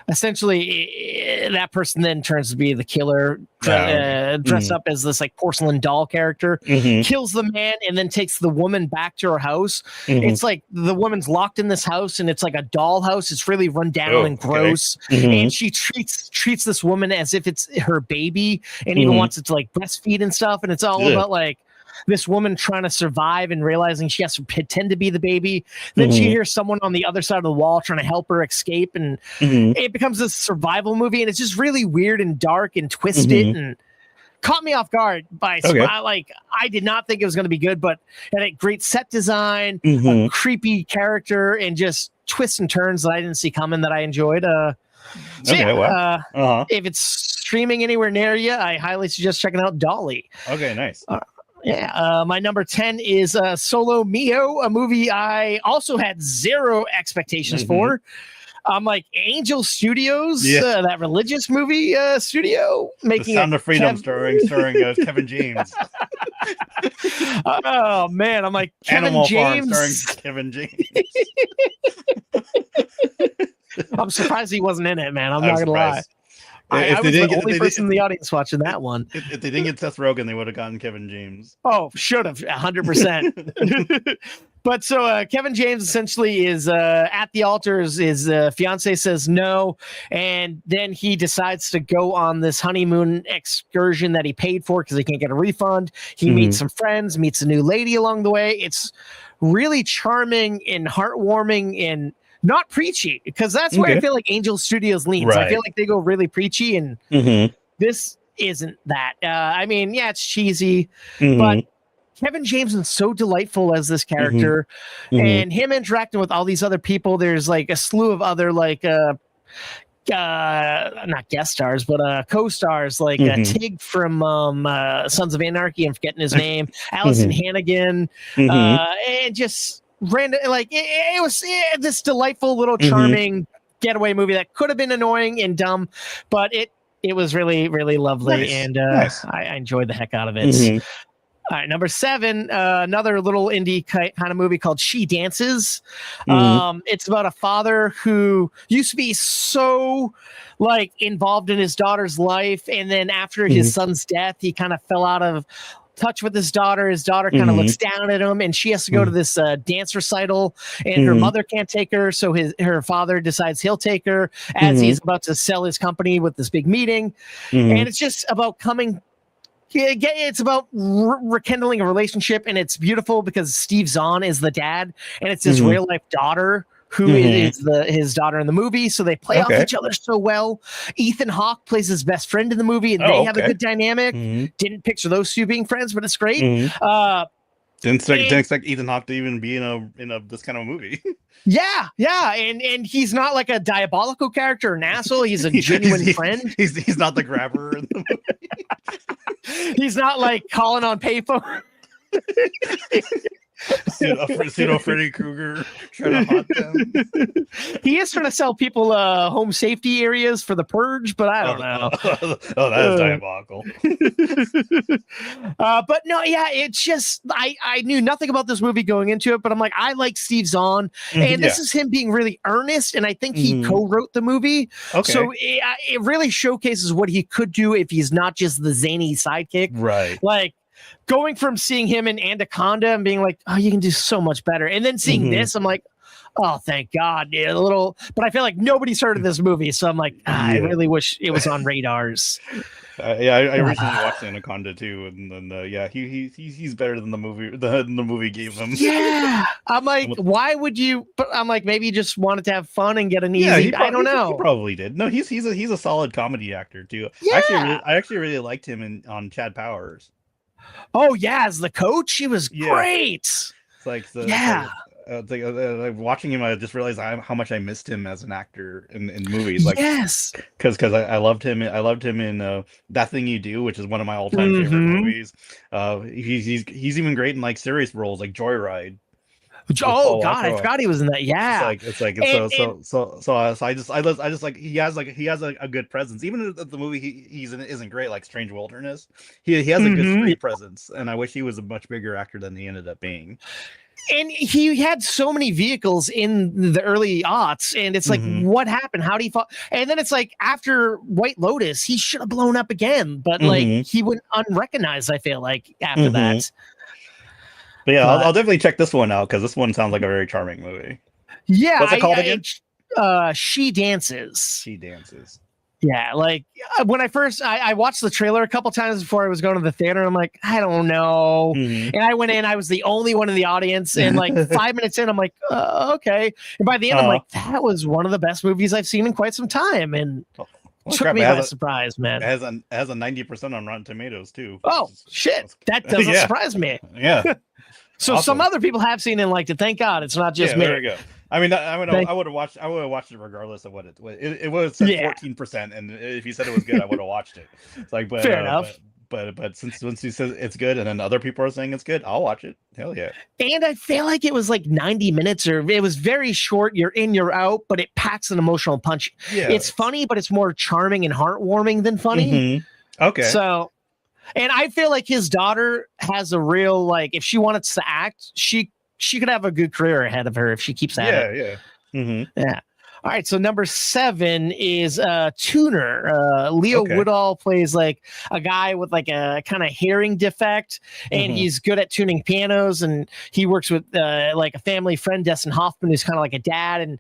essentially that person then turns to be the killer, dressed up as this like porcelain doll character, kills the man, and then takes the woman back to her house. It's like the woman's locked in this house, and it's like a doll house. It's really run down and gross. And she treats this woman as if it's her baby, and even wants it to like breastfeed and stuff. And it's all about like this woman trying to survive and realizing she has to pretend to be the baby. Then she hears someone on the other side of the wall trying to help her escape, and it becomes this survival movie, and it's just really weird and dark and twisted. And caught me off guard by I did not think it was going to be good, but it had a great set design, a creepy character, and just twists and turns that I didn't see coming that I enjoyed. If it's streaming anywhere near you, I highly suggest checking out Dolly. Okay, nice. My number 10 is Solo Mio, a movie I also had zero expectations for. Like Angel Studios, that religious movie studio, making The Sound of Freedom, starring Kevin James. Oh man, I'm like Animal Kevin James, Farm, starring Kevin James. I'm surprised he wasn't in it, man. I'm not gonna lie. I was the only person in the audience watching that one. If they didn't get Seth Rogen, they would have gotten Kevin James. Oh, should have 100%. But so Kevin James essentially is at the altar. His fiance says no, and then he decides to go on this honeymoon excursion that he paid for because he can't get a refund. He meets some friends, meets a new lady along the way. It's really charming and heartwarming and not preachy, because that's where I feel like Angel Studios leans. Right. I feel like they go really preachy, and this isn't that. I mean, yeah, it's cheesy, but Kevin James is so delightful as this character, and him interacting with all these other people. There's like a slew of other like not guest stars, but co-stars like Tig from Sons of Anarchy. I'm forgetting his name. Allison Hannigan, and just random. Like it was this delightful little charming getaway movie that could have been annoying and dumb, but it was really, really lovely, and I enjoyed the heck out of it. All right, number 7, another little indie kind of movie called She Dances. It's about a father who used to be so like involved in his daughter's life, and then after his son's death, he kind of fell out of touch with his daughter. His daughter kind of looks down at him, and she has to go to this dance recital, and her mother can't take her, so her father decides he'll take her as he's about to sell his company with this big meeting. And it's just about it's about rekindling a relationship, and it's beautiful because Steve Zahn is the dad, and it's his real life daughter who is his daughter in the movie. So they play off each other so well. Ethan Hawke plays his best friend in the movie, and they have a good dynamic. Didn't picture those two being friends, but it's great. Didn't expect Ethan Hawke to even be in a this kind of movie. Yeah, and he's not like a diabolical character or an asshole. He's a genuine friend. He's not the grabber in the movie. He's not like calling on payphone. Pseudo Freddy Krueger trying to haunt them. He is trying to sell people home safety areas for the purge, but I don't know. That is diabolical. But no, yeah, it's just I knew nothing about this movie going into it, but I'm like, I like Steve Zahn, and this is him being really earnest, and I think he co-wrote the movie. So it really showcases what he could do if he's not just the zany sidekick. Right. Like, going from seeing him in Anaconda and being like, oh, you can do so much better, and then seeing this, I'm like, oh, thank God. Yeah, but I feel like nobody's heard of this movie, so I'm like, I really wish it was on radars. I recently watched Anaconda too, and then he's better than the movie gave him. Yeah, I'm like, why would you? But I'm like, maybe you just wanted to have fun and get an easy. I don't know. He probably did. No, he's a solid comedy actor too. Yeah. I actually really liked him on Chad Powers. Oh yeah, as the coach, he was great. It's like watching him, I just realized how much I missed him as an actor in movies. Like, yes, because I loved him. I loved him in That Thing You Do, which is one of my all-time favorite movies. He's even great in like serious roles like Joyride. Oh God, I forgot he was in that. Yeah, so I just like he has a good presence, even if the movie he's in isn't great, like Strange Wilderness. He has a good screen presence, and I wish he was a much bigger actor than he ended up being. And he had so many vehicles in the early aughts, and it's like, what happened? How did he fall? And then it's like after White Lotus, he should have blown up again, but like he went unrecognized. I feel like after that. But yeah, I'll definitely check this one out because this one sounds like a very charming movie. Yeah, what's it called again? She Dances. She Dances. Yeah, like when I watched the trailer a couple times before I was going to the theater. I'm like, I don't know. And I went in, I was the only one in the audience, and like 5 minutes in, I'm like, okay. And by the end, I'm like, that was one of the best movies I've seen in quite some time. And Took me by surprise, man. It has a 90% on Rotten Tomatoes too. Oh shit, that doesn't surprise me. Yeah. So Awesome. some other people have seen it and liked it. Thank God it's not just me. There we go. I mean, I would have watched it regardless of what it was. 14%, and if you said it was good, I would have watched it. It's like, but fair enough. But since he says it's good, and then other people are saying it's good, I'll watch it. Hell yeah! And I feel like it was like 90 minutes, or it was very short. You're in, you're out, but it packs an emotional punch. Yeah, it's funny, but it's more charming and heartwarming than funny. Mm-hmm. Okay. So, and I feel like his daughter has a real, like, if she wanted to act, she could have a good career ahead of her if she keeps at it. Yeah. Mm-hmm. Yeah. All right, so number 7 is Tuner. Leo Woodall plays like a guy with like a kind of hearing defect, and he's good at tuning pianos. And he works with like a family friend, Dustin Hoffman, who's kind of like a dad. And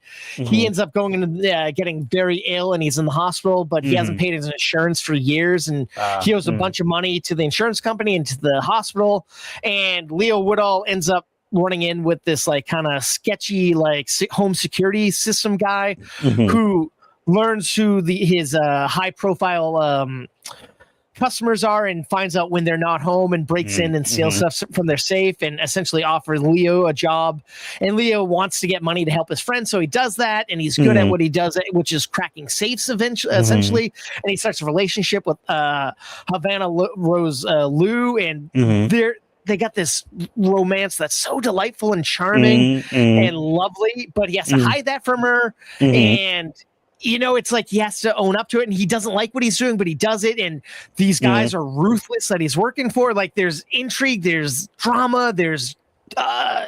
he ends up going into getting very ill, and he's in the hospital, but he hasn't paid his insurance for years, and he owes a bunch of money to the insurance company and to the hospital. And Leo Woodall ends up running in with this like kind of sketchy like home security system guy who learns who his high profile customers are, and finds out when they're not home, and breaks in and steals stuff from their safe, and essentially offers Leo a job. And Leo wants to get money to help his friend, so he does that, and he's good at what he does, which is cracking safes essentially. And he starts a relationship with Havana Rose Liu, and they got this romance that's so delightful and charming and lovely, but he has to hide that from her. And, you know, it's like he has to own up to it, and he doesn't like what he's doing, but he does it. And these guys are ruthless that he's working for. Like, there's intrigue, there's drama, there's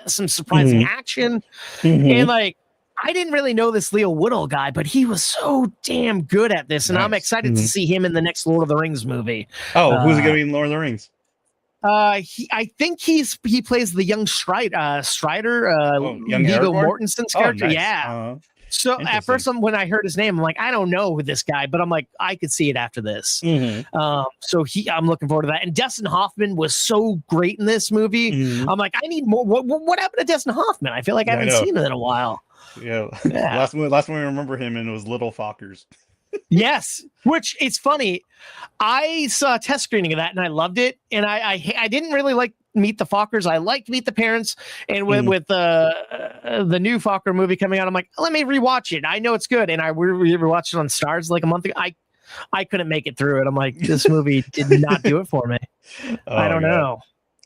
some surprising action. And like, I didn't really know this Leo Woodall guy, but he was so damn good at this. And I'm excited to see him in the next Lord of the Rings movie. Oh, who's going to be in Lord of the Rings? I think he plays the young Strider, Viggo Mortensen's character. Nice. Yeah. So at first, when I heard his name, I'm like, I don't know who this guy, but I'm like, I could see it after this. So I'm looking forward to that. And Dustin Hoffman was so great in this movie. I'm like, I need more. What happened to Dustin Hoffman? I feel like I haven't seen him in a while. Yeah. Last one we remember him in was Little Fockers. Yes, which it's funny. I saw a test screening of that and I loved it. And I didn't really like Meet the Fockers. I liked Meet the Parents. And with the new Fokker movie coming out, I'm like, let me rewatch it. I know it's good. And I rewatched it on Stars like a month ago. I couldn't make it through it. I'm like, this movie did not do it for me. I don't know.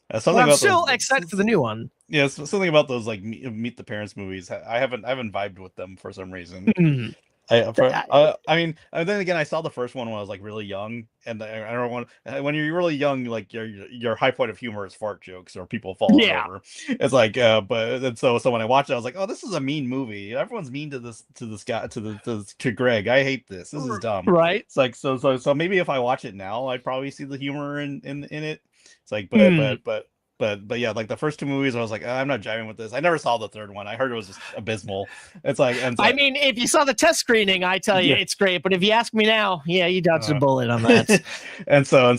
I'm still excited for the new one. Yeah, something about those like Meet the Parents movies. I haven't vibed with them for some reason. I mean, and then again, I saw the first one when I was like really young, and I don't want when you're really young, like your high point of humor is fart jokes or people falling over. It's like, but and so when I watched it, I was like, oh, this is a mean movie. Everyone's mean to this guy to Greg. I hate this. This is dumb. Right? It's like so maybe if I watch it now, I'd probably see the humor in it. It's like, but yeah, like the first two movies, I was like, I'm not jiving with this. I never saw the third one. I heard it was just abysmal. It's like, I mean, if you saw the test screening, I tell you, it's great. But if you ask me now, you dodged a bullet on that. and so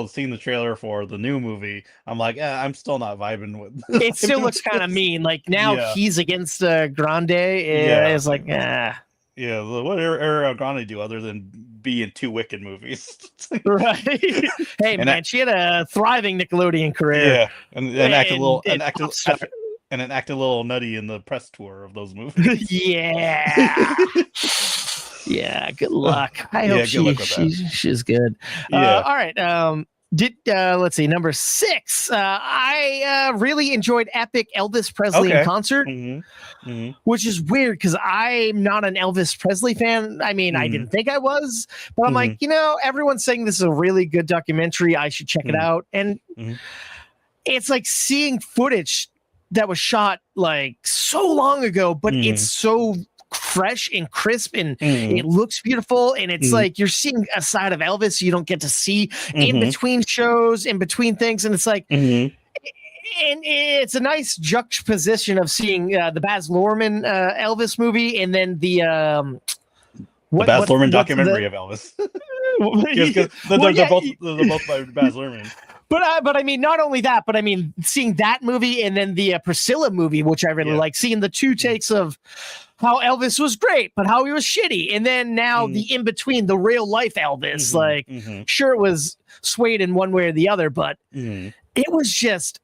seeing the trailer for the new movie, I'm like, I'm still not vibing with. It still looks kind of mean. Like now he's against Grande. It's like, Yeah, what Ariana Grande do other than be in 2 Wicked movies? Right. Hey, man, she had a thriving Nickelodeon career. Yeah, and act a little nutty in the press tour of those movies. Yeah. Good luck. I hope she's good. Yeah. All right. Let's see, number 6. I really enjoyed Epic Elvis Presley in concert, which is weird because I'm not an Elvis Presley fan. I mean, I didn't think I was, but I'm like, everyone's saying this is a really good documentary. I should check it out. And it's like seeing footage that was shot like so long ago, but it's so fresh and crisp, and it looks beautiful, and it's like you're seeing a side of Elvis you don't get to see in between shows, in between things, and it's like and it's a nice juxtaposition of seeing the Baz Luhrmann Elvis movie, and then the Baz Luhrmann documentary of Elvis. They're both by Baz Luhrmann. But I mean, not only that, but I mean, seeing that movie and then the Priscilla movie, which I really like, seeing the two takes of how Elvis was great, but how he was shitty. And then now the in between, the real life Elvis, sure, it was swayed in one way or the other, but it was just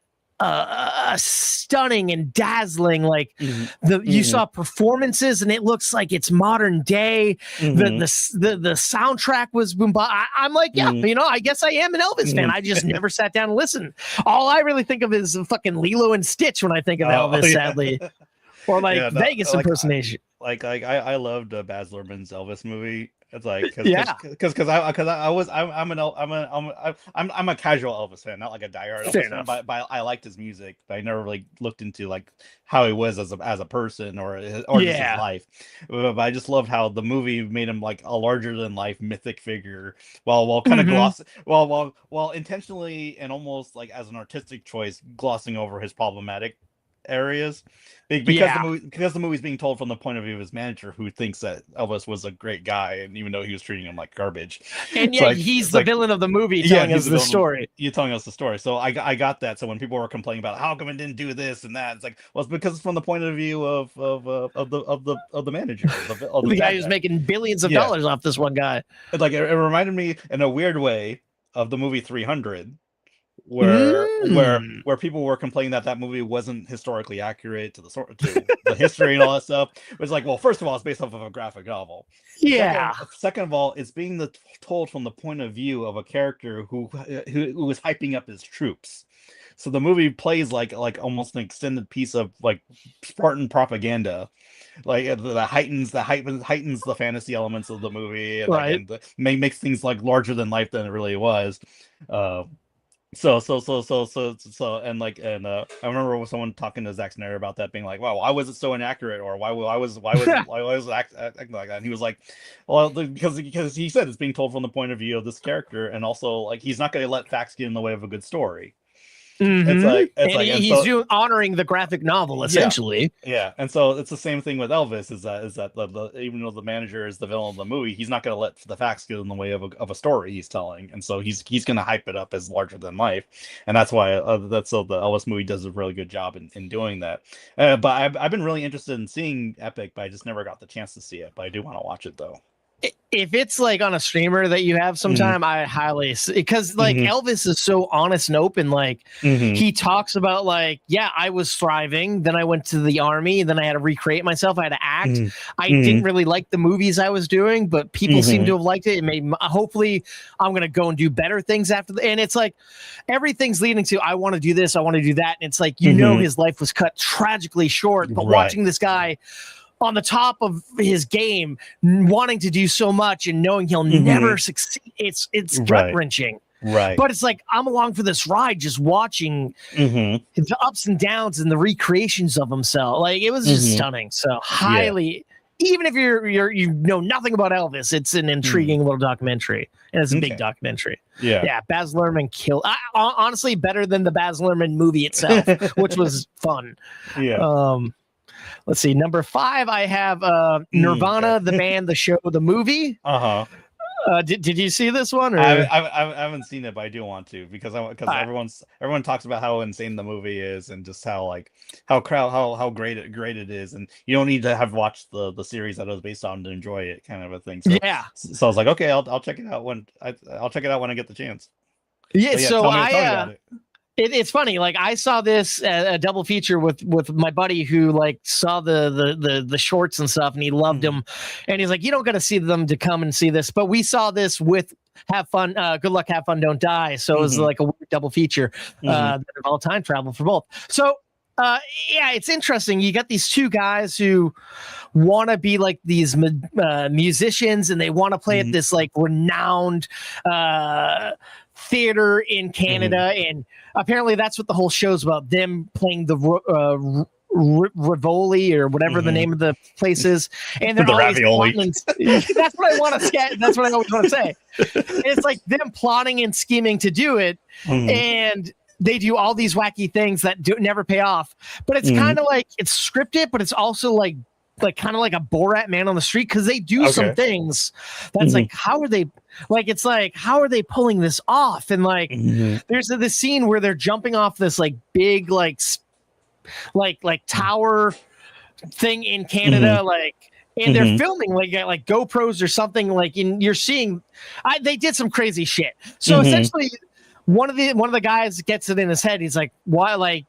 stunning and dazzling. Like you saw performances and it looks like it's modern day. The soundtrack was boom. I'm like, I guess I am an Elvis fan. I just never sat down and listened. All I really think of is fucking Lilo and Stitch when I think of Elvis, sadly. Or Vegas impersonation. I loved Baz Luhrmann's Elvis movie. It's like because I'm a casual Elvis fan, not like a diehard Elvis fan, but I liked his music, but I never really looked into like how he was as a person or just his life. But I just loved how the movie made him like a larger than life mythic figure, while kind of while intentionally and almost like as an artistic choice glossing over his problematic areas because the movie's being told from the point of view of his manager, who thinks that Elvis was a great guy, and even though he was treating him like garbage, and yet he's the villain of the movie telling us the story. You're telling us the story, so I got that. So when people were complaining about how come it didn't do this and that, it's like, well, it's because it's from the point of view of the manager, of the guy who's making billions of dollars off this one guy. Like it reminded me in a weird way of the movie 300. Where people were complaining that movie wasn't historically accurate to the history and all that stuff. It was like, well, first of all, it's based off of a graphic novel. Second of all, it's being told from the point of view of a character who is hyping up his troops. So the movie plays like almost an extended piece of like Spartan propaganda. Like that heightens the fantasy elements of the movie, and makes things like larger than life than it really was. So and I remember someone talking to Zack Snyder about that, being like, "Wow, why was it so inaccurate?" Or why was it acting like that? And he was like, "Well, because he said it's being told from the point of view of this character, and also like he's not going to let facts get in the way of a good story." He's honoring the graphic novel essentially. And so it's the same thing with Elvis. Is that even though the manager is the villain of the movie, he's not going to let the facts get in the way of a story he's telling, and so he's going to hype it up as larger than life, and that's why the Elvis movie does a really good job in doing that. But I've been really interested in seeing Epic, but I just never got the chance to see it. But I do want to watch it though. If it's like on a streamer that you have sometime, I highly, because like Elvis is so honest and open. Like he talks about like, I was thriving. Then I went to the army. Then I had to recreate myself. I had to act. I didn't really like the movies I was doing, but people seem to have liked it. It made, hopefully I'm going to go and do better things after. And it's like, everything's leading to, I want to do this. I want to do that. And it's like, his life was cut tragically short, but watching this guy on the top of his game, wanting to do so much and knowing he'll never succeed, it's gut wrenching. Right. But it's like, I'm along for this ride, just watching the ups and downs and the recreations of himself. Like, it was just stunning. So highly, even if you know nothing about Elvis, it's an intriguing little documentary, and it's a big documentary. Baz Luhrmann killed. Honestly, better than the Baz Luhrmann movie itself, which was fun. Let's see. Number 5, I have Nirvana, the band, the show, the movie. Did you see this one? Or? I haven't seen it, but I do want to, because everyone talks about how insane the movie is, and just how great it is, and you don't need to have watched the series that it was based on to enjoy it, kind of a thing. So, so I was like, okay, I'll check it out when I get the chance. Tell me about it. It's funny. Like, I saw this a double feature with my buddy who like saw the shorts and stuff, and he loved them. And he's like, you don't got to see them to come and see this. But we saw this with Have Fun, Good Luck, Have Fun, Don't Die. So it was like a weird double feature, all time travel for both. So it's interesting. You got these two guys who want to be like these musicians, and they want to play at this like renowned theater in Canada, and apparently that's what the whole show's about, them playing the Rivoli or whatever the name of the place is, and they're the ravioli. That's what I want to say. That's what I always want to say. And it's like them plotting and scheming to do it, and they do all these wacky things that never pay off. But it's kind of like, it's scripted, but it's also like like kind of like a Borat Man on the Street, because they do some things that's like, how are they pulling this off? And like there's this scene where they're jumping off this like big like tower thing in Canada, like, and they're filming like GoPros or something, like, and you're seeing they did some crazy shit. So essentially one of the guys gets it in his head. He's like, why, like,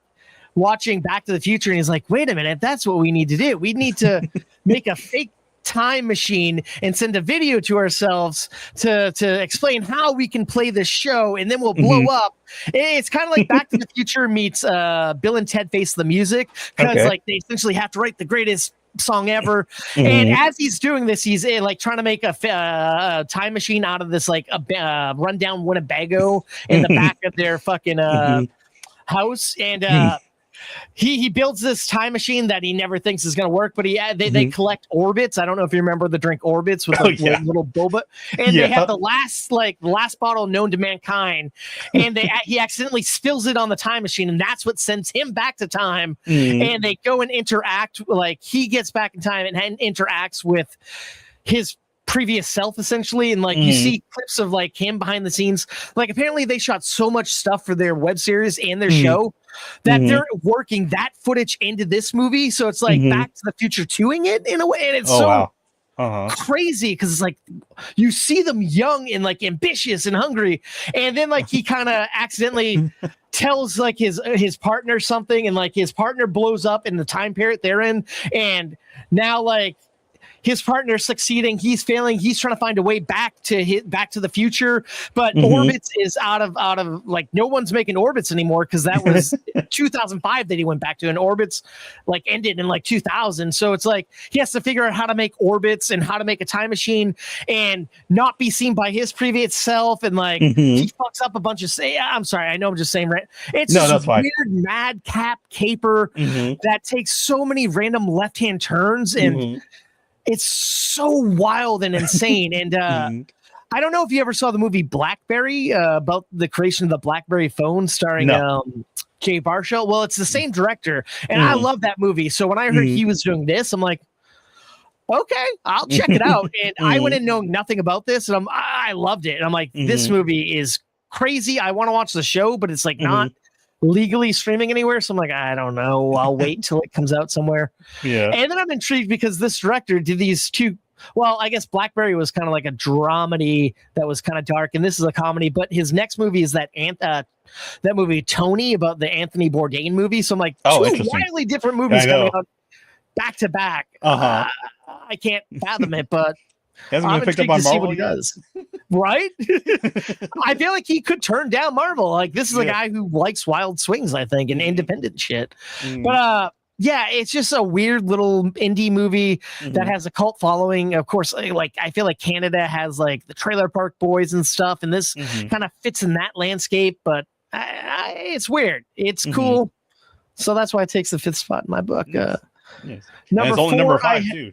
watching Back to the Future, and he's like, wait a minute, that's what we need to do. We need to make a fake time machine and send a video to ourselves to explain how we can play this show, and then we'll blow up. It's kind of like Back to the Future meets Bill and Ted Face the Music, because like they essentially have to write the greatest song ever. And as he's doing this, he's like trying to make a time machine out of this like a rundown Winnebago in the back of their fucking house, and he builds this time machine that he never thinks is going to work, but they collect orbits. I don't know if you remember the drink orbits with the little boba, and they have the last bottle known to mankind, and he accidentally spills it on the time machine, and that's what sends him back to time. And they go and interact, like he gets back in time and interacts with his previous self, essentially, and like you see clips of like him behind the scenes. Like apparently they shot so much stuff for their web series and their show that they're working that footage into this movie, so it's like Back to the Future 2ing it in a way, and it's crazy, because it's like you see them young and like ambitious and hungry, and then like he kind of accidentally tells like his partner something, and like his partner blows up in the time period they're in, and now like his partner succeeding, he's failing, he's trying to find a way back to the future, but orbits is out of like, no one's making orbits anymore, because that was 2005 that he went back to, and orbits like ended in like 2000. So it's like he has to figure out how to make orbits and how to make a time machine and not be seen by his previous self, and like he fucks up a bunch of I'm sorry, I know I'm just saying, right? It's that's weird madcap caper that takes so many random left-hand turns, and it's so wild and insane. And I don't know if you ever saw the movie BlackBerry, about the creation of the BlackBerry phone, starring Jay Baruchel. Well, it's the same director, and I love that movie. So when I heard he was doing this, I'm like, okay, I'll check it out. And I went in knowing nothing about this, and I loved it. And I'm like, this movie is crazy. I want to watch the show, but it's like not legally streaming anywhere, so I'm like, I don't know, I'll wait till it comes out somewhere. And then I'm intrigued because this director did these two, well, I guess BlackBerry was kind of like a dramedy that was kind of dark, and this is a comedy, but his next movie is that movie Tony, about the Anthony Bourdain movie. So I'm like, two wildly different movies coming out back to back. I can't fathom it, but I'm picked up on Marvel, see what he does. Right? I feel like he could turn down Marvel. Like, this is a guy who likes wild swings, I think, and independent shit. But yeah, it's just a weird little indie movie that has a cult following. Of course, like I feel like Canada has like the Trailer Park Boys and stuff, and this kind of fits in that landscape. But it's weird. It's cool. So that's why it takes the 5th spot in my book. Number 4, number 5 too.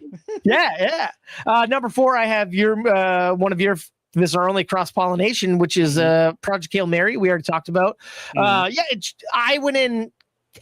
Number 4, I have your one of your. This is our only cross-pollination, which is Project Hail Mary. We already talked about. I went in.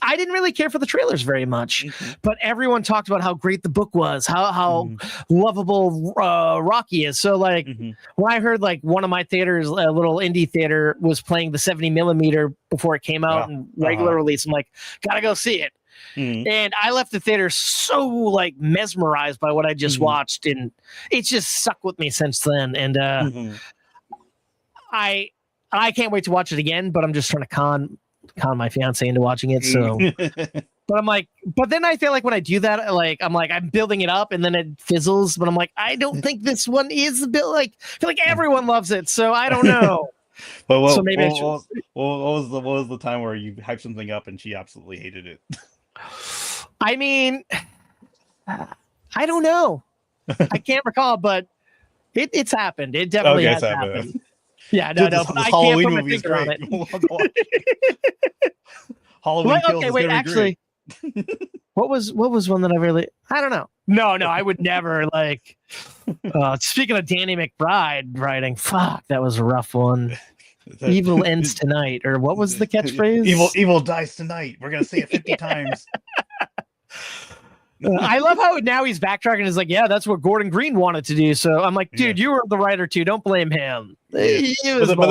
I didn't really care for the trailers very much, but everyone talked about how great the book was, how lovable Rocky is. So like when I heard like one of my theaters, a little indie theater, was playing the 70 millimeter before it came out in regular release, I'm like, gotta go see it. And I left the theater so like mesmerized by what I just watched, and it's just stuck with me since then. And I can't wait to watch it again, but I'm just trying to con my fiance into watching it. So, but I'm like, but then I feel like when I do that, like I'm building it up and then it fizzles. But I'm like, I don't think this one is built. Like, I feel like everyone loves it, so I don't know. But what was the time where you hyped something up and she absolutely hated it? I mean, I don't know. I can't recall, but it's happened. It definitely has happened. Yeah, no. This I Halloween can't put my finger on it. Halloween Kills okay, wait, actually, what was one that I don't know. No, I would never like. Speaking of Danny McBride writing, fuck, that was a rough one. Evil ends tonight, or what was the catchphrase? Evil dies tonight. We're gonna say it 50 times. I love how now he's backtracking and is like, yeah, that's what Gordon Green wanted to do. So I'm like, dude, you were the writer too. Don't blame him. Yeah. But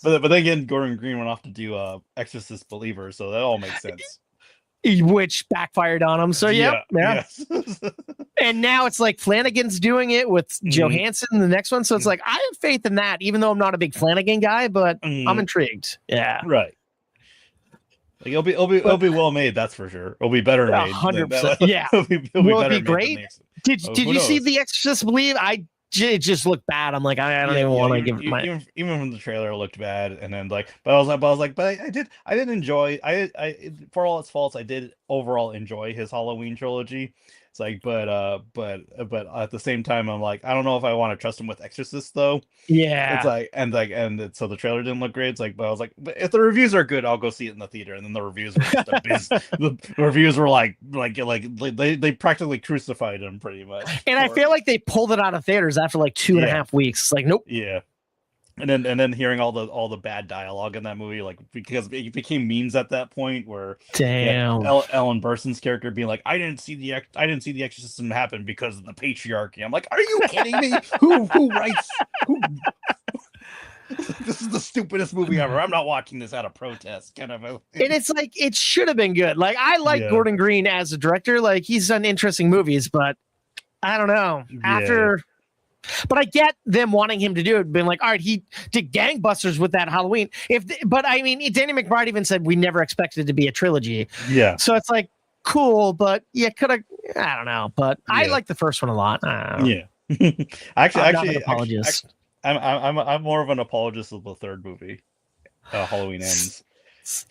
then again, Gordon Green went off to do Exorcist Believer, so that all makes sense. Which backfired on him. So yeah. Yes. And now it's like Flanagan's doing it with Johansson in the next one. So it's like I have faith in that, even though I'm not a big Flanagan guy, but I'm intrigued. Yeah. Right. Like it'll be well made, that's for sure. It'll be better made. 100%. Yeah. Will it be great? Did you see The Exorcist Believe? It just looked bad. I'm like, I don't even want to give it my. Even from the trailer, it looked bad, and then like, but I did enjoy. I for all its faults, I did overall enjoy his Halloween trilogy. It's like, but at the same time, I'm like, I don't know if I want to trust him with Exorcist though. Yeah. It's so the trailer didn't look great. It's like, but I was like, but if the reviews are good, I'll go see it in the theater. And then the reviews were just the reviews were like they practically crucified him pretty much. And I feel like they pulled it out of theaters after like 2.5 weeks. It's like, nope. Yeah. And then hearing all the bad dialogue in that movie, like because it became memes at that point where Ellen Burstyn's character being like, I didn't see the exorcism happen because of the patriarchy. I'm like, are you kidding me? Who writes? This is the stupidest movie ever. I'm not watching this out of protest, kind of. And it's like it should have been good. Like I like Gordon Green as a director. Like he's done interesting movies, but I don't know after. But I get them wanting him to do it, being like, all right, he did gangbusters with that Halloween. But I mean, Danny McBride even said we never expected it to be a trilogy. Yeah. So it's like cool, but could have. I don't know, but I like the first one a lot. Yeah. actually, an apologist. I'm more of an apologist of the third movie, Halloween Ends.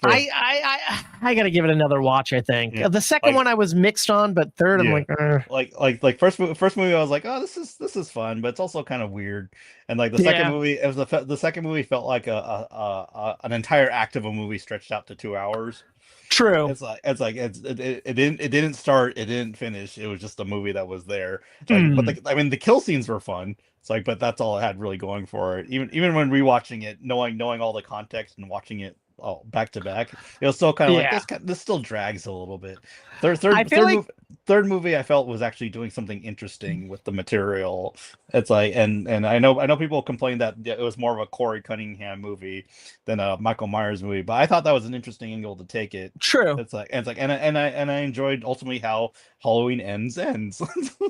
I gotta give it another watch. I think the second one I was mixed on, but third I'm like first movie I was like, oh, this is fun, but it's also kind of weird. And like the second movie, it was the second movie felt like an entire act of a movie stretched out to 2 hours. True. It didn't start, it didn't finish. It was just a movie that was there. But the kill scenes were fun. It's like, but that's all it had really going for it. Even when rewatching it, knowing all the context and watching it back to back, it was still kind of like this still drags a little bit. Third movie I felt was actually doing something interesting with the material. It's like, and I know people complained that it was more of a Corey Cunningham movie than a Michael Myers movie, but I thought that was an interesting angle to take it. True. And I enjoyed ultimately how Halloween ends.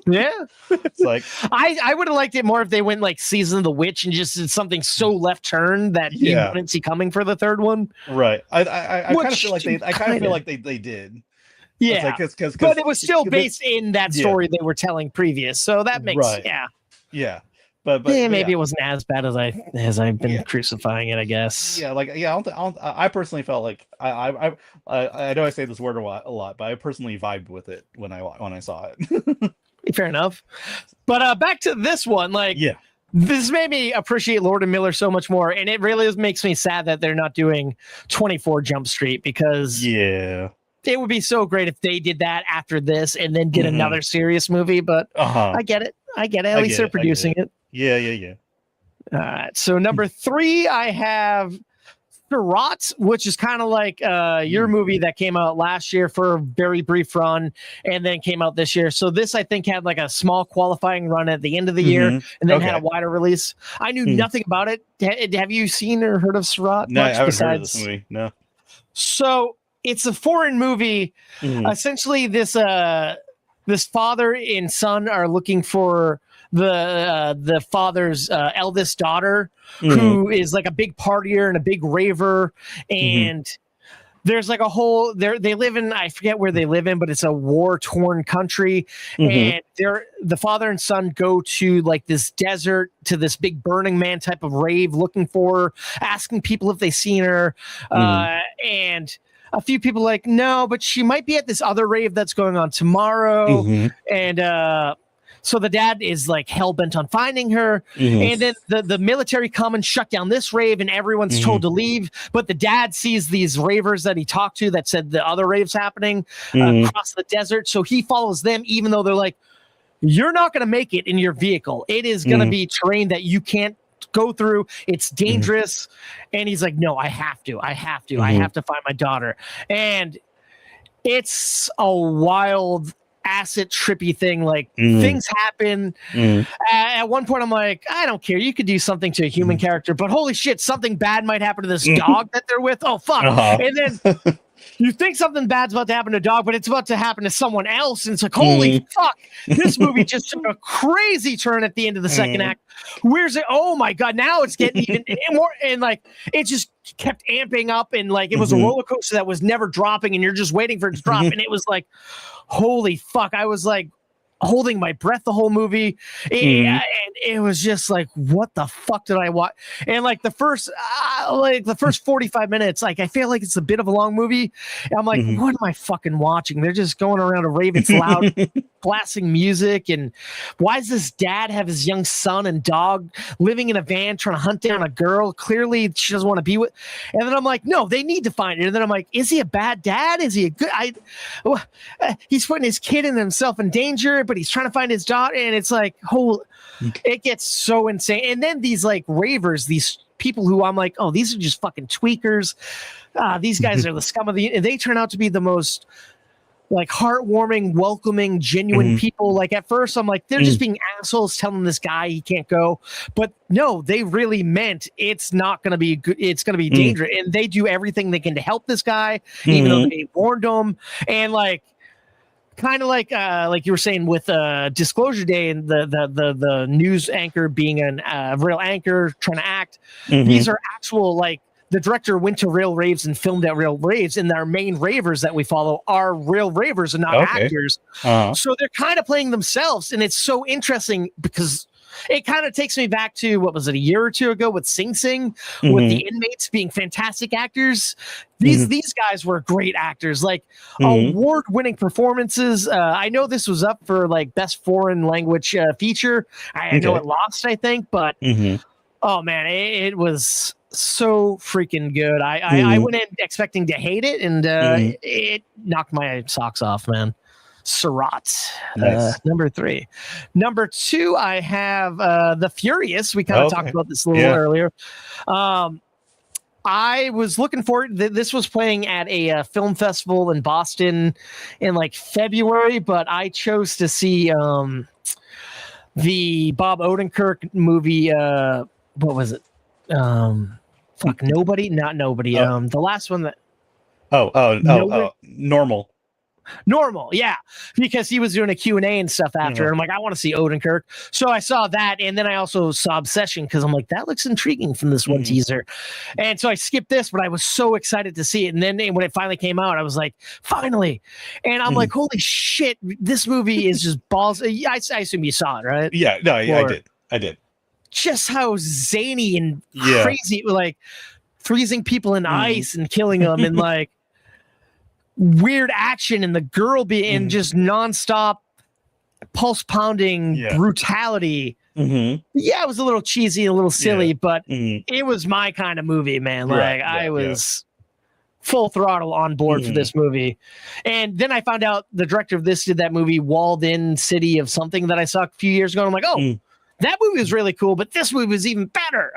Yeah. It's like I would have liked it more if they went like Season of the Witch and just did something so left turn that you wouldn't see coming for the third one. Right. I kind of feel like they did. Yeah, but it was still based in that story they were telling previous, so that makes but maybe it wasn't as bad as I've been crucifying it, I guess. I personally felt like I know I say this word a lot, but I personally vibed with it when I saw it. Fair enough, but back to this one, this made me appreciate Lord and Miller so much more, and it really makes me sad that they're not doing 24 Jump Street because it would be so great if they did that after this and then did another serious movie, but I get it. At least they're producing it. Yeah. All right. So number 3, I have Rot, which is kind of like your movie that came out last year for a very brief run and then came out this year. So this, I think, had like a small qualifying run at the end of the year and then had a wider release. I knew nothing about it. Have you seen or heard of Surratt? No, I haven't heard of this movie. No. So it's a foreign movie. Essentially, this father and son are looking for the father's eldest daughter, who is like a big partier and a big raver, and there's like a whole they live in, I forget where they live in, but it's a war-torn country, and the father and son go to like this desert to this big Burning Man type of rave, looking for her, asking people if they've seen her, and a few people like, no, but she might be at this other rave that's going on tomorrow. And so the dad is like hell-bent on finding her. And then the military come and shut down this rave and everyone's told to leave. But the dad sees these ravers that he talked to that said the other rave's happening across the desert. So he follows them, even though they're like, you're not going to make it in your vehicle. It is going to be terrain that you can't go through. It's dangerous. And he's like, no, I have to find my daughter. And it's a wild acid trippy thing. Like things happen. At one point, I'm like, I don't care. You could do something to a human character, but holy shit, something bad might happen to this dog that they're with. Oh fuck! And then you think something bad's about to happen to a dog, but it's about to happen to someone else, and it's like, holy fuck! This movie just took a crazy turn at the end of the second act. Where's it? Oh my god! Now it's getting even more, and like it just kept amping up, and like it was a roller coaster that was never dropping, and you're just waiting for it to drop, and it was like, holy fuck! I was like holding my breath the whole movie, and it was just like, what the fuck did I watch? And like the first 45 minutes, like I feel like it's a bit of a long movie. And I'm like, what am I fucking watching? They're just going around a rave. It's loud, blasting music. And why does this dad have his young son and dog living in a van trying to hunt down a girl? Clearly she doesn't want to be with. And then I'm like, no, they need to find her. And then I'm like, is he a bad dad? Is he a good? He's putting his kid and himself in danger, but he's trying to find his daughter. And it's like, it gets so insane. And then these like ravers, these people who I'm like, oh, these are just fucking tweakers. These guys are the scum of the, and they turn out to be the most like heartwarming, welcoming, genuine people. Like at first I'm like, they're just being assholes telling this guy he can't go, but no, they really meant it's not going to be good. It's going to be dangerous. And they do everything they can to help this guy, even though they warned him. And like, kind of like you were saying with Disclosure Day and the news anchor being a real anchor trying to act. These are actual, like, the director went to real raves and filmed at real raves, and our main ravers that we follow are real ravers and not actors. So they're kind of playing themselves, and it's so interesting because it kind of takes me back to, what was it, a year or two ago with Sing Sing, with the inmates being fantastic actors. These guys were great actors, like award-winning performances. I know this was up for like best foreign language feature. I know it lost, I think, but oh man, it was so freaking good. I went in expecting to hate it, and it knocked my socks off, man. Surratt, number 3. Number 2, I have The Furious. We kind of talked about this a little earlier. I was looking forward. This was playing at a film festival in Boston in like February, but I chose to see the Bob Odenkirk movie. What was it? Nobody, not Nobody. The last one that. Normal, yeah, because he was doing a Q&A and stuff after. And I'm like, I want to see Odenkirk. So I saw that, and then I also saw Obsession because I'm like, that looks intriguing from this one teaser. And so I skipped this, but I was so excited to see it. And then when it finally came out, I was like, finally. And I'm like, holy shit, this movie is just balls. I assume you saw it, right? Yeah, no, I did. Just how zany and crazy, like freezing people in ice and killing them, and like weird action, and the girl being just nonstop pulse pounding brutality. Yeah, it was a little cheesy, a little silly, but it was my kind of movie, man. Like I was full throttle on board for this movie. And then I found out the director of this did that movie Walled In City of something that I saw a few years ago. And I'm like, oh, that movie was really cool, but this movie was even better.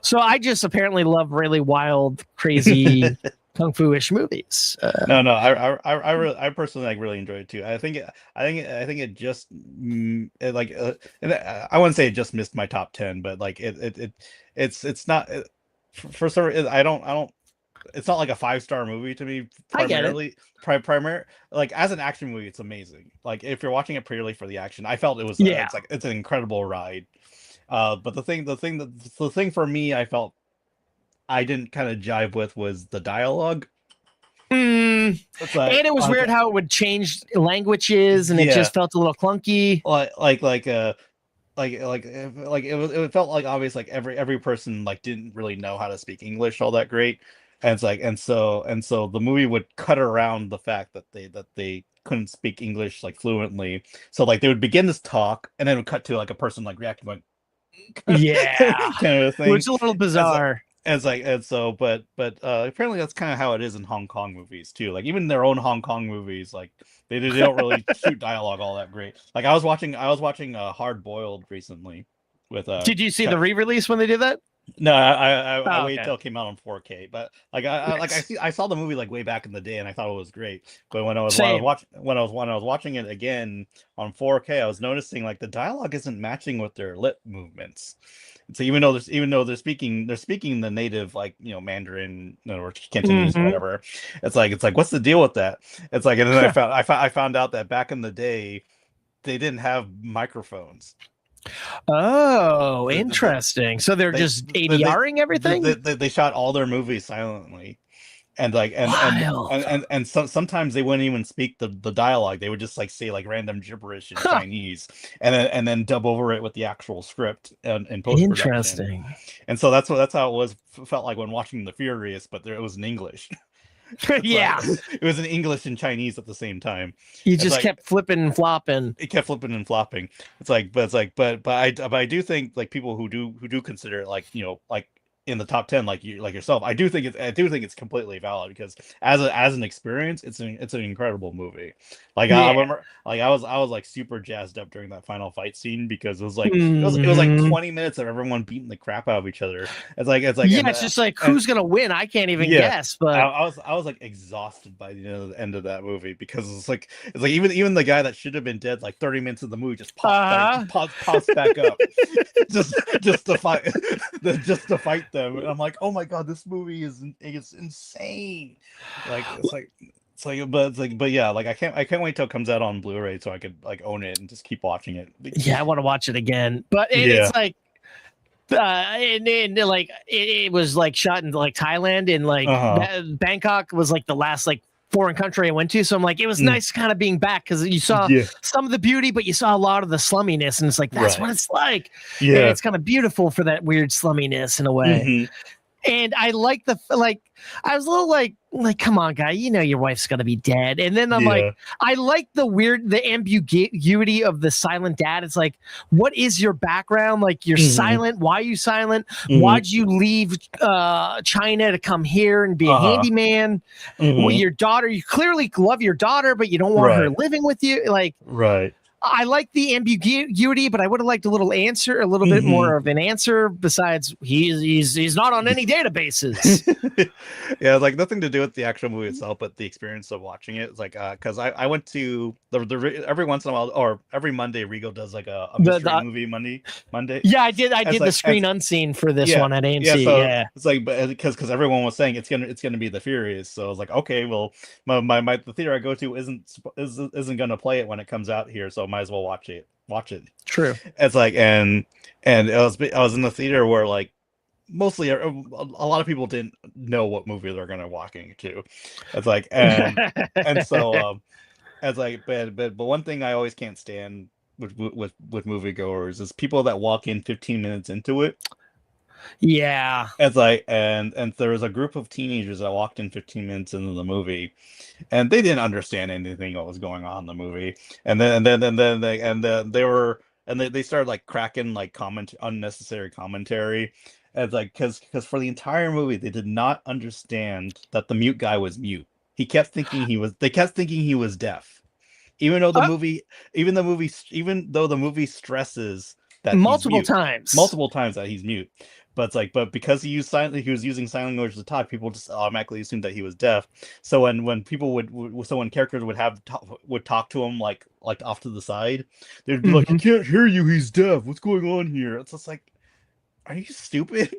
So I just apparently love really wild, crazy kung fu-ish movies. I personally like really enjoyed it too. I think it just I wouldn't say it just missed my top 10, but like it's not for some reason I don't it's not like a 5-star movie to me. Primarily, like as an action movie, it's amazing. Like if you're watching it purely for the action, I felt it was it's an incredible ride. But the thing for me, I felt I didn't kind of jive with was the dialogue. And it was weird how it would change languages, and it just felt a little clunky. It felt like obvious, like every person like didn't really know how to speak English all that great, and it's like and so the movie would cut around the fact that they couldn't speak English like fluently. So like they would begin this talk, and then it would cut to like a person like reacting like kind of thing, which is a little bizarre. But apparently that's kind of how it is in Hong Kong movies too. Like even their own Hong Kong movies, like they don't really shoot dialogue all that great. Like I was watching Hard Boiled recently with Did you see the re-release when they did that? No, I Oh, waited okay. till it came out on 4K, but I saw the movie like way back in the day, and I thought it was great. But Same. when I was watching it again on 4K, I was noticing like the dialogue isn't matching with their lip movements. So even though they're speaking the native like Mandarin or Cantonese or Hmm. whatever, it's like what's the deal with that? It's like and then I found out that back in the day they didn't have microphones. Oh, The, interesting. So they're they just they they, ADRing everything? they shot all their movies silently, and Wild. sometimes they wouldn't even speak the dialogue. They would just like say like random gibberish in Huh. Chinese, and then dub over it with the actual script in post production. Interesting. And so that's how it was felt like when watching The Furious, but it was in English. It's like Yeah. it was in English and Chinese at the same time. You It's just like kept flipping and flopping. it kept flipping and flopping. But I do think like people who do consider it like like in the top 10 like you like yourself, I do think it's completely valid because as an experience, it's an incredible movie. Like I Yeah. remember like I was like super jazzed up during that final fight scene because it was like Mhm. 20 minutes of everyone beating the crap out of each other. It's like Yeah, it's just like and who's gonna win? I can't even yeah, guess, but I was like exhausted by the end of that movie because it's like even the guy that should have been dead like 30 minutes of the movie just uh pops back up just to fight just to fight them, and I'm like, oh my god, this movie is insane. Like but yeah, like I can't wait till it comes out on Blu-ray so I could like own it and just keep watching it. yeah, I want to watch it again. But Yeah. it's like and like it was like shot in like Thailand and like Uh-huh. Bangkok was like the last like foreign country I went to. So I'm like, it was Mm. nice kind of being back because you saw Yeah. some of the beauty, but you saw a lot of the slumminess, and it's like that's Right. what it's like. And Yeah. it's kind of beautiful for that weird slumminess in a way. Mhm. And I like I was a little like come on guy, you know your wife's gonna be dead. And then I'm like, Yeah. I like the ambiguity of the silent dad. It's like, what is your background? Like you're Mhm. silent, why are you silent? Mhm. Why'd you leave China to come here and be a Uh-huh. handyman? Well, Mhm. your daughter, you clearly love your daughter, but you don't want her Right. living with you. Like Right. I like the ambiguity, but I would have liked a little bit Mhm. more of an answer. Besides, he's not on any databases. Yeah, like nothing to do with the actual movie itself, but the experience of watching it. It's like because I went to every once in a while or every Monday Regal does like a mystery movie Monday. Yeah, I did. I It's did the like screen unseen for this yeah, one at yeah. AMC. So Yeah, it's like because everyone was saying it's gonna be The Furious, so I was like, okay, well, the theater I go to isn't gonna play it when it comes out here, so I might as well watch it. true. It's like and I was in the theater where like mostly a lot of people didn't know what movie they're gonna walk into. It's like and so it's like but one thing I always can't stand with moviegoers is people that walk in 15 minutes into it. Yeah. It's like and there was a group of teenagers that walked in 15 minutes into the movie, and they didn't understand anything that was going on in the movie, and they started like cracking like unnecessary commentary. And it's like because for the entire movie they did not understand that the mute guy was mute. They kept thinking he was deaf, even though Uh, even though the movie stresses that he's multiple mute times. multiple times that he's mute. But it's like, but because he was using sign language to talk, people just automatically assumed that he was deaf. So when people so when characters would talk to him like off to the side, they'd be like, "He can't hear you. He's deaf. What's going on here?" It's just like, are you stupid?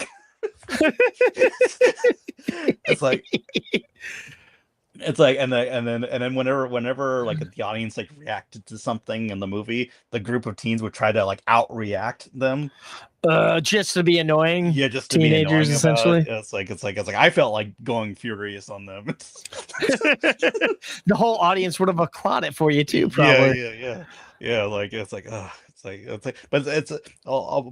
It's like. And then whenever like the audience like reacted to something in the movie, the group of teens would try to like outreact them. Just to be annoying. Yeah, just to teenagers, be annoying essentially. about it. It's like I felt like going furious on them. The whole audience would have applauded for you too, probably. Yeah. Like but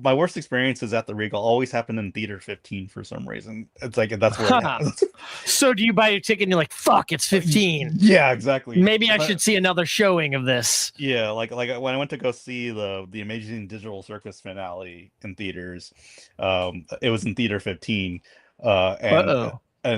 my worst experiences at the Regal always happen in theater 15 for some reason. It's like that's where it happens. So do you buy your ticket and you're like, fuck, it's 15. Yeah, exactly. Maybe I should see another showing of this. Yeah, like when I went to go see the Amazing Digital Circus finale in theaters, it was in theater 15, and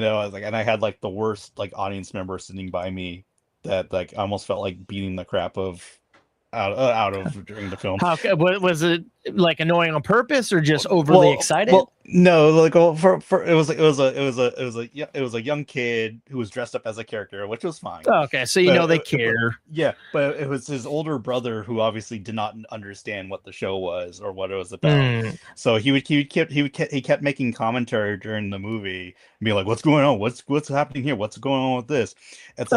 I was like, and I had like the worst like audience member sitting by me that like I almost felt like beating the crap out of during the film. How was it like annoying on purpose or just overly excited? Well, No, like well, for it was a young kid who was dressed up as a character, which was fine. Oh, okay, so they care. Yeah, but it was his older brother who obviously did not understand what the show was or what it was about. Mm. So he kept making commentary during the movie, and be like, "What's going on? What's happening here? What's going on with this?" And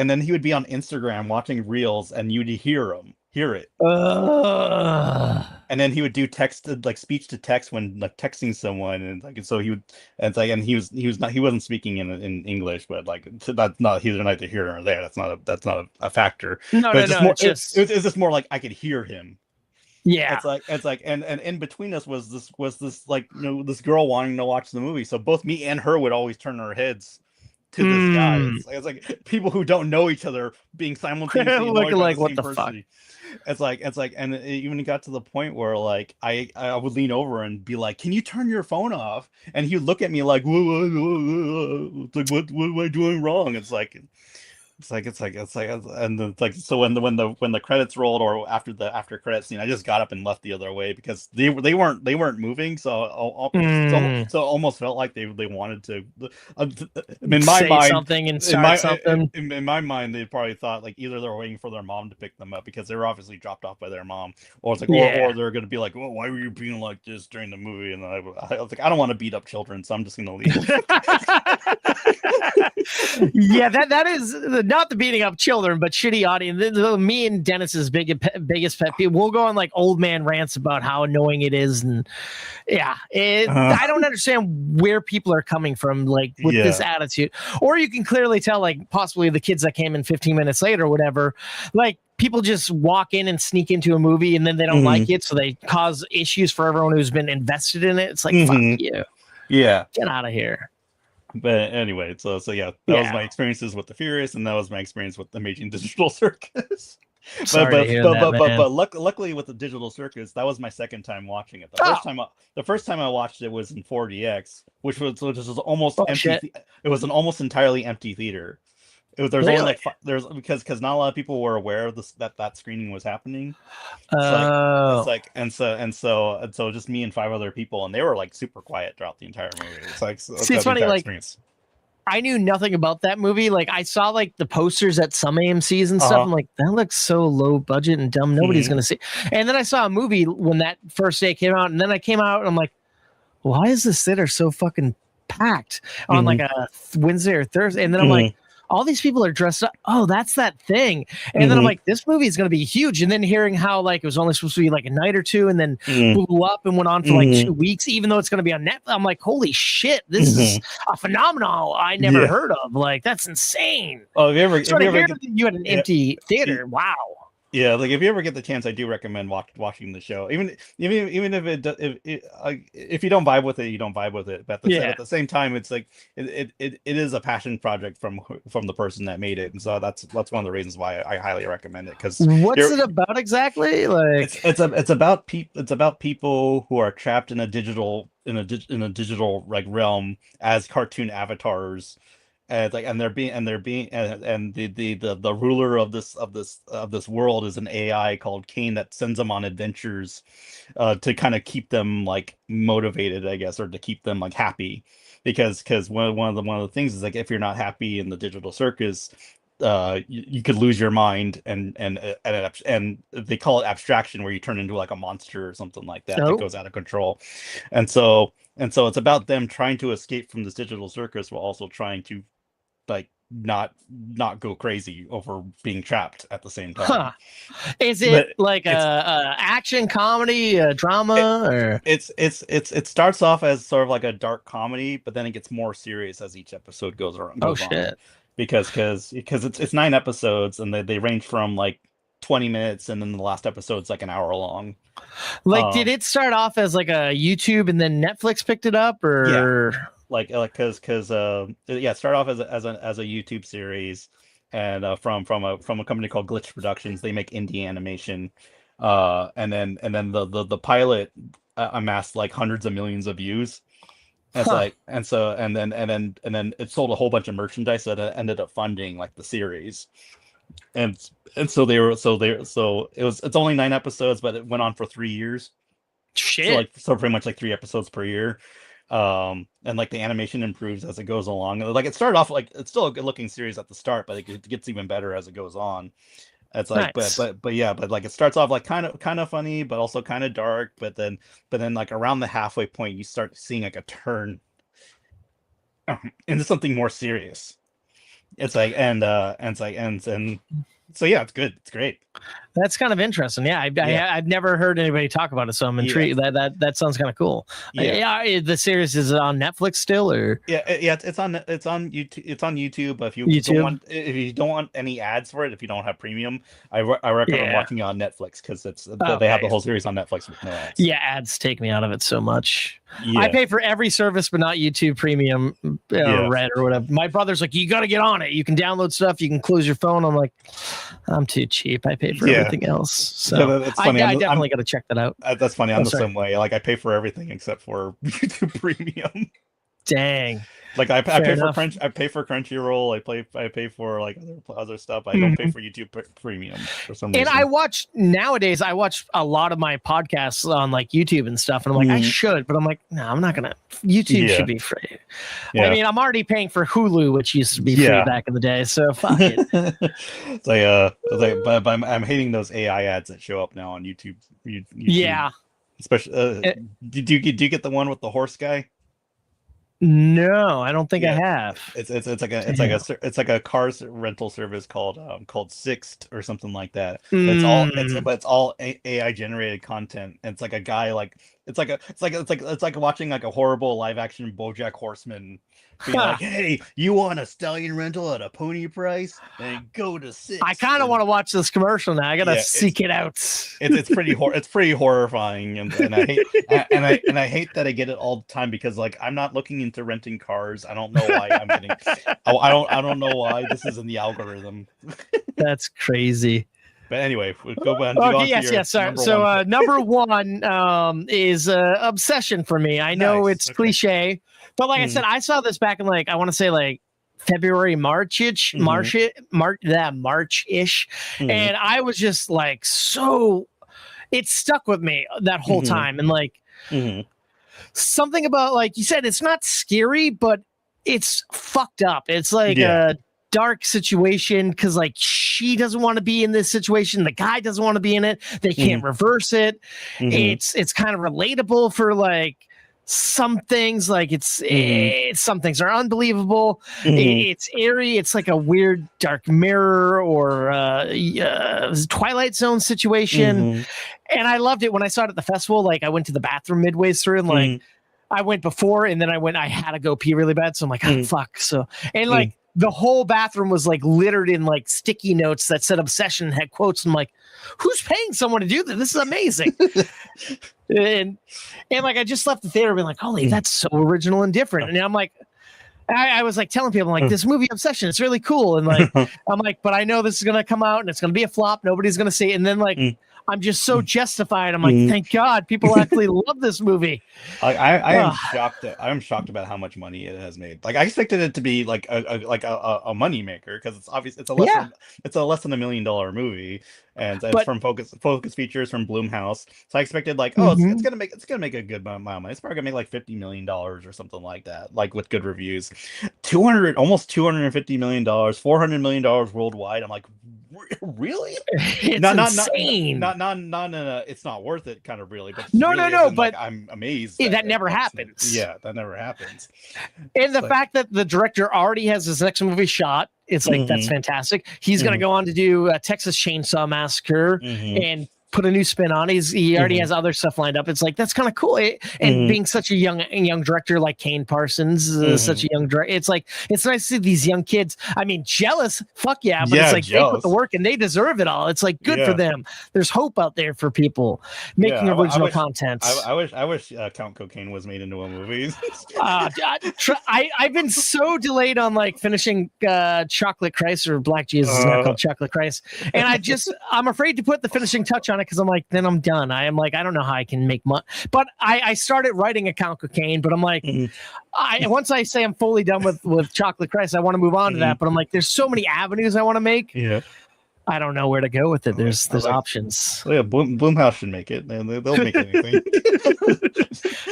then he would be on Instagram watching reels, and you'd hear it. Uh, And then he would do text like speech to text when like texting someone, and like so he would and it's like and he wasn't speaking in English, but like that's not he's neither here nor there. That's not a factor. no, But no, it's just no. more It's just it's just more like I could hear him. yeah. It's like and in between us was this like this girl wanting to watch the movie. So both me and her would always turn our heads to this guy. Mm. It's like people who don't know each other being simultaneously annoyed Looking by like the what same the person. fuck. It's like, and it even got to the point where like I would lean over and be like, "Can you turn your phone off?" And he would look at me like, "Whoa, like what am I doing wrong?" And it's like so when the credits rolled or after the after credit scene, I just got up and left the other way because they weren't moving, Mm. so it almost felt like they wanted to. In my Say mind, something and start something. in my mind, they probably thought like either they were waiting for their mom to pick them up because they were obviously dropped off by their mom, or it's like Yeah. or they're gonna be like, "Well, why were you being like this during the movie?" And I was like, I don't want to beat up children, so I'm just gonna leave. Yeah, that is not the beating up children, but shitty audience. Me and Dennis's biggest pet peeve. We'll go on like old man rants about how annoying it is, and yeah, I don't understand where people are coming from, like with this attitude. Or you can clearly tell, like possibly the kids that came in 15 minutes later, or whatever, like. People just walk in and sneak into a movie and then they don't like it, so they cause issues for everyone who's been invested in it. It's like fuck you, yeah, get out of here. But anyway, so yeah, that was my experiences with the Furious, and that was my experience with the Amazing Digital Circus. But luckily with the Digital Circus, that was my second time watching it. The first time I watched it was in 4DX, which was almost empty. It was an almost entirely empty theater. There's only like there's because not a lot of people were aware of this that screening was happening. It's like and so just me and 5 other people, and they were like super quiet throughout the entire movie. It's like it's funny, like experience. I knew nothing about that movie. Like I saw like the posters at some AMC's and stuff. I'm like, that looks so low budget and dumb. Nobody's gonna see. And then I saw a movie when that first day came out, and then I came out and I'm like, why is this theater so fucking packed on like a Wednesday or Thursday? And then I'm like, all these people are dressed up. Oh, that's that thing. And then I'm like, this movie is going to be huge. And then hearing how like it was only supposed to be like a night or two and then blew up and went on for like 2 weeks, even though it's going to be on Netflix. I'm like, holy shit, this is a phenomenon I never heard of. Like, that's insane. Oh, you had an empty theater. Wow. Yeah, like if you ever get the chance, I do recommend watching the show. Even if you don't vibe with it, you don't vibe with it. But at the same time, it's like it is a passion project from the person that made it, and so that's one of the reasons why I highly recommend it. Because what's it about exactly? Like it's about people who are trapped in a digital like realm as cartoon avatars. And they're being and the ruler of this world is an AI called Kane that sends them on adventures to kind of keep them like motivated, I guess, or to keep them like happy, because one of the things is like if you're not happy in the digital circus, you could lose your mind and they call it abstraction, where you turn into like a monster or something like that that goes out of control, and so it's about them trying to escape from this digital circus while also trying to like not go crazy over being trapped at the same time. Is it like a action comedy, a drama, or it starts off as sort of like a dark comedy, but then it gets more serious as each episode goes on. Because it's 9 episodes and they range from like 20 minutes, and then the last episode's like an hour long. Like, did it start off as like a YouTube and then Netflix picked it up, or because it started off as a YouTube series, and from a company called Glitch Productions. They make indie animation, and then the pilot amassed like hundreds of millions of views. It's and then it sold a whole bunch of merchandise that ended up funding like the series. And so it's only 9 episodes, but it went on for 3 years. Shit. So pretty much like 3 episodes per year. And like the animation improves as it goes along. Like it started off like it's still a good looking series at the start, but it gets even better as it goes on. It's like, Nice. but yeah, but like it starts off like kind of funny, but also kind of dark. But then like around the halfway point, you start seeing like a turn into something more serious. It's like and it's like and so yeah, it's good. It's great. That's kind of interesting. Yeah, Yeah. I've never heard anybody talk about it, so I'm intrigued. That sounds kind of cool. Yeah. The series is on Netflix still, or It's on YouTube. It's on YouTube. But if you don't want any ads for it, if you don't have premium, I recommend watching it on Netflix because they have the whole series on Netflix with no ads. Yeah, ads take me out of it so much. Yeah. I pay for every service, but not YouTube Premium, Red or whatever. My brother's like, you got to get on it. You can download stuff. You can close your phone. I'm like, I'm too cheap. I pay for everything else. So that's funny. I definitely got to check that out. That's funny. I'm the same way. Like I pay for everything except for YouTube Premium. Dang. Like I pay for Crunchyroll. I pay for like other stuff. I don't pay for YouTube Premium for some reason. And nowadays I watch a lot of my podcasts on like YouTube and stuff, and I'm like, I should, but I'm like, no, I'm not gonna. YouTube should be free. Yeah. I mean, I'm already paying for Hulu, which used to be free back in the day, so fuck it. But I'm hating those AI ads that show up now on YouTube. Yeah. Especially, do you get the one with the horse guy? No, I don't think I have. It's like a car rental service called Sixt or something like that. It's all AI generated content. And it's like a guy it's like watching like a horrible live action BoJack Horseman being like, hey, you want a stallion rental at a pony price? Then go to Sixt. I kind of want to watch this commercial now. I gotta seek it out. It's pretty horrifying, and I hate that I get it all the time because like I'm not looking into renting cars. I don't know why I'm getting. I don't know why this is in the algorithm. That's crazy. But anyway, we'll go back. Sorry. So number one is obsession for me. I know it's cliche, but like I said, I saw this back in like I want to say like February, March-ish, and I was just like so. It stuck with me that whole time, and like something about like you said, it's not scary, but it's fucked up. It's like a dark situation because like she doesn't want to be in this situation, the guy doesn't want to be in it, they can't reverse it. It's kind of relatable for like some things, like it's some things are unbelievable. It's eerie, it's like a weird Dark Mirror or Twilight Zone situation. And I loved it when I saw it at the festival. Like I went to the bathroom midway through and like I went before and then I had to go pee really bad, so I'm like, oh fuck. So and like the whole bathroom was like littered in like sticky notes that said obsession, had quotes. I'm like, who's paying someone to do this? This is amazing. and like I just left the theater being like, holy, that's so original and different. And I'm like, I was like telling people, I'm like, this movie Obsession, it's really cool. And like I'm like, but I know this is gonna come out and it's gonna be a flop. Nobody's gonna see it. And then like I'm just so justified. I'm like, thank God people actually love this movie. I am shocked. I'm shocked about how much money it has made. Like I expected it to be like a money maker because it's obvious it's a less than $1 million movie, and it's from Focus Features from Blumhouse. So I expected like it's gonna make a good amount of money. It's probably gonna make like $50 million or something like that, like with good reviews. Almost $250 million, $400 million worldwide. I'm like, really? It's insane. Not it's not worth it kind of really, but no, but like, I'm amazed that never happens. Yeah, that never happens. And the fact that the director already has his next movie shot, it's like that's fantastic. He's gonna go on to do Texas Chainsaw Massacre and put a new spin on. He already has other stuff lined up. It's like that's kind of cool. And being such a young director like Kane Parsons, such a young director, it's like it's nice to see these young kids. I mean, jealous, fuck yeah, but it's like jealous. They put the work and they deserve it all. It's like good for them. There's hope out there for people making original content. I wish Count Cocaine was made into a movie. I've been so delayed on like finishing Chocolate Christ, or Black Jesus is now called Chocolate Christ, and I'm afraid to put the finishing touch on it because I'm like, then I'm done. I don't know how I can make money. But I started writing Account Cocaine, but I'm like, once I say I'm fully done with Chocolate Christ, I want to move on to that. But I'm like, there's so many avenues I want to make. Yeah. I don't know where to go with it. There's like, options. Yeah, Bloomhouse should make it, and they'll make anything.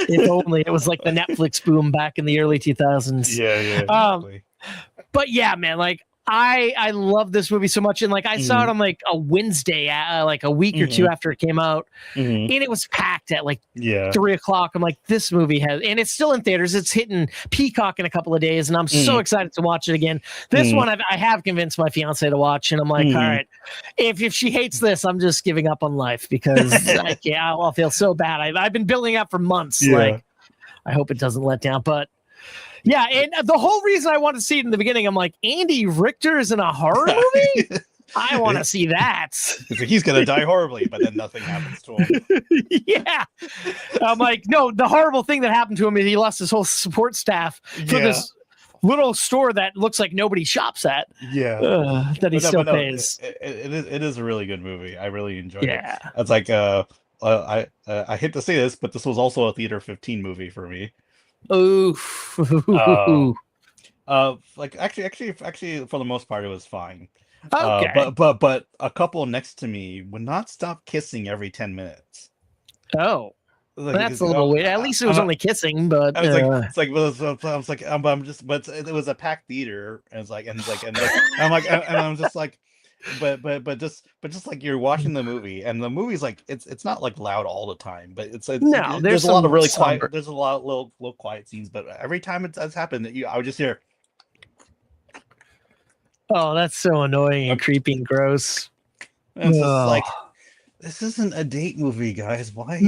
If only it was like the Netflix boom back in the early 2000s. Yeah, exactly. But yeah, man, like I love this movie so much, and like I saw it on like a Wednesday, like a week or two after it came out, and it was packed at like 3:00. I'm like, this movie has, and it's still in theaters. It's hitting Peacock in a couple of days, and I'm so excited to watch it again. This one I have convinced my fiance to watch, and I'm like, all right, if she hates this, I'm just giving up on life because I'll feel so bad. I've been building up for months. Like, I hope it doesn't let down, but. Yeah, and the whole reason I wanted to see it in the beginning, I'm like, Andy Richter is in a horror movie? I want to see that. He's going to die horribly, but then nothing happens to him. Yeah. I'm like, no, the horrible thing that happened to him is he lost his whole support staff for this little store that looks like nobody shops at. Yeah. That he still pays. It is a really good movie. I really enjoyed it. It's like, I hate to say this, but this was also a Theater 15 movie for me. Oof. Like actually, for the most part, it was fine. Okay. But a couple next to me would not stop kissing every 10 minutes. Oh, like, that's a little weird. At least it was only kissing, but I was like, I'm just, but it was a packed theater, and it's like, and I'm just like. But just like you're watching the movie, and the movie's like it's not like loud all the time, but there's a lot of really quiet. There's a lot of little quiet scenes, but every time it's happened, I would just hear. Oh, that's so annoying and creepy and gross. And it's just like, this isn't a date movie, guys. Why?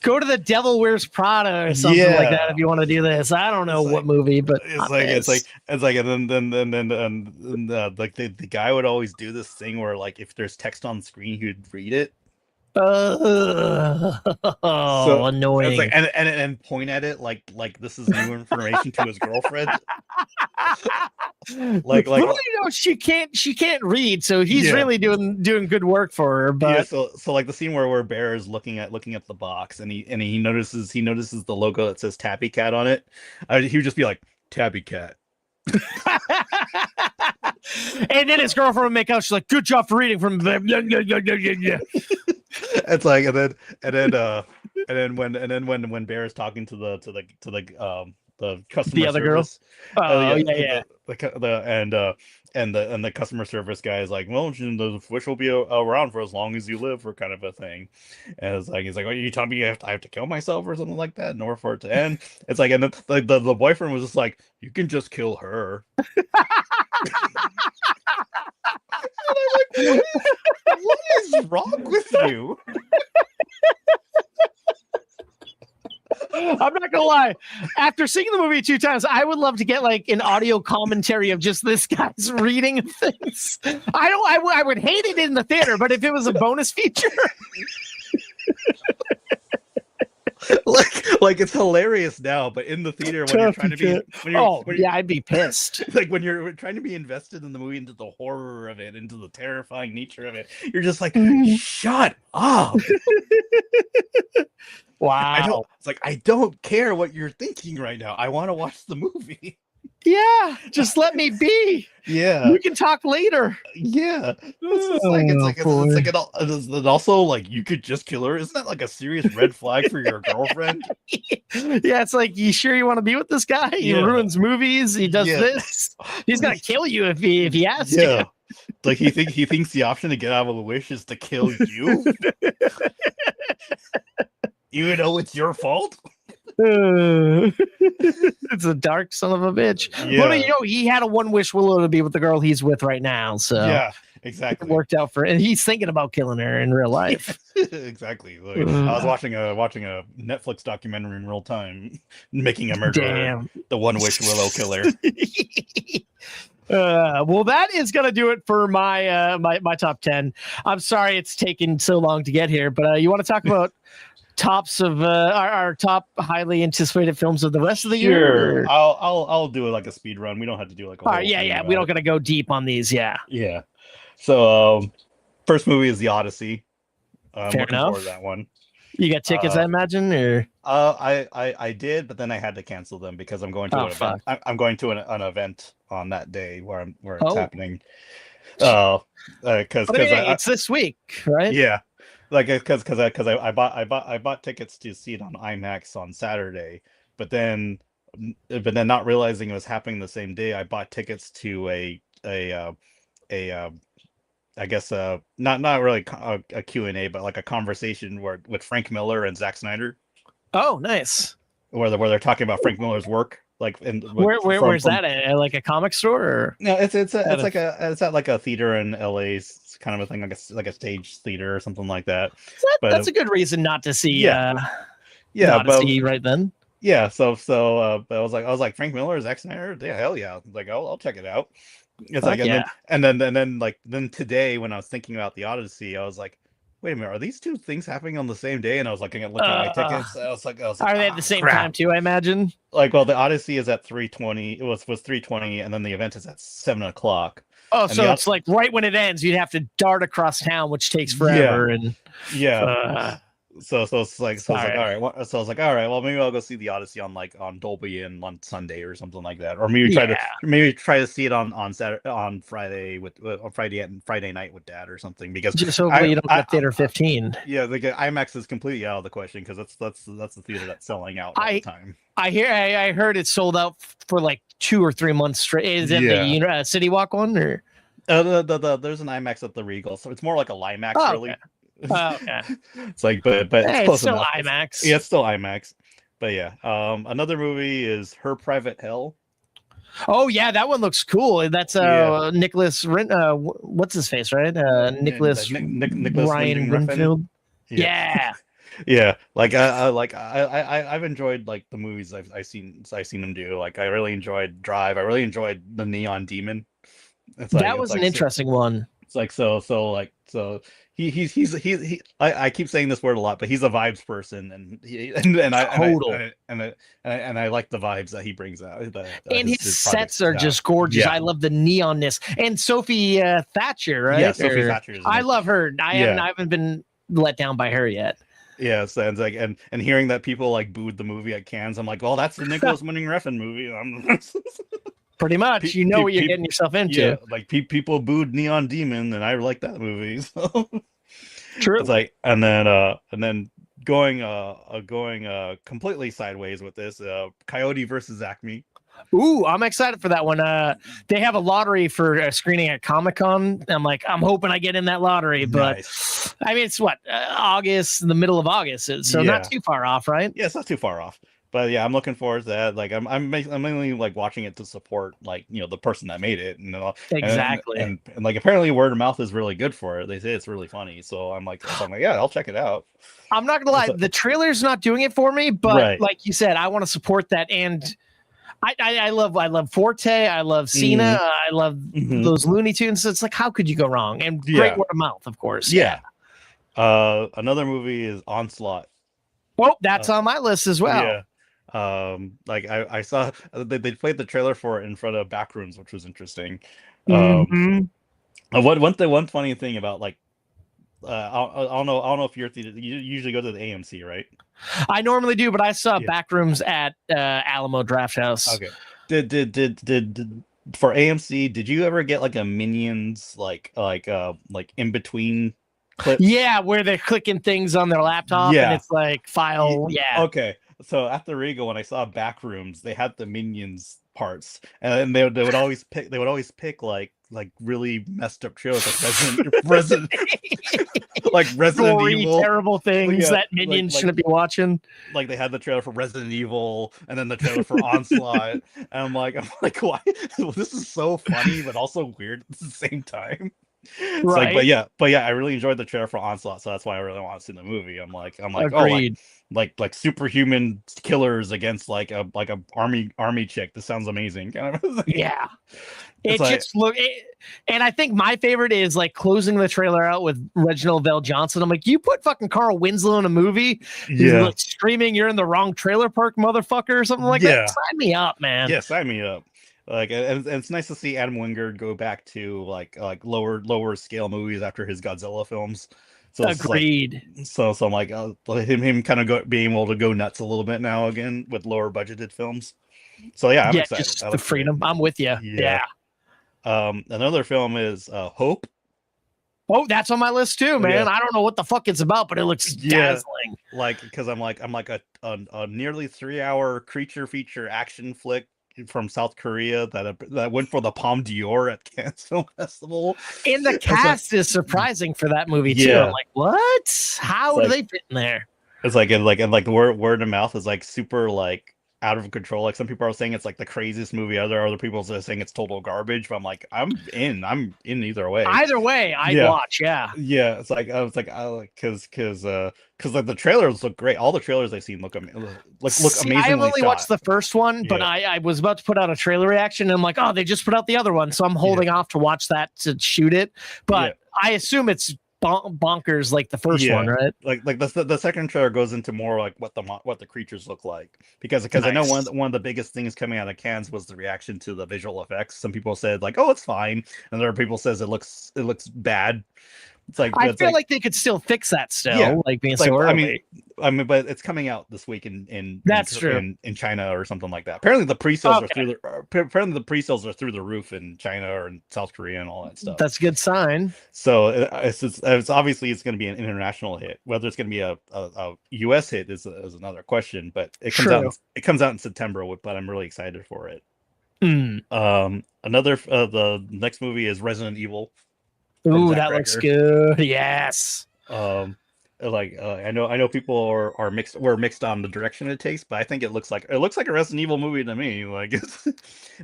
Go to The Devil Wears Prada or something like that if you want to do this. I don't know what movie, but it's like, and then like the guy would always do this thing where like if there's text on screen, he'd read it. So annoying. It's like, and point at it like this is new information to his girlfriend. like she can't read, so he's really doing good work for her. But so like the scene where Bear is looking at the box, and he notices the logo that says Tabby Cat on it. He would just be like, Tabby Cat. And then his girlfriend would make out. She's like, "Good job for reading from." It's like, and then when Bear is talking to the customer, the other service, girl, and the customer service guy is like, well, the wish will be around for as long as you live, or kind of a thing. And it's like, he's like, oh, you telling me I have to kill myself or something like that in order for it to end? It's like, and the boyfriend was just like, you can just kill her. And I'm like, what is wrong with you? I'm not gonna lie. After seeing the movie 2 times, I would love to get like an audio commentary of just this guy's reading of things. I would hate it in the theater, but if it was a bonus feature. like it's hilarious now, but in the theater when you're trying to be I'd be pissed. Like when you're trying to be invested in the movie, into the horror of it, into the terrifying nature of it, you're just like, shut up. Wow. I don't care what you're thinking right now. I want to watch the movie. Yeah, just let me be. Yeah, we can talk later. Yeah, it's also like you could just kill her. Isn't that like a serious red flag for your girlfriend? Yeah, it's like, you sure you want to be with this guy? He ruins movies. He does this. He's gonna kill you if he has to. Like he thinks the option to get out of a wish is to kill you. Even though it's your fault. It's a dark son of a bitch. But he had a one wish willow to be with the girl he's with right now. So yeah, exactly. It worked out for, and he's thinking about killing her in real life. Exactly. Like, I was watching a Netflix documentary in real time, making a murderer. Damn. The one wish willow killer. Well, that is gonna do it for my my top 10. I'm sorry it's taken so long to get here, but you want to talk about tops of our top highly anticipated films of the rest of the year? I'll do it like a speed run. We don't have to do like a whole thing. We don't gotta go deep on these. Yeah. So first movie is The Odyssey. I'm Fair looking enough. forward to that one. You got tickets, I imagine, or I did, but then I had to cancel them because I'm going to an event. I'm going to an event on that day where it's happening. Oh, because But hey, it's this week, right? yeah, like because I bought tickets to see it on IMAX on Saturday, but then not realizing it was happening the same day, I bought tickets to a I guess not really a Q&A, but like a conversation with Frank Miller and Zack Snyder, Oh, nice. where they're talking about Frank Miller's work, like Where's that at? Like a comic store or no, it's at like a theater in LA, kind of a thing, like a stage theater or something like that. But that's a good reason not to see yeah, but see right then. yeah, but I was like Frank Miller, Zack Snyder, yeah, hell yeah. I was like, I'll check it out. It's like and then today when I was thinking about the Odyssey, I was like, wait a minute, are these two things happening on the same day? And I was looking at my tickets. I was like, are they at the same time too? I imagine. Like, well, the Odyssey is at 3:20. It was 3:20, and then the event is at 7:00. Oh, and so it's like right when it ends, you'd have to dart across town, which takes forever. So it's like, all right. So I was like, all right, well, maybe I'll go see the Odyssey on Dolby and on Sunday or something like that, or maybe try to see it on Saturday, on Friday on Friday night with Dad or something, because just hopefully you don't get theater 15. Yeah, like IMAX is completely out of the question because that's the theater that's selling out all the time. I heard it's sold out for like 2 or 3 months straight. Is it the City Walk one or? There's an IMAX at the Regal, so it's more like a Limax, really. Okay. Oh, okay. It's like, but it's close still enough. IMAX. Yeah, it's still IMAX. But yeah, another movie is Her Private Hell. Oh yeah, that one looks cool. That's Nicholas what's his face, right? Nicholas Ryan Winfield. Yeah. Yeah, like I've enjoyed like the movies I've seen him do. Like I really enjoyed Drive. I really enjoyed The Neon Demon. That was an interesting one. It's like so he's I keep saying this word a lot, but he's a vibes person, and I like the vibes that he brings out. And his sets are just gorgeous. Yeah. I love the neonness. And Sophie Thatcher, right? Yeah, Sophie Thatcher. I love her. I haven't been let down by her yet. Yeah, so it's like and hearing that people like booed the movie at Cannes, I'm like, well, that's the Nicholas Winding Refn movie. Pretty much, you know what you're getting yourself into. Yeah, like people booed Neon Demon, and I like that movie. So. True. It's like, and then going completely sideways with this, Coyote versus Acme. Ooh, I'm excited for that one. They have a lottery for a screening at Comic-Con. I'm hoping I get in that lottery, but nice. I mean, it's what August, the middle of August, so not too far off, right? Yeah, it's not too far off. But yeah, I'm looking forward to that. Like I'm mainly like watching it to support like the person that made it, and exactly. And like apparently word of mouth is really good for it. They say it's really funny, so I'm like yeah, I'll check it out. I'm not gonna lie, the trailer's not doing it for me, but like you said, I want to support that, and I love Forte, I love Cena, I love those Looney Tunes. So it's like, how could you go wrong? And great word of mouth, of course. Yeah. Another movie is Onslaught. Oh, that's on my list as well. Yeah. Like I saw they played the trailer for it in front of Backrooms, which was interesting. One funny thing about like I don't know if your theater, you usually go to the AMC, right? I normally do, but I saw Backrooms at Alamo Drafthouse. Okay. Did for AMC, did you ever get like a Minions like in between clips? Yeah, where they're clicking things on their laptop and it's like file. Yeah. Okay. So at the Regal, when I saw Backrooms, they had the Minions parts, and they would always pick like really messed up shows like Resident Gory, Evil, terrible things that Minions shouldn't be watching. Like they had the trailer for Resident Evil, and then the trailer for Onslaught, and I'm like, why? This is so funny, but also weird at the same time. Right. Like, but yeah, I really enjoyed the trailer for Onslaught, so that's why I really want to see the movie. I'm like, agreed. Oh, like superhuman killers against like a army chick. This sounds amazing. Yeah, it just and I think my favorite is like closing the trailer out with Reginald Vell Johnson. I'm like, you put fucking Carl Winslow in a movie, like screaming, "You're in the wrong trailer park, motherfucker," or something like that. Sign me up, man. Yeah, sign me up. Like, and it's nice to see Adam Wingard go back to like lower scale movies after his Godzilla films. So agreed. So I'm like him kind of being able to go nuts a little bit now again with lower budgeted films. So yeah, I'm excited. Just the freedom. I'm with you. Yeah. Another film is Hope. Oh, that's on my list too, man. Yeah. I don't know what the fuck it's about, but it looks dazzling. Like because I'm like a nearly 3-hour creature feature action flick from South Korea that went for the Palme d'Or at Cannes Film Festival. And the cast is surprising for that movie too. Yeah. I'm like, what? How do they fit in there? It's like the word of mouth is like super like out of control. Like some people are saying it's like the craziest movie ever. Other people are saying it's total garbage. But I'm like, I'm in either way. Either way, I'd watch. Yeah. Yeah. It's like I was like, because like the trailers look great. All the trailers I've seen look amazing. I have only watched the first one, but I was about to put out a trailer reaction. And I'm like, oh, they just put out the other one, so I'm holding off to watch that to shoot it. But I assume it's bonkers like the first one, right? Like the second trailer goes into more like what the creatures look like, because I know one of the biggest things coming out of Cannes was the reaction to the visual effects. Some people said like, oh, it's fine, and other people says it looks bad. It's like I feel like they could still fix that still, like being so early. I mean, but it's coming out this week in China or something like that. Apparently the pre-sales are through the roof in China or in South Korea and all that stuff. That's a good sign. So it's obviously it's going to be an international hit. Whether it's going to be a US hit is another question. But it comes out in September, but I'm really excited for it. The next movie is Resident Evil. Ooh, that looks good. Yes. I know people are mixed. We're mixed on the direction it takes, but I think it looks like a Resident Evil movie to me. Like it's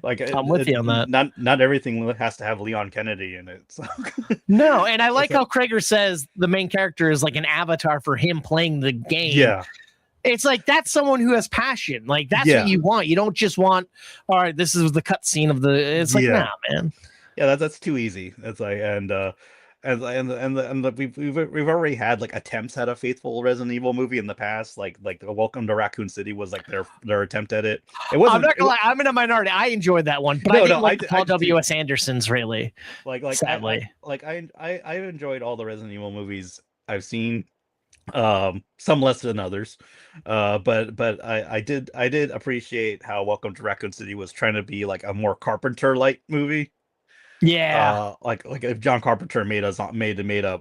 like I'm with you on that. Not everything has to have Leon Kennedy in it. So. No, and I like how Krager says the main character is like an avatar for him playing the game. Yeah. It's like that's someone who has passion. Like that's what you want. You don't just want, all right, this is the cutscene of the. It's like, nah, man. Yeah, that's too easy. It's like we've already had like attempts at a faithful Resident Evil movie in the past. Like Welcome to Raccoon City was like their attempt at it. It wasn't. I'm not gonna lie, I'm in a minority. I enjoyed that one, but I didn't like Paul W.S. Anderson's really. Sadly, I enjoyed all the Resident Evil movies I've seen. Some less than others, but I did appreciate how Welcome to Raccoon City was trying to be like a more Carpenter-like movie. Yeah, like if John Carpenter made a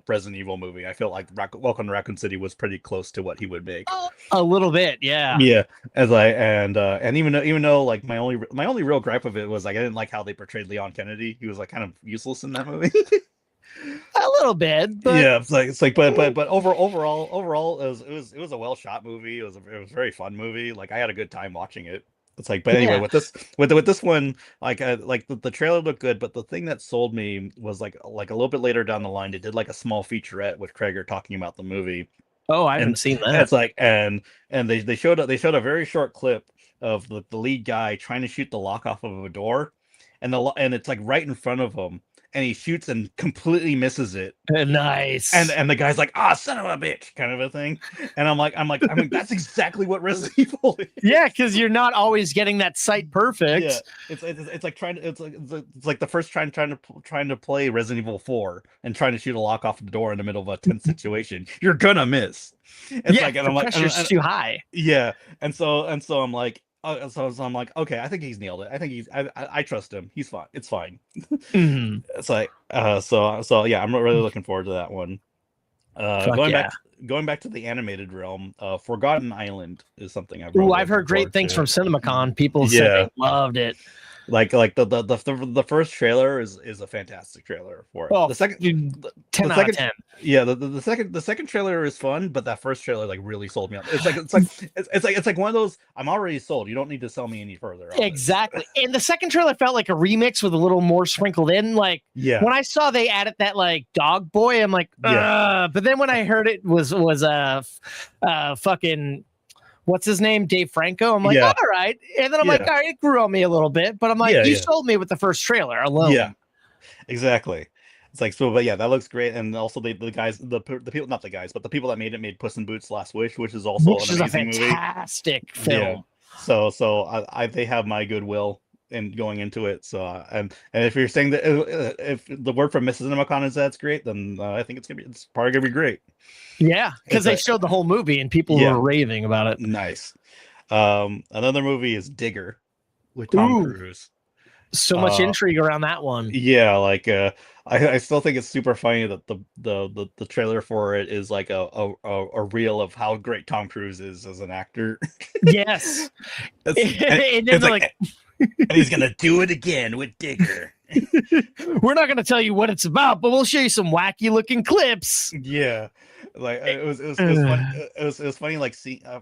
Resident Evil movie, I feel like Welcome to Raccoon City was pretty close to what he would make. A little bit, yeah. And even though like my only real gripe of it was like I didn't like how they portrayed Leon Kennedy. He was like kind of useless in that movie. A little bit, but but overall it was a well shot movie. It was a very fun movie. Like I had a good time watching it. It's like, but anyway, with this one, like the trailer looked good, but the thing that sold me was like a little bit later down the line, they did like a small featurette with Krager talking about the movie. Oh, I haven't seen that. It's like and they showed a very short clip of the lead guy trying to shoot the lock off of a door, and it's like right in front of him. And he shoots and completely misses it. Nice. And the guy's like, son of a bitch, kind of a thing. And I'm like, that's exactly what Resident Evil is. Yeah, because you're not always getting that sight perfect. Yeah, it's like it's like the first trying to play Resident Evil 4 and trying to shoot a lock off the door in the middle of a tense situation. You're gonna miss. It's like, and I'm like, pressure's too high. Yeah, and so I'm like. So I'm like, okay, I think he's nailed it. I think I trust him. He's fine. It's fine. Mm-hmm. It's like, so yeah, I'm really looking forward to that one. Going back to the animated realm, Forgotten Island is something I've heard great things from CinemaCon. People said they loved it. Like the first trailer is a fantastic trailer for it. Oh, the second 10 out of 10. Yeah, the second trailer is fun, but that first trailer like really sold me on. It's like one of those, I'm already sold. You don't need to sell me any further. Exactly. And the second trailer felt like a remix with a little more sprinkled in. Like when I saw they added that like dog boy, I'm like, but then when I heard it was fucking what's his name? Dave Franco. I'm like, all right. And then I'm like, all right, it grew on me a little bit, but I'm like, you sold me with the first trailer alone. Yeah, exactly. It's like, so, but yeah, that looks great. And also the guys, the people, not the guys, but the people that made it made Puss in Boots Last Wish, which is also an amazing movie. Fantastic film. Yeah. So they have my goodwill in going into it. So, and if you're saying that if the word from Mrs. CinemaCon is that's great, then I think it's probably gonna be great. Yeah, because they showed the whole movie and people were raving about it. Nice. Another movie is Digger with Tom Cruise. So much intrigue around that one. Yeah, like I still think it's super funny that the trailer for it is like a reel of how great Tom Cruise is as an actor. Yes. And it's like, and he's gonna do it again with Digger. We're not gonna tell you what it's about, but we'll show you some wacky looking clips. Yeah, like it was funny. It was funny. Like,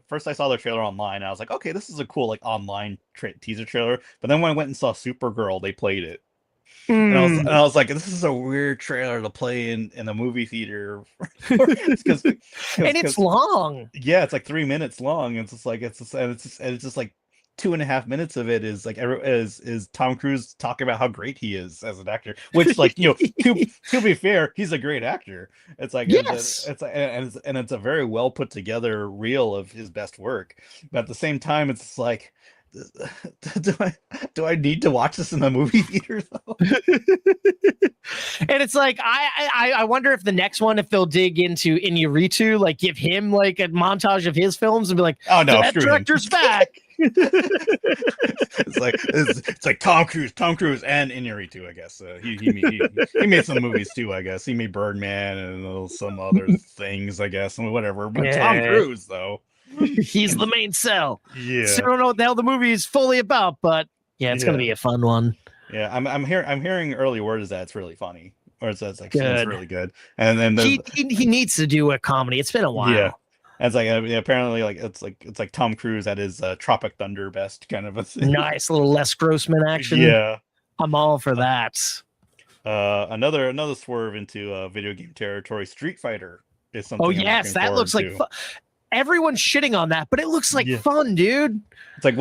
first I saw the trailer online, and I was like, okay, this is a cool like online teaser trailer. But then when I went and saw Supergirl, they played it, and I was like, this is a weird trailer to play in a movie theater, because and it's long. Yeah, it's like 3 minutes long. And it's just like it's just like 2.5 minutes of it is like is Tom Cruise talking about how great he is as an actor, which, like, to be fair, he's a great actor. It's like, yes, it's a very well put together reel of his best work. But at the same time, it's like, do I need to watch this in the movie theater though? And it's like I wonder if the next one, if they'll dig into Inarritu, like give him like a montage of his films and be like, oh no, that director's back. It's like Tom Cruise and Inarritu, I guess. He made some movies too, I guess. He made Birdman and some other things, I guess, and whatever. But yeah. Tom Cruise though, he's the main cell. Yeah, so I don't know what the hell the movie is fully about, but yeah, it's gonna be a fun one. Yeah, I'm hearing early word is that it's really funny, or it's like it's really good, and then he needs to do a comedy. It's been a while. Yeah. And it's like, apparently, like it's like Tom Cruise at his Tropic Thunder best kind of a thing. Nice little Les Grossman action. Yeah, I'm all for that. Another swerve into video game territory. Street Fighter is something. Oh yes, that looks like everyone's shitting on that, but it looks like fun, dude. It's like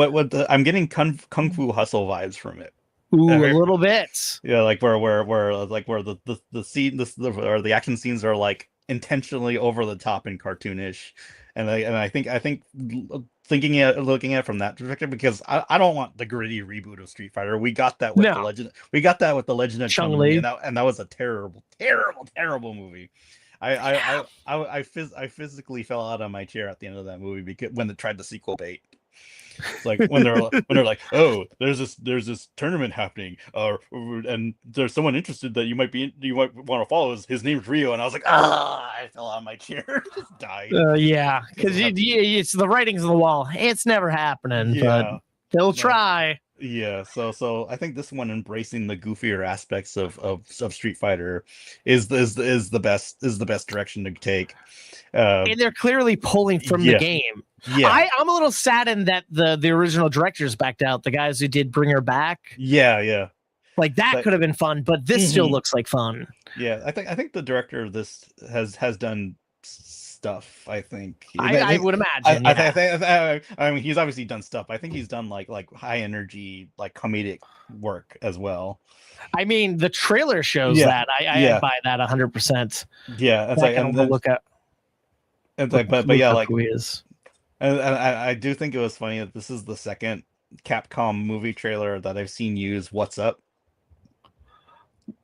I'm getting Kung Fu Hustle vibes from it. Ooh, a little bit. Yeah, like where the scene, or the action scenes are like intentionally over the top and cartoonish, and I think looking at it from that perspective, because I don't want the gritty reboot of Street Fighter. We got that with the Legend. We got that with the Legend of Chun-Li, and that was a terrible movie. I physically fell out of my chair at the end of that movie because when they tried the sequel bait. It's like when they're like, oh, there's this tournament happening, and there's someone interested that you might want to follow. His name's Rio, and I was like, I fell out of my chair, just died. Yeah, because it's the writing's on the wall. It's never happening, but they'll try. Yeah, so I think this one, embracing the goofier aspects of Street Fighter, is the best direction to take. And they're clearly pulling from the game. Yeah, I'm a little saddened that the original directors backed out. The guys who did Bring Her Back. Yeah. Like that could have been fun, but this still looks like fun. Yeah, I think the director of this has done stuff. I think I would imagine. I mean, he's obviously done stuff. I think he's done like high energy, like comedic work as well. I mean, the trailer shows that. I buy that 100%. Yeah, it's like, and look at. It's like, but yeah, like, and I do think it was funny that this is the second Capcom movie trailer that I've seen use "What's Up."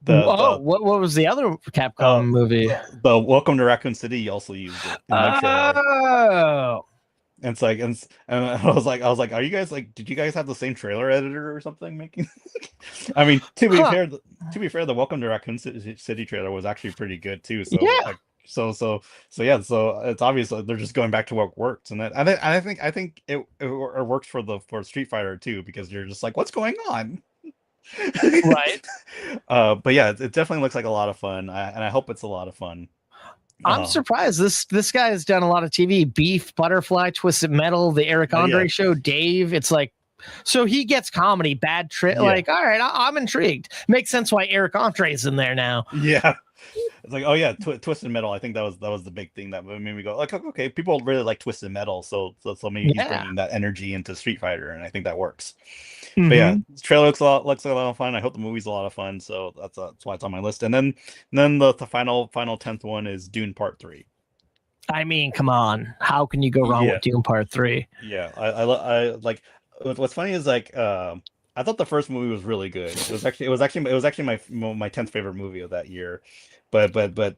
What was the other Capcom movie? The Welcome to Raccoon City also used it in the trailer. Oh. And it's like, and I was like, are you guys like, did you guys have the same trailer editor or something making? I mean, to be fair, the Welcome to Raccoon City trailer was actually pretty good too. So yeah. So it's obvious that they're just going back to what worked, and I think it works for Street Fighter too, because you're just like, what's going on? Right. But yeah, it definitely looks like a lot of fun, and I hope it's a lot of fun. I'm surprised this guy has done a lot of TV. Beef, Butterfly, Twisted Metal, the Eric Andre Show, Dave. It's like, so he gets comedy, bad trip. Like, all right, I'm intrigued. Makes sense why Eric Andre's in there now. Yeah. It's like, oh yeah, Twisted Metal. I think that was the big thing that made me go, like, okay, people really like Twisted Metal, so maybe he's bringing that energy into Street Fighter, and I think that works. But yeah, the trailer looks like a lot of fun. I hope the movie's a lot of fun, so that's why it's on my list. And then the final 10th one is Dune Part 3. I mean, come on, how can you go wrong with Dune Part 3? Yeah, I like. What's funny is like, I thought the first movie was really good. It was actually my 10th favorite movie of that year. But the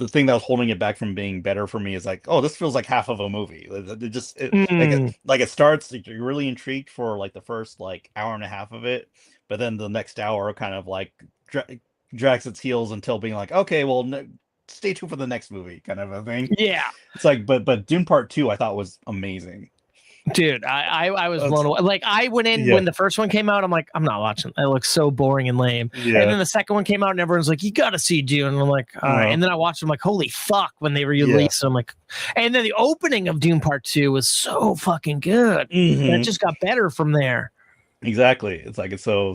thing that was holding it back from being better for me is like, oh, this feels like half of a movie. It starts, like, you're really intrigued for like the first like hour and a half of it, but then the next hour kind of like drags its heels until being like, okay, well, stay tuned for the next movie, kind of a thing. Yeah. It's like, but Dune Part 2 I thought was amazing. Dude, I was blown away. Like, I went in when the first one came out. I'm like, I'm not watching. It looks so boring and lame. Yeah. And then the second one came out, and everyone's like, you got to see Dune. And I'm like, all right. And then I watched them, like, holy fuck, when they released. So I'm like, and then the opening of Dune Part 2 was so fucking good. And it just got better from there. Exactly. It's like so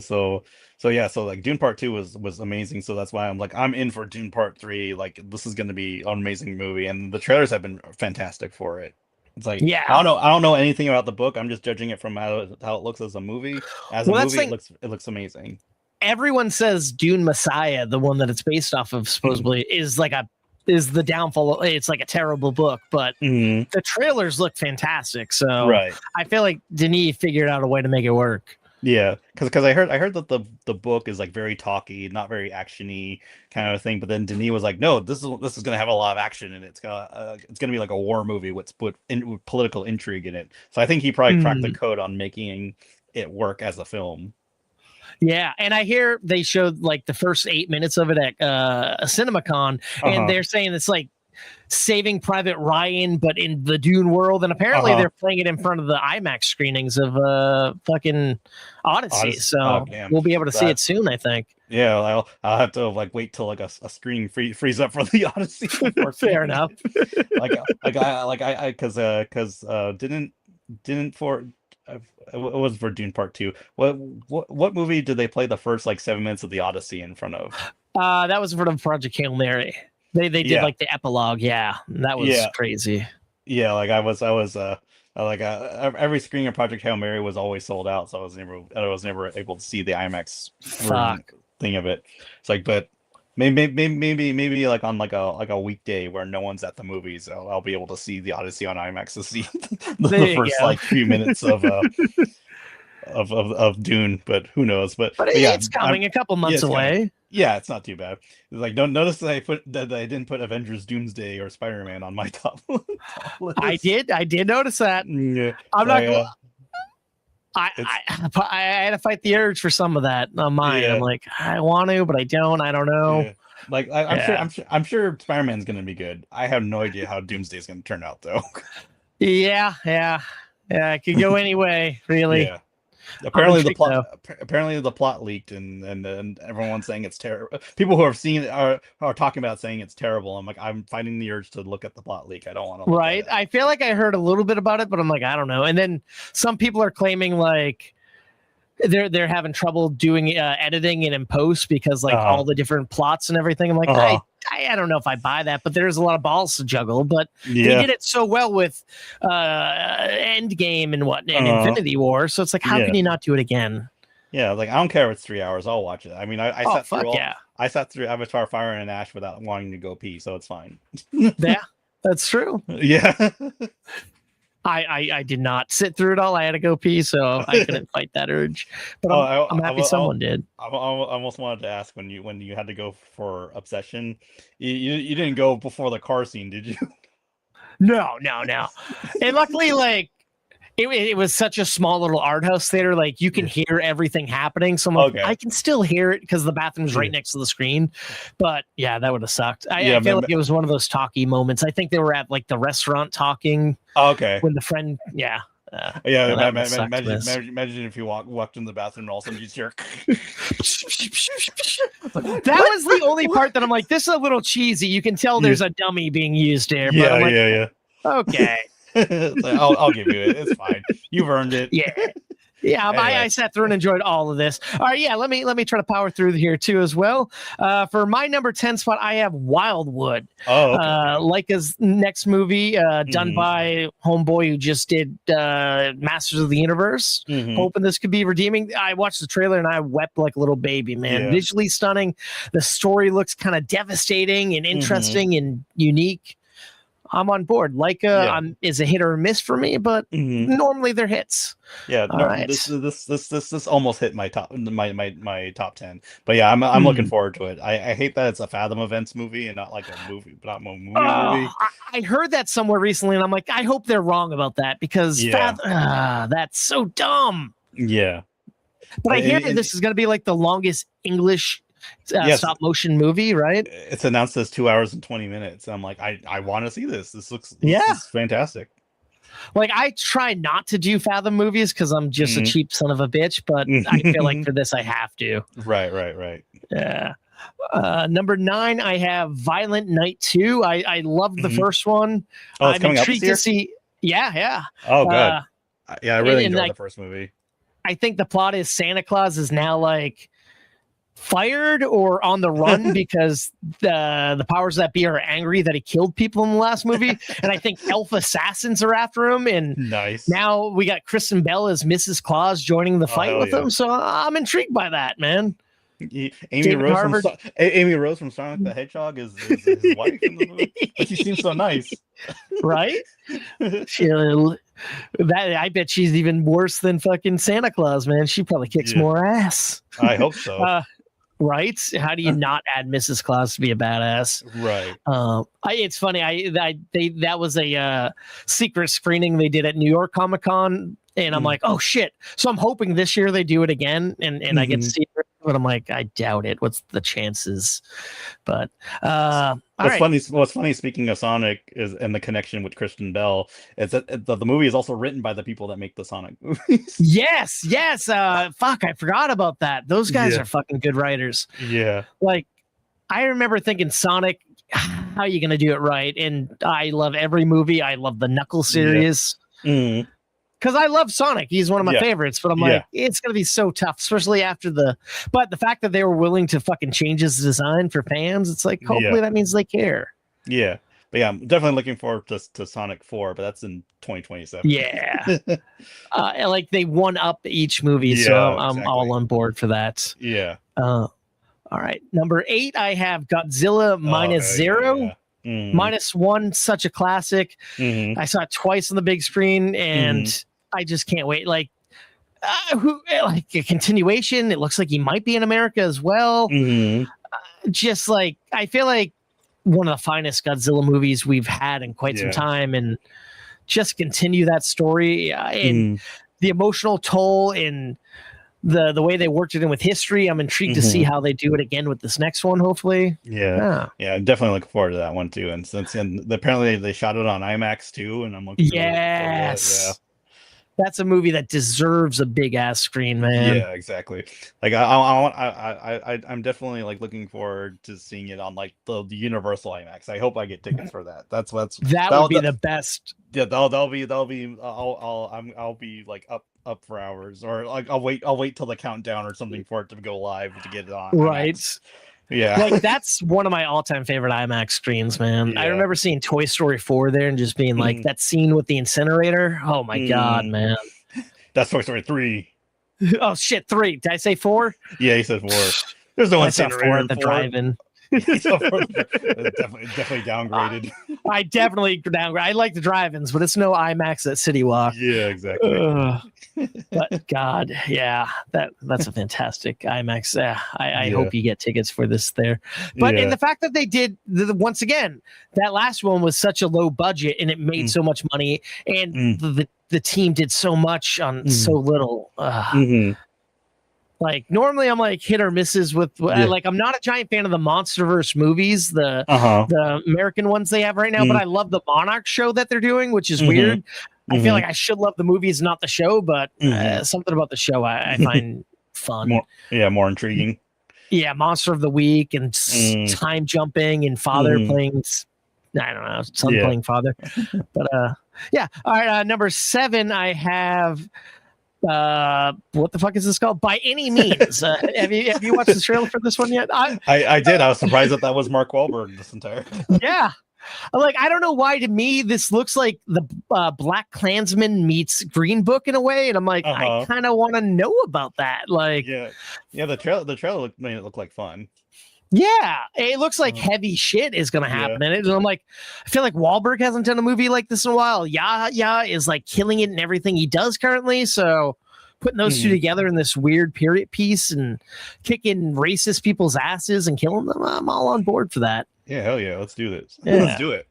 like Dune Part 2 was amazing. So that's why I'm like, I'm in for Dune Part 3. Like, this is gonna be an amazing movie, and the trailers have been fantastic for it. It's like, I don't know anything about the book. I'm just judging it from how it looks as a movie. As a movie, it looks amazing. Everyone says Dune Messiah, the one that it's based off of, supposedly is the downfall. It's like a terrible book, but the trailers look fantastic. So I feel like Denis figured out a way to make it work. Yeah, because I heard that the book is like very talky, not very actiony kind of thing. But then Denis was like, no, this is gonna have a lot of action, and it's gonna be like a war movie with political intrigue in it. So I think he probably cracked the code on making it work as a film. Yeah, and I hear they showed like the first 8 minutes of it at a CinemaCon, and they're saying it's like Saving Private Ryan, but in the Dune world, and apparently they're playing it in front of the IMAX screenings of fucking Odyssey. So we'll be able to see it soon, I think. Yeah, I'll have to like wait till like a screening frees up for the Odyssey. Fair enough. It was for Dune Part 2. What movie did they play the first like 7 minutes of the Odyssey in front of? That was in front of Project Hail Mary. They did like the epilogue. Yeah, that was crazy. Yeah, like I was every screening of Project Hail Mary was always sold out, so I was never able to see the IMAX thing of it. It's like, but maybe like on like a weekday where no one's at the movies, I'll be able to see the Odyssey on IMAX to see the first like few minutes of Dune, but who knows? But yeah, it's coming a couple months away. Yeah, it's not too bad. It's like, don't notice that I didn't put Avengers Doomsday or Spider-Man on my top list. I did notice that. Yeah, I'm not gonna. I had to fight the urge for some of that on mine. I'm like, I want to, but I don't. I don't know. Yeah. Like I'm sure Spider-Man's gonna be good. I have no idea how Doomsday's gonna turn out though. Yeah. It could go any way, really. Yeah. Apparently the plot leaked and everyone's saying it's terrible. People who have seen it are talking about saying it's terrible. I'm like, I'm fighting the urge to look at the plot leak. I don't want to. Right. I feel like I heard a little bit about it, but I'm like, I don't know. And then some people are claiming like they're having trouble doing editing and in post because like all the different plots and everything. I'm like, I don't know if I buy that, but there's a lot of balls to juggle. But he did it so well with Endgame and Infinity War. So it's like, how can you not do it again? Yeah, like I don't care if it's 3 hours. I'll watch it. I mean, I sat through Avatar: Fire and Ash without wanting to go pee, so it's fine. Yeah, that's true. Yeah. I did not sit through it all. I had to go pee, so I couldn't fight that urge. But I'm happy someone did. I almost wanted to ask when you had to go for Obsession, you didn't go before the car scene, did you? No. And luckily, like it was such a small little art house theater. Like you can hear everything happening. So I'm like, I can still hear it because the bathroom's right next to the screen. But yeah, that would have sucked. I feel like it was one of those talky moments. I think they were at like the restaurant talking. When the friend, imagine if you walked in the bathroom and all of a sudden you hear. That was the only part that I'm like, this is a little cheesy. You can tell there's a dummy being used here. But yeah. Okay. I'll give you it. It's fine. You've earned it. Yeah, anyway. I sat through and enjoyed all of this. All right, let me try to power through here too as well. For my number 10 spot, I have Wildwood. Leica's next movie, done by homeboy who just did Masters of the Universe. Hoping this could be redeeming. I watched the trailer and I wept like a little baby, man. Visually stunning. The story looks kind of devastating and interesting and unique. I'm on board. Leica is a hit or miss for me, but normally they're hits. Yeah, this almost hit my top my top 10. But yeah, I'm looking forward to it. I hate that it's a Fathom Events movie and not like a movie, movie. I heard that somewhere recently, and I'm like, I hope they're wrong about that because that's so dumb. Yeah. But I hear that this is going to be like the longest English stop motion movie, right? It's announced as 2 hours and 20 minutes. I'm like, I want to see this. This looks fantastic. Like, I try not to do Fathom movies because I'm just a cheap son of a bitch, but I feel like for this I have to. Right. Yeah. Number 9, I have Violent Night 2. I loved the first one. Oh, it's I'm coming intrigued up this year? to see. Yeah. Oh, good. Yeah, I really enjoyed the first movie. I think the plot is Santa Claus is now like fired or on the run because the powers that be are angry that he killed people in the last movie, and I think elf assassins are after him. And now we got Kristen Bell as Mrs. Claus joining the fight with him, so I'm intrigued by that, man. Amy Rose from Sonic the Hedgehog is his wife in the movie. She seems so nice, right? I bet she's even worse than fucking Santa Claus, man. She probably kicks more ass. I hope so. Right? How do you not add Mrs. Claus to be a badass? Right. It's funny. That was a secret screening they did at New York Comic Con, and I'm like, oh shit. So I'm hoping this year they do it again, and I get to see it. But I'm like, I doubt it. What's the chances? But what's funny, speaking of Sonic, is and the connection with Kristen Bell, is that the movie is also written by the people that make the Sonic movies. Yes. Fuck, I forgot about that. Those guys are fucking good writers. Yeah. Like, I remember thinking Sonic, how are you going to do it right? And I love every movie. I love the Knuckles series. Yeah. Because I love Sonic. He's one of my favorites, but I'm like, it's going to be so tough, especially after but the fact that they were willing to fucking change his design for fans, it's like, hopefully that means they care. Yeah. But yeah, I'm definitely looking forward to Sonic 4, but that's in 2027. Yeah. Like they one up each movie, so I'm all on board for that. Yeah. All right. Number 8, I have Godzilla Minus Zero. Yeah. -1, such a classic. I saw it twice on the big screen, and I just can't wait. Like, like a continuation. It looks like he might be in America as well. Just like, I feel like one of the finest Godzilla movies we've had in quite some time, and just continue that story and the emotional toll and the way they worked it in with history. I'm intrigued to see how they do it again with this next one, hopefully. Yeah, I'm definitely looking forward to that one too. And apparently they shot it on IMAX too, and I'm looking forward to that. That's a movie that deserves a big ass screen, man. Yeah, exactly. Like I'm definitely like looking forward to seeing it on like the Universal IMAX. I hope I get tickets for that. That would be the best. Yeah, that'll be. I'll be like up for hours, or like I'll wait till the countdown or something for it to go live to get it on. Right. IMAX. Yeah. Like, that's one of my all-time favorite IMAX screens, man. I remember seeing Toy Story 4 there and just being like, that scene with the incinerator. Oh my God, man. That's Toy Story 3. Oh shit, 3. Did I say 4? Yeah, he said 4. There's no incinerator 4 at the drive-in. definitely downgraded. I definitely downgraded. I like the drive-ins, but it's no IMAX at City Walk. Yeah, exactly. But God, that's a fantastic IMAX. I hope you get tickets for this there. But and the fact that they did once again, that last one was such a low budget and it made so much money, and the team did so much on so little. Like, normally I'm like hit or misses with like, I'm not a giant fan of the MonsterVerse movies, the American ones they have right now, but I love the Monarch show that they're doing, which is weird. I feel like I should love the movies, not the show, but something about the show I find fun. More intriguing. Yeah, Monster of the Week and time jumping and father playing, I don't know, son playing father. But all right, number 7, I have what the fuck is this called? By Any Means. Have you watched the trailer for this one yet? I did. I was surprised that was Mark Wahlberg this entire. Yeah. Like, I don't know why, to me this looks like the Black Klansman meets Green Book in a way, and I'm like, I kind of want to know about that. Like, the trailer made it look like fun. Yeah, it looks like heavy shit is going to happen in it. And I'm like, I feel like Wahlberg hasn't done a movie like this in a while. Yahya is like killing it in everything he does currently. So putting those two together in this weird period piece and kicking racist people's asses and killing them, I'm all on board for that. Yeah, hell yeah, let's do this. Yeah. Let's do it.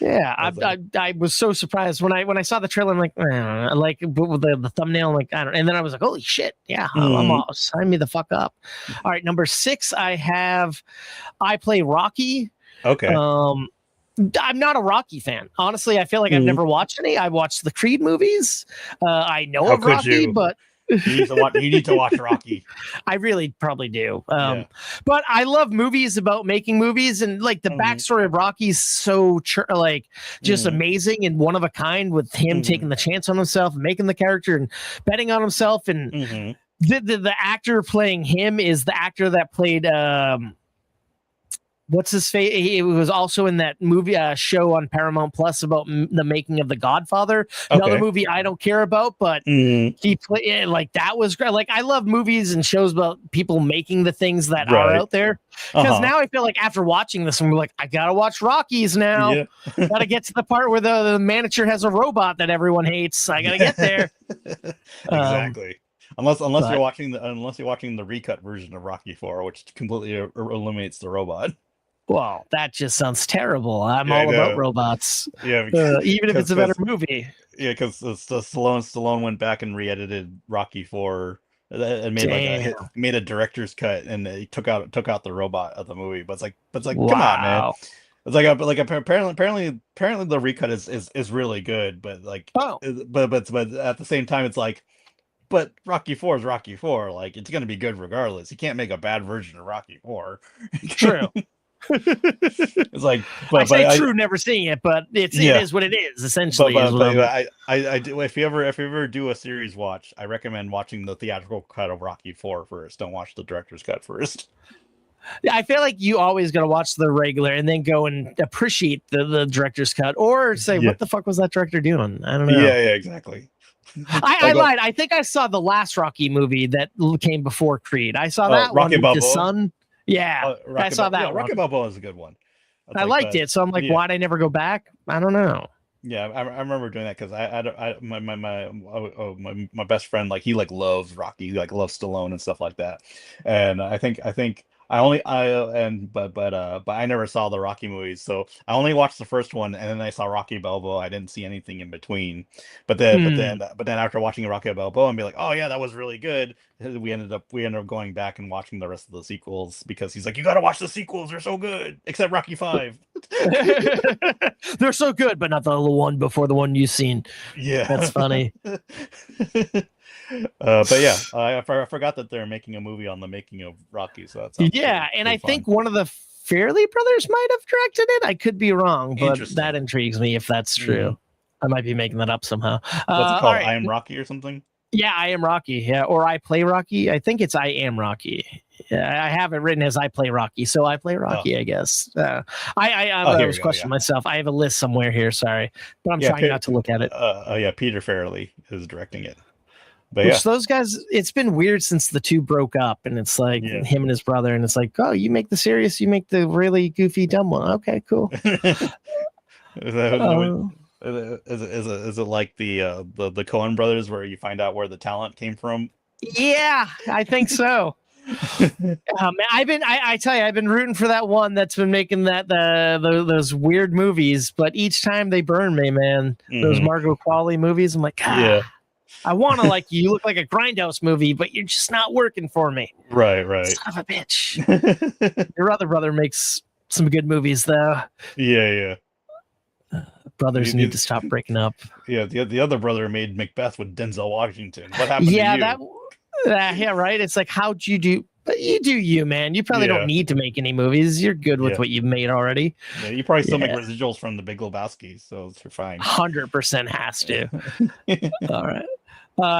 Yeah, I I was so surprised when I saw the trailer. I'm like, like with the thumbnail, like I don't. And then I was like, holy shit, yeah, I'm all, sign me the fuck up. All right, number 6, I play Rocky. Okay. I'm not a Rocky fan. Honestly, I feel like I've never watched any. I watched the Creed movies. I know How of could Rocky, you? but You need to watch Rocky. I really probably do. Yeah. But I love movies about making movies, and like the backstory of Rocky's so just amazing and one of a kind, with him taking the chance on himself and making the character and betting on himself. And the actor playing him is the actor that played what's his face? He was also in that movie show on Paramount Plus about the making of The Godfather. Another movie I don't care about, but he played like that was great. Like I love movies and shows about people making the things that are out there. Because now I feel like after watching this, I'm like, I gotta watch Rockies now. Yeah. Gotta get to the part where the manager has a robot that everyone hates. I gotta get there. Exactly. Unless you're watching the recut version of Rocky 4, which completely eliminates the robot. Well, that just sounds terrible. I'm all about robots. Yeah, even if it's a better movie. Yeah, because Stallone went back and re-edited Rocky 4 and made a director's cut, and he took out the robot of the movie. But it's like, come on, man. It's like apparently the recut is really good, but like, but at the same time, it's like, but Rocky 4 is Rocky 4. Like, it's gonna be good regardless. You can't make a bad version of Rocky 4. True. It's like, true, never seeing it, but it is what it is essentially. If you ever do a series watch, I recommend watching the theatrical cut of Rocky 4 first. Don't watch the director's cut first. Yeah, I feel like you always got to watch the regular and then go and appreciate the director's cut, or say, what the fuck was that director doing? I don't know. Yeah, exactly. I lied. I think I saw the last Rocky movie that came before Creed. I saw that Rocky one with his son. Yeah, I saw that. Rocky Balboa is a good one. I liked it, so I'm like, why'd I never go back? I don't know. Yeah, I remember doing that because my best friend, like, he like loves Rocky, like loves Stallone and stuff like that, and I think but I never saw the Rocky movies, so I only watched the first one, and then I saw Rocky Balboa. I didn't see anything in between. But then after watching Rocky Balboa and be like, oh yeah, that was really good. We ended up going back and watching the rest of the sequels because he's like, you got to watch the sequels. They're so good, except Rocky 5. They're so good, but not the one before the one you've seen. Yeah, that's funny. But yeah, I forgot that they're making a movie on the making of Rocky. So that's and I think one of the Fairley brothers might have directed it. I could be wrong, but that intrigues me if that's true. I might be making that up somehow. What's it called? Right. I Am Rocky or something? Yeah, I Am Rocky. Yeah, or I Play Rocky. I think it's I Am Rocky. Yeah, I have it written as I Play Rocky, so I Play Rocky. I guess. I was questioning myself. I have a list somewhere here. Sorry, but I'm trying not to look at it. Peter Farrelly is directing it. But those guys, it's been weird since the two broke up, and it's like him and his brother, and it's like, oh, you make the serious, you make the really goofy dumb one. Okay, cool. Is it like the Coen brothers where you find out where the talent came from? Yeah, I think so. Man, I tell you, I've been rooting for that one that's been making those weird movies, but each time they burn me, man. Those Margot Qualley movies, I'm like, I want to like you look like a Grindhouse movie, but you're just not working for me. Right. Son of a bitch. Your other brother makes some good movies, though. Yeah. Brothers need to stop breaking up. Yeah, the other brother made Macbeth with Denzel Washington. What happened to you? Yeah, right. It's like, how'd you do? But you do you, man. You probably don't need to make any movies. You're good with what you've made already. Yeah, you probably still make residuals from The Big Lebowski, so you're fine. 100% has to. All right.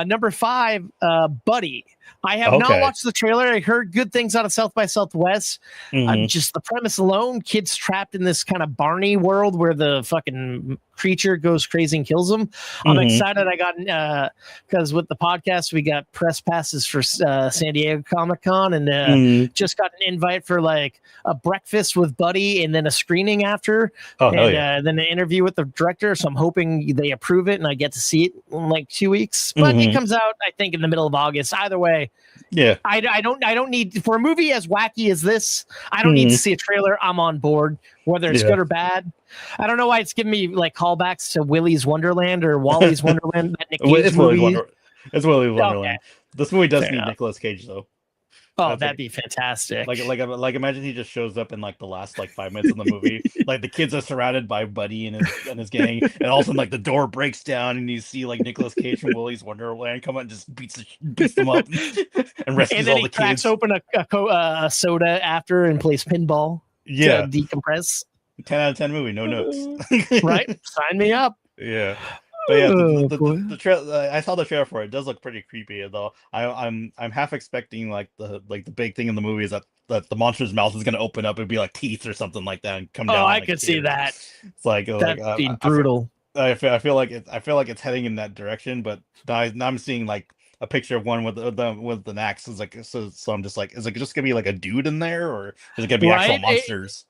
Number 5, Buddy. I have not watched the trailer. I heard good things out of South by Southwest. Just the premise alone, kids trapped in this kind of Barney world where the fucking creature goes crazy and kills them. I'm excited. I got because with the podcast we got press passes for San Diego Comic-Con, and just got an invite for like a breakfast with Buddy and then a screening after, then an interview with the director. So I'm hoping they approve it and I get to see it in like 2 weeks. But it comes out, I think, in the middle of August. Either way, hey, Yeah. I don't need for a movie as wacky as this. I don't need to see a trailer. I'm on board, whether it's good or bad. I don't know why it's giving me like callbacks to Willy's Wonderland or Wally's Wonderland. That Nick Cage movie. It's Willy's Wonderland. Okay. This movie does Fair need enough. Nicolas Cage though. Oh, That's that'd be fantastic. Like imagine he just shows up in like the last like 5 minutes of the movie. Like the kids are surrounded by Buddy and his gang, and all of a sudden like the door breaks down and you see like Nicolas Cage from Willy's Wonderland come out and just beats them up and rescues and then all the he cracks kids. open a soda after and plays pinball to decompress. 10 out of 10 movie, no notes. Right? Sign me up. Yeah. But yeah, the trailer. I saw the trailer for it. It does look pretty creepy, though. I'm half expecting like the big thing in the movie is that the monster's mouth is gonna open up and be like teeth or something like that and come down. Oh, I like, could see that. It's like that'd be brutal. I feel like it's heading in that direction, but now I'm seeing like a picture of one with the axe. Is like so I'm just like, is it just gonna be like a dude in there, or is it gonna be actual monsters?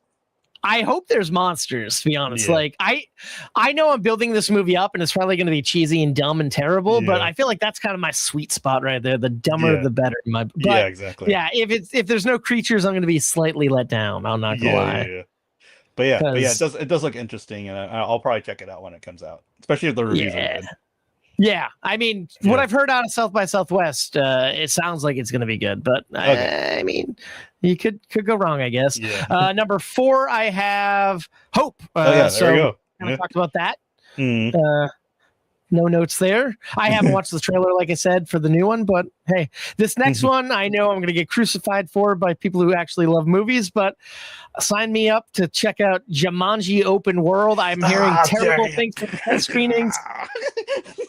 I hope there's monsters, to be honest. Yeah. Like I know I'm building this movie up and it's probably going to be cheesy and dumb and terrible, but I feel like that's kind of my sweet spot right there. The dumber, the better. Yeah, exactly. Yeah, if there's no creatures, I'm going to be slightly let down. I'm not going to lie. Yeah. But yeah, it does look interesting, and I'll probably check it out when it comes out, especially if the reviews are good. Yeah, I mean, what I've heard out of South by Southwest, it sounds like it's going to be good, but I mean, you could go wrong, I guess. Yeah. Number 4, I have Hope. There we go. Kind of talked about that. No notes there. I haven't watched the trailer, like I said, for the new one, but hey, this next one I know I'm going to get crucified for by people who actually love movies, but sign me up to check out Jumanji Open World. I'm hearing terrible things from the test screenings.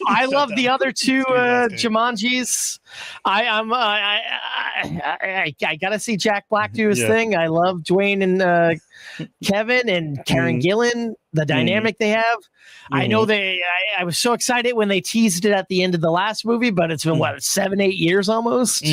I love the other two Jumanjis. I gotta see Jack Black do his thing. I love Dwayne and Kevin and Karen Gillan, the dynamic they have. I know I was so excited when they teased it at the end of the last movie, but it's been what 7-8 years almost.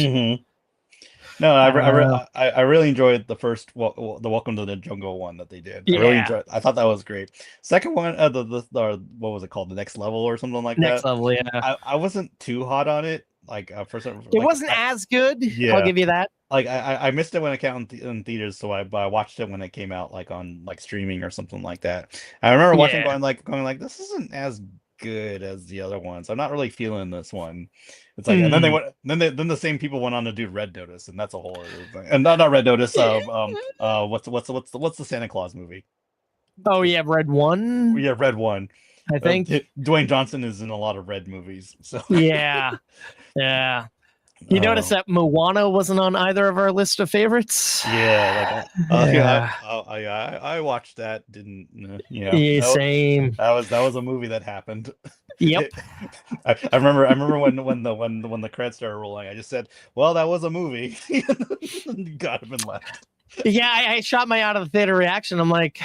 No, I really enjoyed the first the Welcome to the Jungle one that they did. I really enjoyed. I thought that was great. Second one, the what was it called? The Next Level or something like that. Next Level, yeah. I wasn't too hot on it. Like it wasn't as good. I'll give you that. Like I missed it when it came out in theaters, so I watched it when it came out like on like streaming or something like that. I remember watching going like this isn't as good as the other ones. I'm not really feeling this one. It's like and then they went then the same people went on to do Red Notice, and that's a whole other thing. And not Red Notice. What's the Santa Claus movie? Oh yeah, Red One. Yeah, Red One. I think Dwayne Johnson is in a lot of Red movies. So yeah. You notice that Moana wasn't on either of our list of favorites? Yeah, I watched that. Same. That was a movie that happened. Yep. I remember when the credits started rolling. I just said, "Well, that was a movie." Got him and left. Yeah, I shot my out of the theater reaction. I'm like,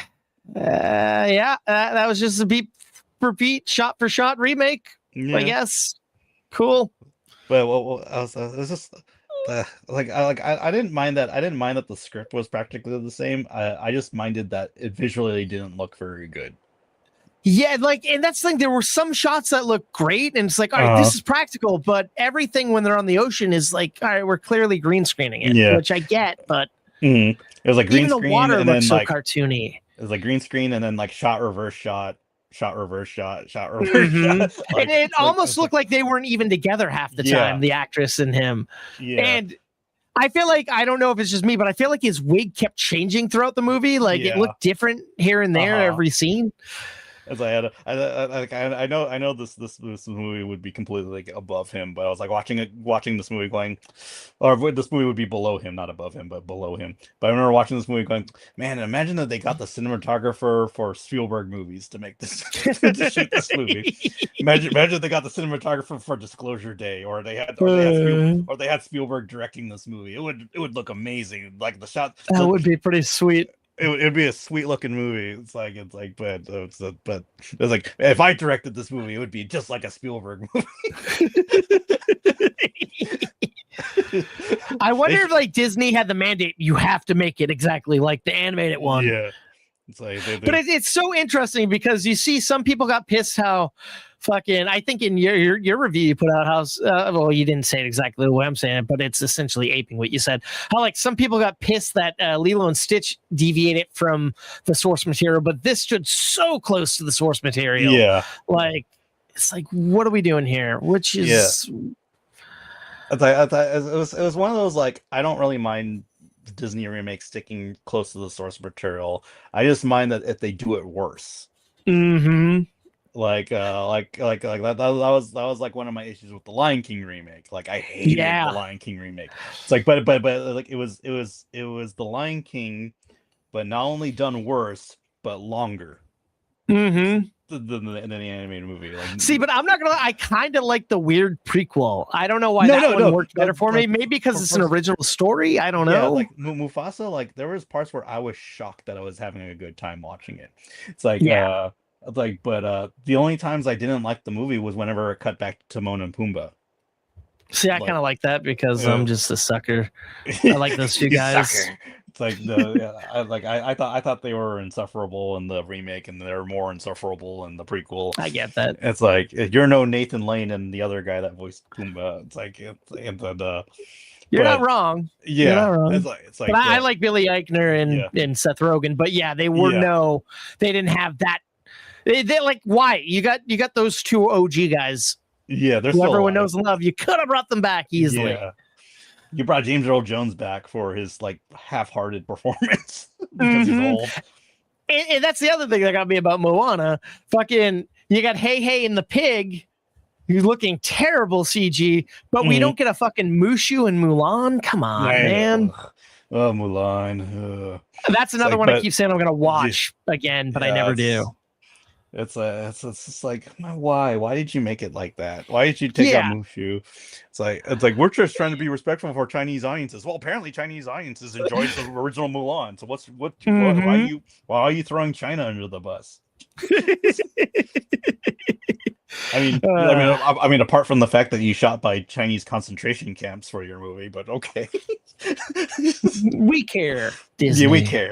that was just a beat for beat, shot for shot remake. I guess. Cool. But I was just I didn't mind that. I didn't mind that the script was practically the same. I just minded that it visually didn't look very good. Yeah, and that's the thing. There were some shots that look great, and it's like, all right, this is practical, but everything when they're on the ocean is like, all right, we're clearly green screening it, which I get, but it was like green screen, the water and looks then so cartoony. It was like green screen, and then like shot reverse shot. Shot reverse shot. Like, and it almost looked like they weren't even together half the time, the actress and him. Yeah. And I feel like, I don't know if it's just me, but I feel like his wig kept changing throughout the movie. Like it looked different here and there every scene. As I know this movie would be completely like above him, but I was like watching this movie going, or this movie would be below him, not above him, but below him. But I remember watching this movie going, man, imagine that they got the cinematographer for Spielberg movies to make this to shoot this movie. Imagine if they got the cinematographer for Disclosure Day, or they had Spielberg directing this movie. It would look amazing. Like the shot that would be pretty sweet. It'd be a sweet looking movie. It's like, but it's like if I directed this movie, it would be just like a Spielberg movie. I wonder if like Disney had the mandate, you have to make it exactly like the animated one. Yeah. But it's so interesting because you see some people got pissed how fucking, I think in your review you put out how, well, you didn't say it exactly the way I'm saying it, but it's essentially aping what you said. How like some people got pissed that Lilo and Stitch deviated from the source material, but this stood so close to the source material. Yeah. Like, it's like, what are we doing here? Which is... I thought it was one of those, like, I don't really mind the Disney remake sticking close to the source material. I just mind that if they do it worse. Mm-hmm. Like that was like one of my issues with the Lion King remake. Like I hated the Lion King remake. It's like but like it was the Lion King, but not only done worse, but longer. Mm-hmm. Than the animated movie. Like, see, but I'm not gonna lie, I kind of like the weird prequel. I don't know why that one worked better for me. Maybe because it's an original story. I don't know. Yeah, like Mufasa, like there was parts where I was shocked that I was having a good time watching it. It's like but the only times I didn't like the movie was whenever it cut back to Timon and Pumbaa. See, I kind of like that because I'm just a sucker. I like those two guys. Sucker. It's like I thought they were insufferable in the remake, and they're more insufferable in the prequel. I get that. It's like you're no Nathan Lane and the other guy that voiced Pumbaa. It's like you're not wrong. Yeah, you're not wrong. It's like but I like Billy Eichner and Seth Rogen. But yeah, they were they didn't have that. They like why you got those two OG guys. Yeah, they're who everyone knows and love. You could have brought them back easily. Yeah. You brought James Earl Jones back for his like half-hearted performance because he's old. And that's the other thing that got me about Moana. Fucking, you got Hey Hey and the pig, who's looking terrible CG, but we don't get a fucking Mushu and Mulan. Come on, man. Oh, Mulan. That's another one I keep saying I'm gonna watch again, but I never do. It's just like, why did you make it like that? Why did you take out Mushu? It's like we're just trying to be respectful for Chinese audiences. Well, apparently Chinese audiences enjoyed the original Mulan. So why are you throwing China under the bus? I mean, apart from the fact that you shot by Chinese concentration camps for your movie, but okay. We care, Disney. Yeah,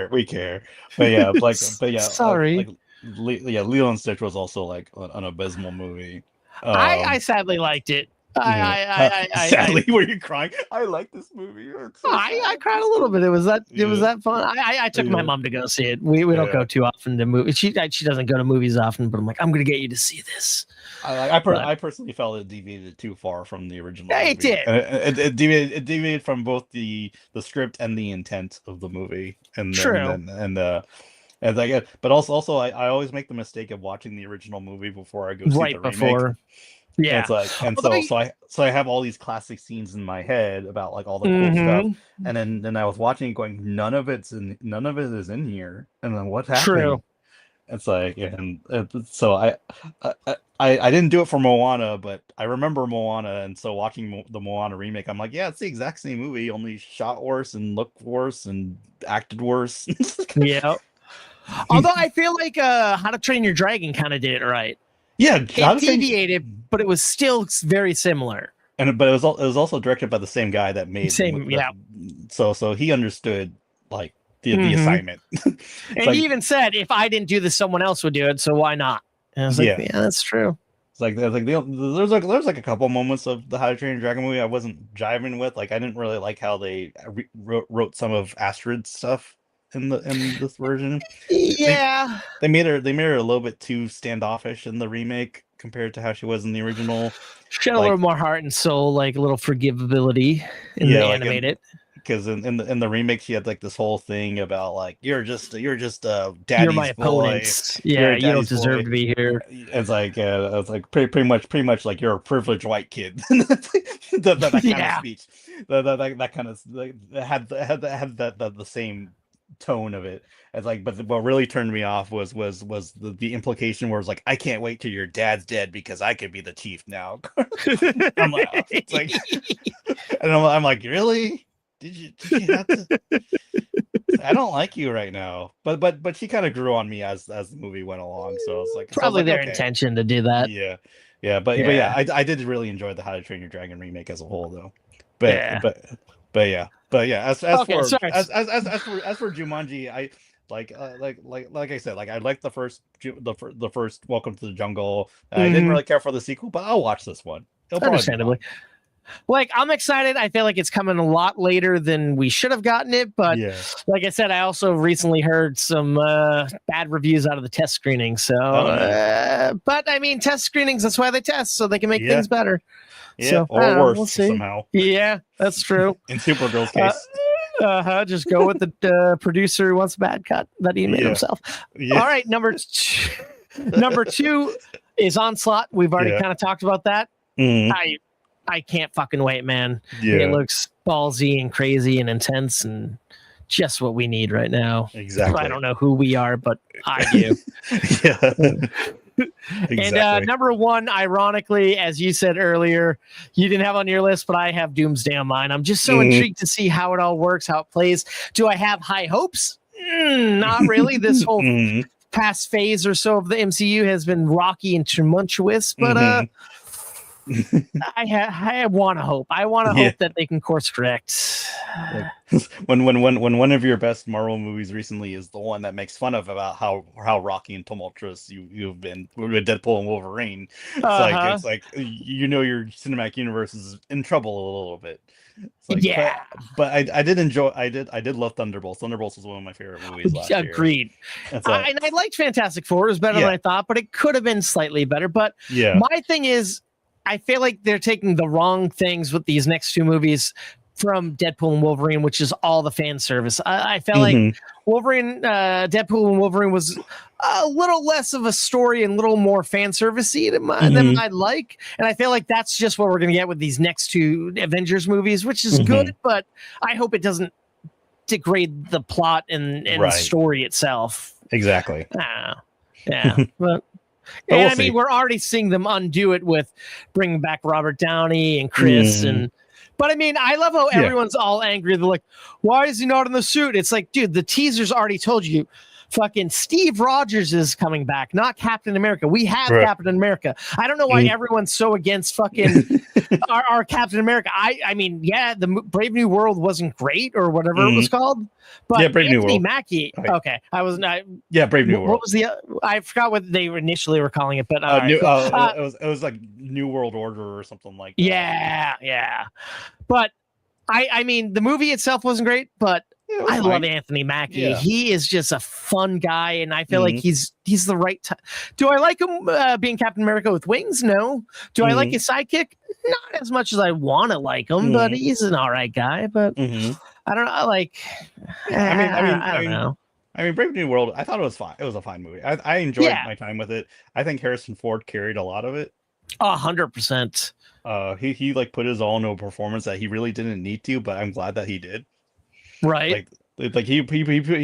we care. But sorry. Lilo and Stitch was also like an abysmal movie. I sadly liked it. Sadly, were you crying? I like this movie. I cried a little bit. It was that fun. I took my mom to go see it. We don't go too often to movies. She doesn't go to movies often, but I'm like, I'm gonna get you to see this. I personally felt it deviated too far from the original. Yeah, movie. It did. It deviated from both the script and the intent of the movie. But also I always make the mistake of watching the original movie before I go see the remake. Before. Yeah. So I have all these classic scenes in my head about like all the cool stuff, and then I was watching it going, none of it is in here, and then what happened? True. It's like, so I didn't do it for Moana, but I remember Moana, and so watching the Moana remake, I'm like, yeah, it's the exact same movie, only shot worse and looked worse and acted worse. Yeah. Although I feel like How to Train Your Dragon kind of did it right. Yeah, it deviated, but it was still very similar. But it was also directed by the same guy that made So he understood like the assignment. And he even said, if I didn't do this, someone else would do it. So why not? And I was like, yeah, that's true. It's like there's like a couple moments of the How to Train Your Dragon movie I wasn't jiving with. Like I didn't really like how they wrote some of Astrid's stuff in this version. Yeah, they made her a little bit too standoffish in the remake compared to how she was in the original. She had a little more heart and soul, like a little forgivability in the animated. Because in the remake, she had like this whole thing about like you're just daddy's you're my opponent. Yeah, you don't deserve to be here. It's like pretty much like you're a privileged white kid. that kind of speech. That kind of had the same tone of it. It's like, but what really turned me off was the implication where it's like, I can't wait till your dad's dead because I could be the chief now. I'm like, it's like, and I'm like, really? Did you have to? I don't like you right now. But she kind of grew on me as the movie went along. So it's like probably their intention to do that. But I did really enjoy the How to Train Your Dragon remake as a whole, though. But yeah. As for Jumanji, Like I said, like I liked the first Welcome to the Jungle. I didn't really care for the sequel, but I'll watch this one. It'll probably be Understandably. fun. Like, I'm excited. I feel like it's coming a lot later than we should have gotten it. But Yeah. like I said, I also recently heard some bad reviews out of the test screening. So, but I mean, test screenings, that's why they test, so they can make things better. Yeah, So, or worse we'll see. somehow. Yeah, that's true. In Supergirl's case. Just go with the producer who wants a bad cut that he made himself. Yeah. All right, number two is Onslaught. We've already kind of talked about that. I can't fucking wait, man. Yeah. It looks ballsy and crazy and intense and just what we need right now. Exactly. I don't know who we are, but I do. Yeah. Exactly. And number one, ironically, as you said earlier, you didn't have on your list, but I have Doomsday on mine. I'm just so intrigued to see how it all works, how it plays. Do I have high hopes? Not really. This whole past phase or so of the MCU has been rocky and tumultuous, but I want to hope. I want to hope that they can course correct. When one of your best Marvel movies recently is the one that makes fun of about how rocky and tumultuous you've been with Deadpool and Wolverine, it's like your cinematic universe is in trouble a little bit. Like, but I did love Thunderbolts. Thunderbolts was one of my favorite movies last year. Agreed. And I liked Fantastic Four. It was better than I thought, but it could have been slightly better. But my thing is, I feel like they're taking the wrong things with these next two movies from Deadpool and Wolverine, which is all the fan service. I felt like Deadpool and Wolverine was a little less of a story and a little more fan servicey than I'd like. And I feel like that's just what we're going to get with these next two Avengers movies, which is good, but I hope it doesn't degrade the plot and the story itself. Exactly. But and I mean, we're already seeing them undo it with bringing back Robert Downey and Chris but I mean, I love how everyone's all angry. They're like, why is he not in the suit? It's like, dude, the teaser's already told you. Fucking Steve Rogers is coming back, not Captain America. We have Captain America. I don't know why everyone's so against fucking our Captain America. I mean, the Brave New World wasn't great or whatever it was called, but Brave New World. Mackie. Okay, I was not. Brave New World. What was I forgot what they initially were calling it, but it was like New World Order or something like that. Yeah. But I mean, the movie itself wasn't great, but I love Anthony Mackie. Yeah. He is just a fun guy, and I feel like he's the right time. Do I like him being Captain America with wings? No. Do I like his sidekick? Not as much as I want to like him, but he's an all right guy. But I don't know. Like, I don't know. I mean, Brave New World, I thought it was fine. It was a fine movie. I enjoyed my time with it. I think Harrison Ford carried a lot of it. 100%. He like put his all into a performance that he really didn't need to, but I'm glad that he did. Right. Like he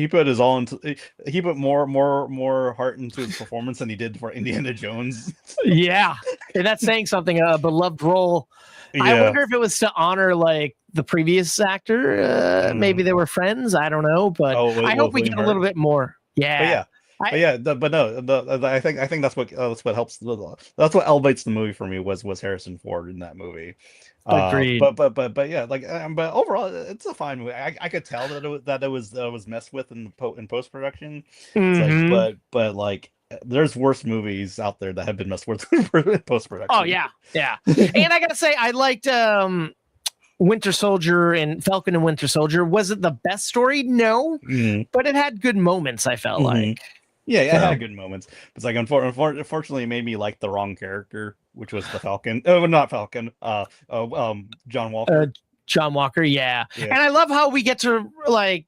put his all into, he put more heart into his performance than he did for Indiana Jones. Yeah, and that's saying something. A beloved role. I wonder if it was to honor like the previous actor. Maybe they were friends. I don't know, but I hope we get a little bit more. Yeah. I think that's what helps. That's what elevates the movie for me was Harrison Ford in that movie. Agreed. But yeah, like but overall, it's a fine movie. I could tell that it was messed with in post production. Like, but like there's worse movies out there that have been messed with in post production. Oh yeah. And I gotta say, I liked Winter Soldier and Falcon and Winter Soldier. Was it the best story? No, but it had good moments. I felt like. Yeah, it had good moments. It's like unfortunately, it made me like the wrong character, which was the Falcon. Oh, not Falcon. John Walker. John Walker, yeah. And I love how we get to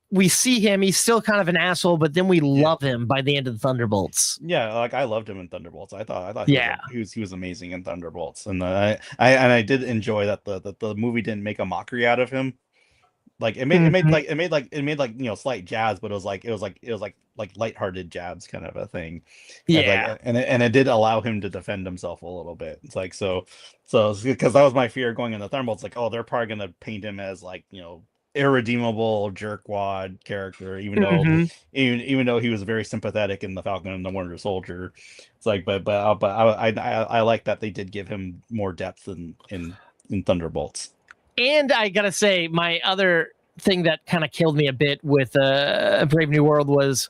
we see him. He's still kind of an asshole, but then we love him by the end of the Thunderbolts. Yeah, like I loved him in Thunderbolts. I thought he was amazing in Thunderbolts, and I did enjoy that the movie didn't make a mockery out of him. Like it made slight jabs, but it was like lighthearted jabs kind of a thing. Yeah, and it did allow him to defend himself a little bit. It's like so because that was my fear going into Thunderbolts. Like, oh, they're probably gonna paint him as like irredeemable jerkwad character, even though he was very sympathetic in the Falcon and the Winter Soldier. It's like, but I like that they did give him more depth in Thunderbolts. And I gotta say, my other thing that kind of killed me a bit with Brave New World was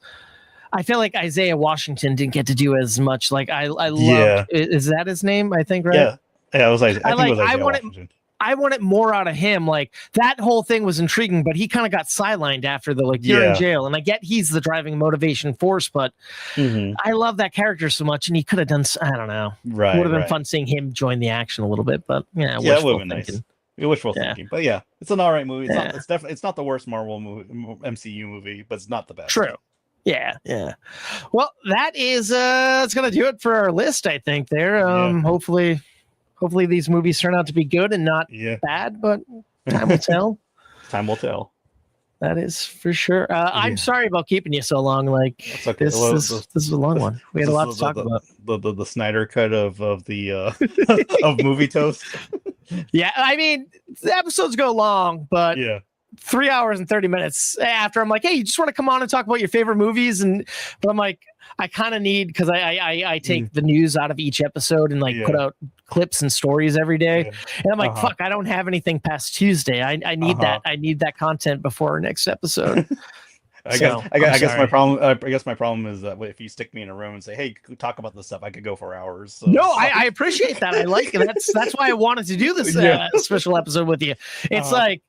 I feel like Isaiah Washington didn't get to do as much. Like I love is that his name? I think, right? Yeah, it was. I think it was Isaiah Washington. I wanted more out of him. Like that whole thing was intriguing, but he kind of got sidelined after the you're in jail. And I get he's the driving motivation force, but I love that character so much, and he could have done. I don't know. Right, would have been fun seeing him join the action a little bit, but it would have been nice. Wishful thinking, but it's an all right movie. It's not the worst Marvel MCU movie, but it's not the best. True. Yeah. Well, that is it's gonna do it for our list, I think. Hopefully these movies turn out to be good and not bad, but time will tell. Time will tell. That is for sure. I'm sorry about keeping you so long. Like okay. this is a long one. We had a lot to talk about. The Snyder cut of the of Movie Toast. Yeah, I mean the episodes go long, but 3 hours and 30 minutes after I'm like, hey, you just want to come on and talk about your favorite movies? But I'm like, I kind of need, because I take the news out of each episode and put out clips and stories every day. And I'm like, fuck, I don't have anything past Tuesday. I need that. I need that content before our next episode. I guess my problem is that if you stick me in a room and say, hey, talk about this stuff, I could go for hours. So. No, I appreciate that. I like it. That's why I wanted to do this special episode with you. It's like,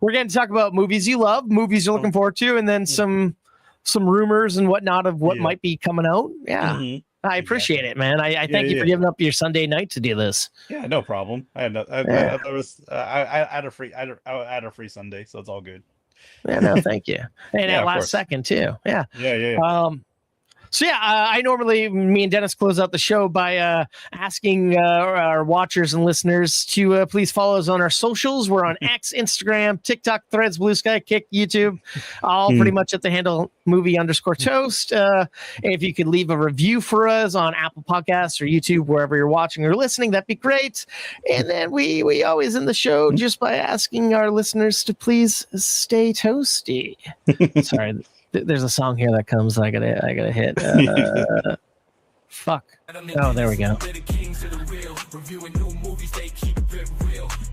we're going to talk about movies you love, movies you're looking forward to, and then some rumors and whatnot of what might be coming out. Yeah. I appreciate it, man. I thank you for giving up your Sunday night to do this. Yeah, no problem. I had a free Sunday, so it's all good. Yeah, no, thank you. And at last second too. Yeah. So me and Dennis close out the show by asking our watchers and listeners to please follow us on our socials. We're on X, Instagram, TikTok, Threads, Blue Sky, Kick, YouTube, all pretty much at the handle movie_toast. And if you could leave a review for us on Apple Podcasts or YouTube, wherever you're watching or listening, that'd be great. And then we always end the show just by asking our listeners to please stay toasty. Sorry. There's a song here that comes. I gotta hit. Fuck. Oh, there we go.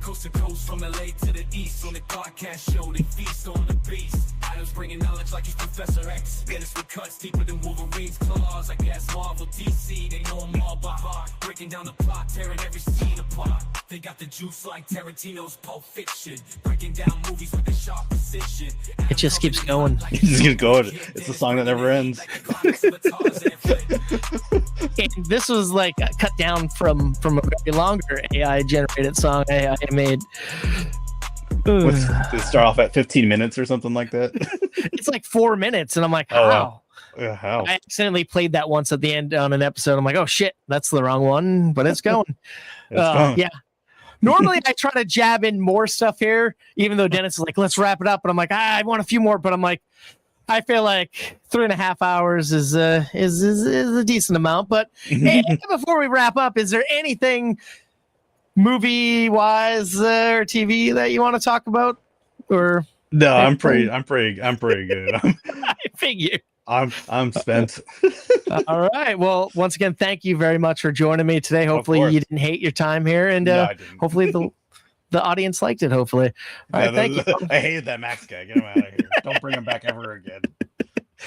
Coast to coast from LA to the east on the podcast show. They feast on the beast. Items bringing knowledge like he's Professor X. Dennis with cuts deeper than Wolverine's claws. I guess Marvel, DC, they know them all by heart. Breaking down the plot, tearing every scene apart. They got the juice like Tarantino's Pulp Fiction. Breaking down movies with a sharp precision. It just keeps going. It just keeps going. It's a song that never ends. And this was cut down from a very longer AI generated song I made. Start off at 15 minutes or something like that. It's like 4 minutes, and I'm like, how? Oh, wow. Yeah, how? I accidentally played that once at the end on an episode. I'm like, oh shit, that's the wrong one, but it's going. Yeah. Normally I try to jab in more stuff here, even though Dennis is like, let's wrap it up. But I'm like, I want a few more, but I'm like, I feel like 3.5 hours is a decent amount. But before we wrap up, is there anything movie wise or TV that you want to talk about? Or no, I'm pretty good. I figure. I'm spent. All right. Well, once again, thank you very much for joining me today. Hopefully you didn't hate your time here, and hopefully the audience liked it. Hopefully. All right. Thank you. I hated that Max guy. Get him out of here. Don't bring him back ever again.